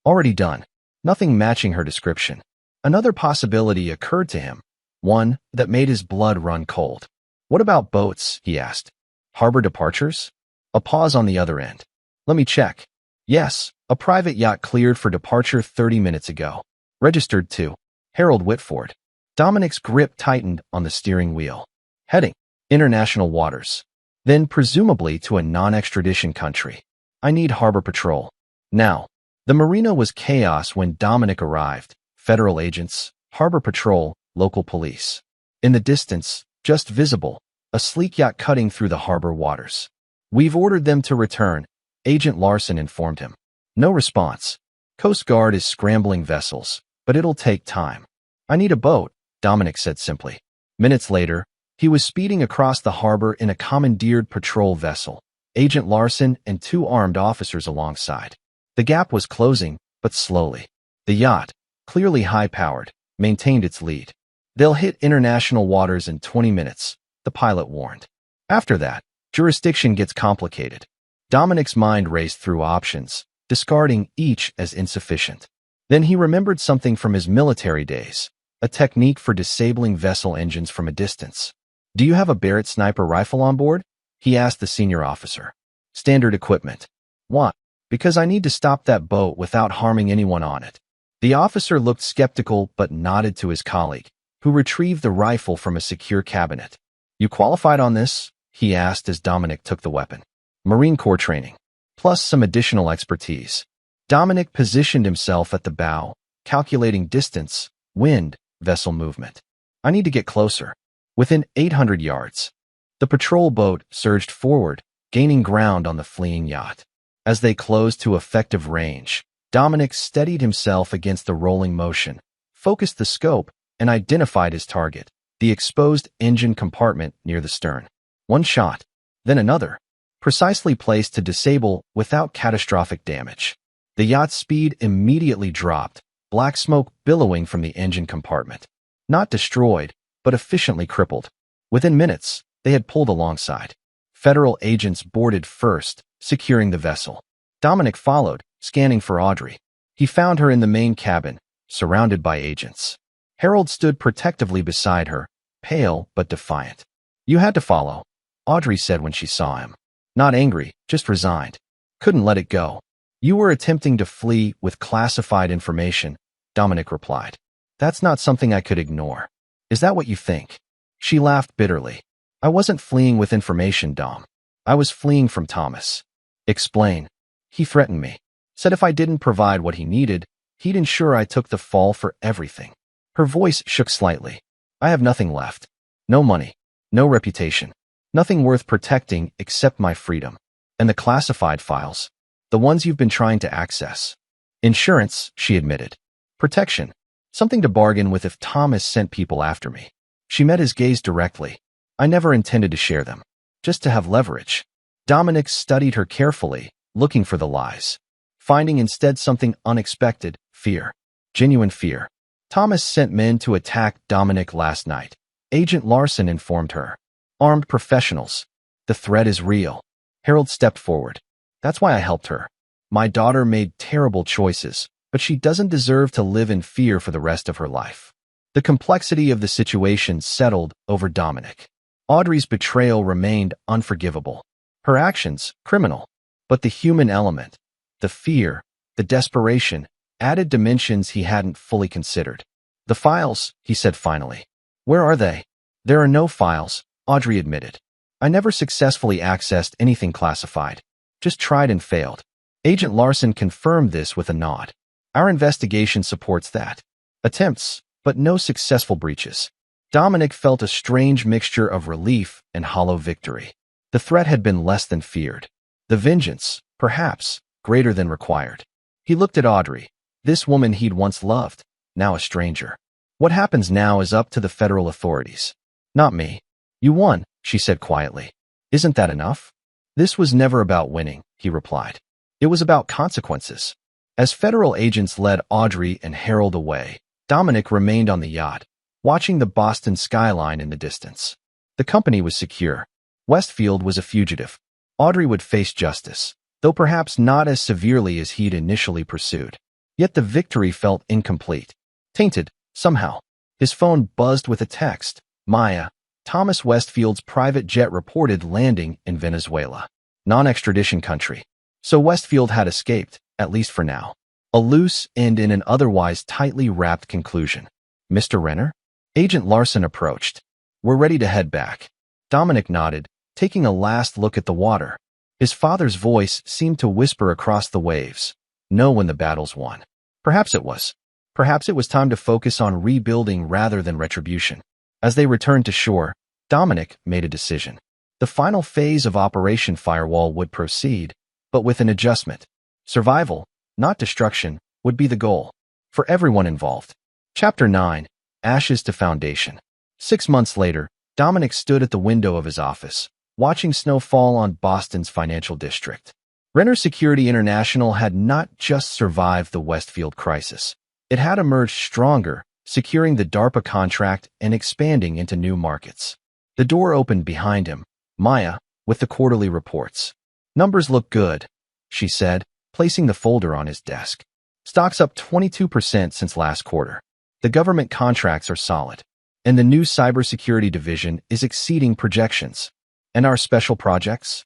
Already done. Nothing matching her description. Another possibility occurred to him. One that made his blood run cold. What about boats? He asked. Harbor departures? A pause on the other end. Let me check. Yes, a private yacht cleared for departure 30 minutes ago. Registered to Harold Whitford. Dominic's grip tightened on the steering wheel. Heading. International waters. Then presumably to a non-extradition country. I need harbor patrol. Now. The marina was chaos when Dominic arrived. Federal agents, harbor patrol, local police. In the distance, just visible, a sleek yacht cutting through the harbor waters. We've ordered them to return, Agent Larson informed him. No response. Coast Guard is scrambling vessels, but it'll take time. I need a boat, Dominic said simply. Minutes later, he was speeding across the harbor in a commandeered patrol vessel, Agent Larson and 2 armed officers alongside. The gap was closing, but slowly. The yacht, clearly high-powered, maintained its lead. They'll hit international waters in 20 minutes, the pilot warned. After that, jurisdiction gets complicated. Dominic's mind raced through options, discarding each as insufficient. Then he remembered something from his military days, a technique for disabling vessel engines from a distance. Do you have a Barrett sniper rifle on board? he asked the senior officer. Standard equipment. Why? Because I need to stop that boat without harming anyone on it. The officer looked skeptical but nodded to his colleague, who retrieved the rifle from a secure cabinet. You qualified on this? He asked as Dominic took the weapon. Marine Corps training, plus some additional expertise. Dominic positioned himself at the bow, calculating distance, wind, vessel movement. I need to get closer. Within 800 yards. The patrol boat surged forward, gaining ground on the fleeing yacht. As they closed to effective range, Dominic steadied himself against the rolling motion, focused the scope, and identified his target, the exposed engine compartment near the stern. One shot, then another, precisely placed to disable without catastrophic damage. The yacht's speed immediately dropped, black smoke billowing from the engine compartment. Not destroyed, but efficiently crippled. Within minutes, they had pulled alongside. Federal agents boarded first, securing the vessel. Dominic followed, scanning for Audrey. He found her in the main cabin, surrounded by agents. Harold stood protectively beside her, pale but defiant. You had to follow, Audrey said when she saw him. Not angry, just resigned. Couldn't let it go. You were attempting to flee with classified information, Dominic replied. That's not something I could ignore. Is that what you think? She laughed bitterly. I wasn't fleeing with information, Dom. I was fleeing from Thomas. Explain. He threatened me. Said if I didn't provide what he needed, he'd ensure I took the fall for everything. Her voice shook slightly. I have nothing left. No money. No reputation. Nothing worth protecting except my freedom. And the classified files. The ones you've been trying to access. Insurance, she admitted. Protection. Something to bargain with if Thomas sent people after me. She met his gaze directly. I never intended to share them. Just to have leverage. Dominic studied her carefully, looking for the lies. Finding instead something unexpected, fear. Genuine fear. Thomas sent men to attack Dominic last night. Agent Larson informed her. Armed professionals. The threat is real. Harold stepped forward. That's why I helped her. My daughter made terrible choices, but she doesn't deserve to live in fear for the rest of her life. The complexity of the situation settled over Dominic. Audrey's betrayal remained unforgivable. Her actions, criminal. But the human element, the fear, the desperation, added dimensions he hadn't fully considered. The files, he said finally. Where are they? There are no files, Audrey admitted. I never successfully accessed anything classified. Just tried and failed. Agent Larson confirmed this with a nod. Our investigation supports that. Attempts, but no successful breaches. Dominic felt a strange mixture of relief and hollow victory. The threat had been less than feared. The vengeance, perhaps, greater than required. He looked at Audrey, this woman he'd once loved, now a stranger. What happens now is up to the federal authorities. Not me. You won, she said quietly. Isn't that enough? This was never about winning, he replied. It was about consequences. As federal agents led Audrey and Harold away, Dominic remained on the yacht, watching the Boston skyline in the distance. The company was secure. Westfield was a fugitive. Audrey would face justice, though perhaps not as severely as he'd initially pursued. Yet the victory felt incomplete. Tainted, somehow. His phone buzzed with a text. Maya, Thomas Westfield's private jet reported landing in Venezuela. Non-extradition country. So Westfield had escaped, at least for now. A loose end in an otherwise tightly wrapped conclusion. Mr. Renner? Agent Larson approached. We're ready to head back. Dominic nodded, taking a last look at the water. His father's voice seemed to whisper across the waves. Know when the battle's won. Perhaps it was. Perhaps it was time to focus on rebuilding rather than retribution. As they returned to shore, Dominic made a decision. The final phase of Operation Firewall would proceed, but with an adjustment. Survival, not destruction, would be the goal. For everyone involved. Chapter 9. Ashes to Foundation. 6 months later, Dominic stood at the window of his office, watching snow fall on Boston's financial district. Renner Security International had not just survived the Westfield crisis. It had emerged stronger, securing the DARPA contract and expanding into new markets. The door opened behind him, Maya, with the quarterly reports. Numbers look good, she said, placing the folder on his desk. Stocks up 22% since last quarter. The government contracts are solid, and the new cybersecurity division is exceeding projections. And our special projects?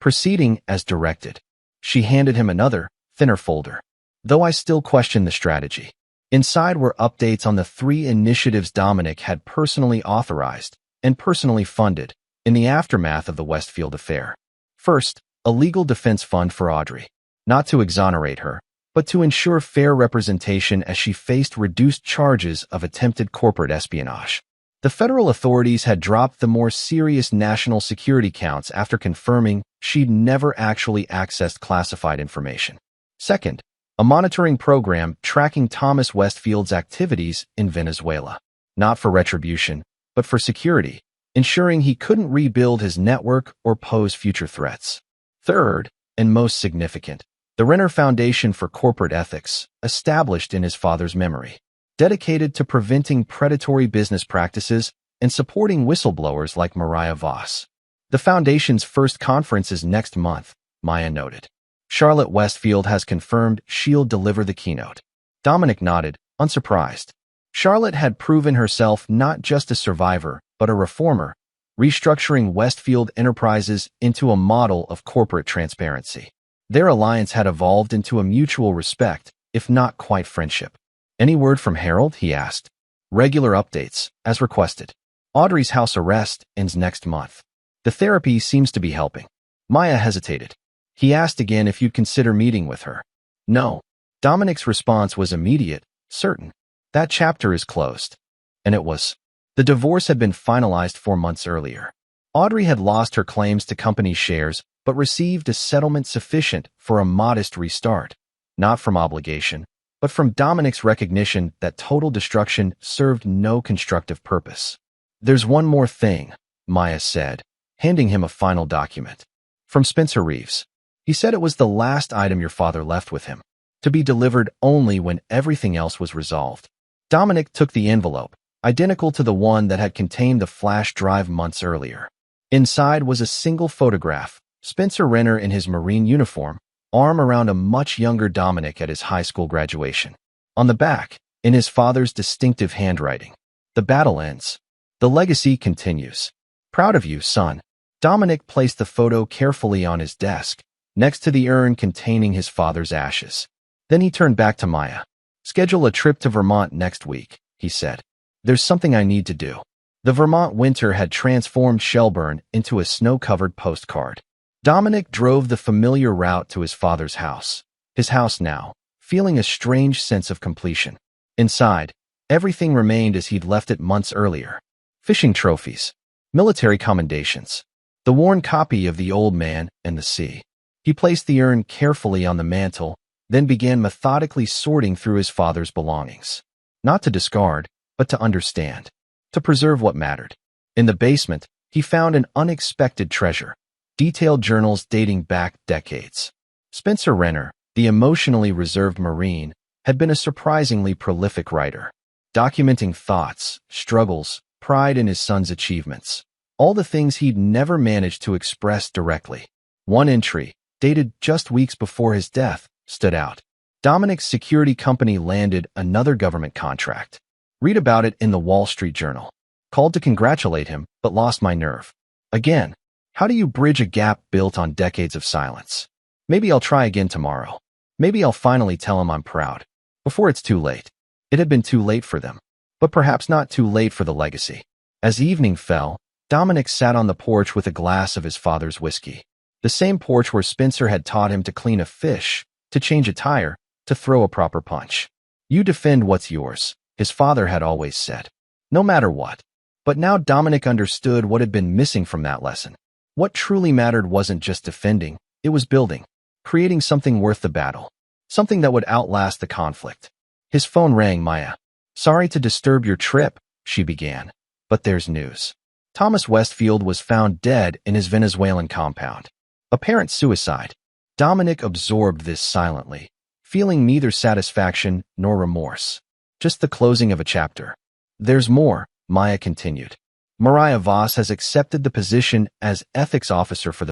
Proceeding as directed. She handed him another, thinner folder. Though I still question the strategy. Inside were updates on the 3 initiatives Dominic had personally authorized and personally funded in the aftermath of the Westfield affair. First, a legal defense fund for Audrey. Not to exonerate her, but to ensure fair representation as she faced reduced charges of attempted corporate espionage. The federal authorities had dropped the more serious national security counts after confirming she'd never actually accessed classified information. Second, a monitoring program tracking Thomas Westfield's activities in Venezuela. Not for retribution, but for security, ensuring he couldn't rebuild his network or pose future threats. Third, and most significant, the Renner Foundation for Corporate Ethics, established in his father's memory, dedicated to preventing predatory business practices and supporting whistleblowers like Mariah Voss. The foundation's first conference is next month, Maya noted. Charlotte Westfield has confirmed she'll deliver the keynote. Dominic nodded, unsurprised. Charlotte had proven herself not just a survivor, but a reformer, restructuring Westfield Enterprises into a model of corporate transparency. Their alliance had evolved into a mutual respect, if not quite friendship. Any word from Harold? He asked. Regular updates, as requested. Audrey's house arrest ends next month. The therapy seems to be helping. Maya hesitated. He asked again if you'd consider meeting with her. No. Dominic's response was immediate, certain. That chapter is closed. And it was. The divorce had been finalized 4 months earlier. Audrey had lost her claims to company shares, but received a settlement sufficient for a modest restart, not from obligation, but from Dominic's recognition that total destruction served no constructive purpose. There's one more thing, Maya said, handing him a final document. From Spencer Reeves. He said it was the last item your father left with him, to be delivered only when everything else was resolved. Dominic took the envelope, identical to the one that had contained the flash drive months earlier. Inside was a single photograph, Spencer Renner in his Marine uniform, arm around a much younger Dominic at his high school graduation. On the back, in his father's distinctive handwriting, the battle ends. The legacy continues. Proud of you, son. Dominic placed the photo carefully on his desk, next to the urn containing his father's ashes. Then he turned back to Maya. Schedule a trip to Vermont next week, he said. There's something I need to do. The Vermont winter had transformed Shelburne into a snow-covered postcard. Dominic drove the familiar route to his father's house. His house now, feeling a strange sense of completion. Inside, everything remained as he'd left it months earlier. Fishing trophies, military commendations, the worn copy of The Old Man and the Sea. He placed the urn carefully on the mantel, then began methodically sorting through his father's belongings. Not to discard, but to understand. To preserve what mattered. In the basement, he found an unexpected treasure. Detailed journals dating back decades. Spencer Renner, the emotionally reserved Marine, had been a surprisingly prolific writer, documenting thoughts, struggles, pride in his son's achievements, all the things he'd never managed to express directly. One entry, dated just weeks before his death, stood out. Dominic's security company landed another government contract. Read about it in the Wall Street Journal. Called to congratulate him, but lost my nerve. Again. How do you bridge a gap built on decades of silence? Maybe I'll try again tomorrow. Maybe I'll finally tell him I'm proud. Before it's too late. It had been too late for them. But perhaps not too late for the legacy. As evening fell, Dominic sat on the porch with a glass of his father's whiskey. The same porch where Spencer had taught him to clean a fish, to change a tire, to throw a proper punch. You defend what's yours, his father had always said. No matter what. But now Dominic understood what had been missing from that lesson. What truly mattered wasn't just defending, it was building, creating something worth the battle, something that would outlast the conflict. His phone rang. Maya. Sorry to disturb your trip, she began, but there's news. Thomas Westfield was found dead in his Venezuelan compound. Apparent suicide. Dominic absorbed this silently, feeling neither satisfaction nor remorse. Just the closing of a chapter. There's more, Maya continued. Mariah Voss has accepted the position as ethics officer for the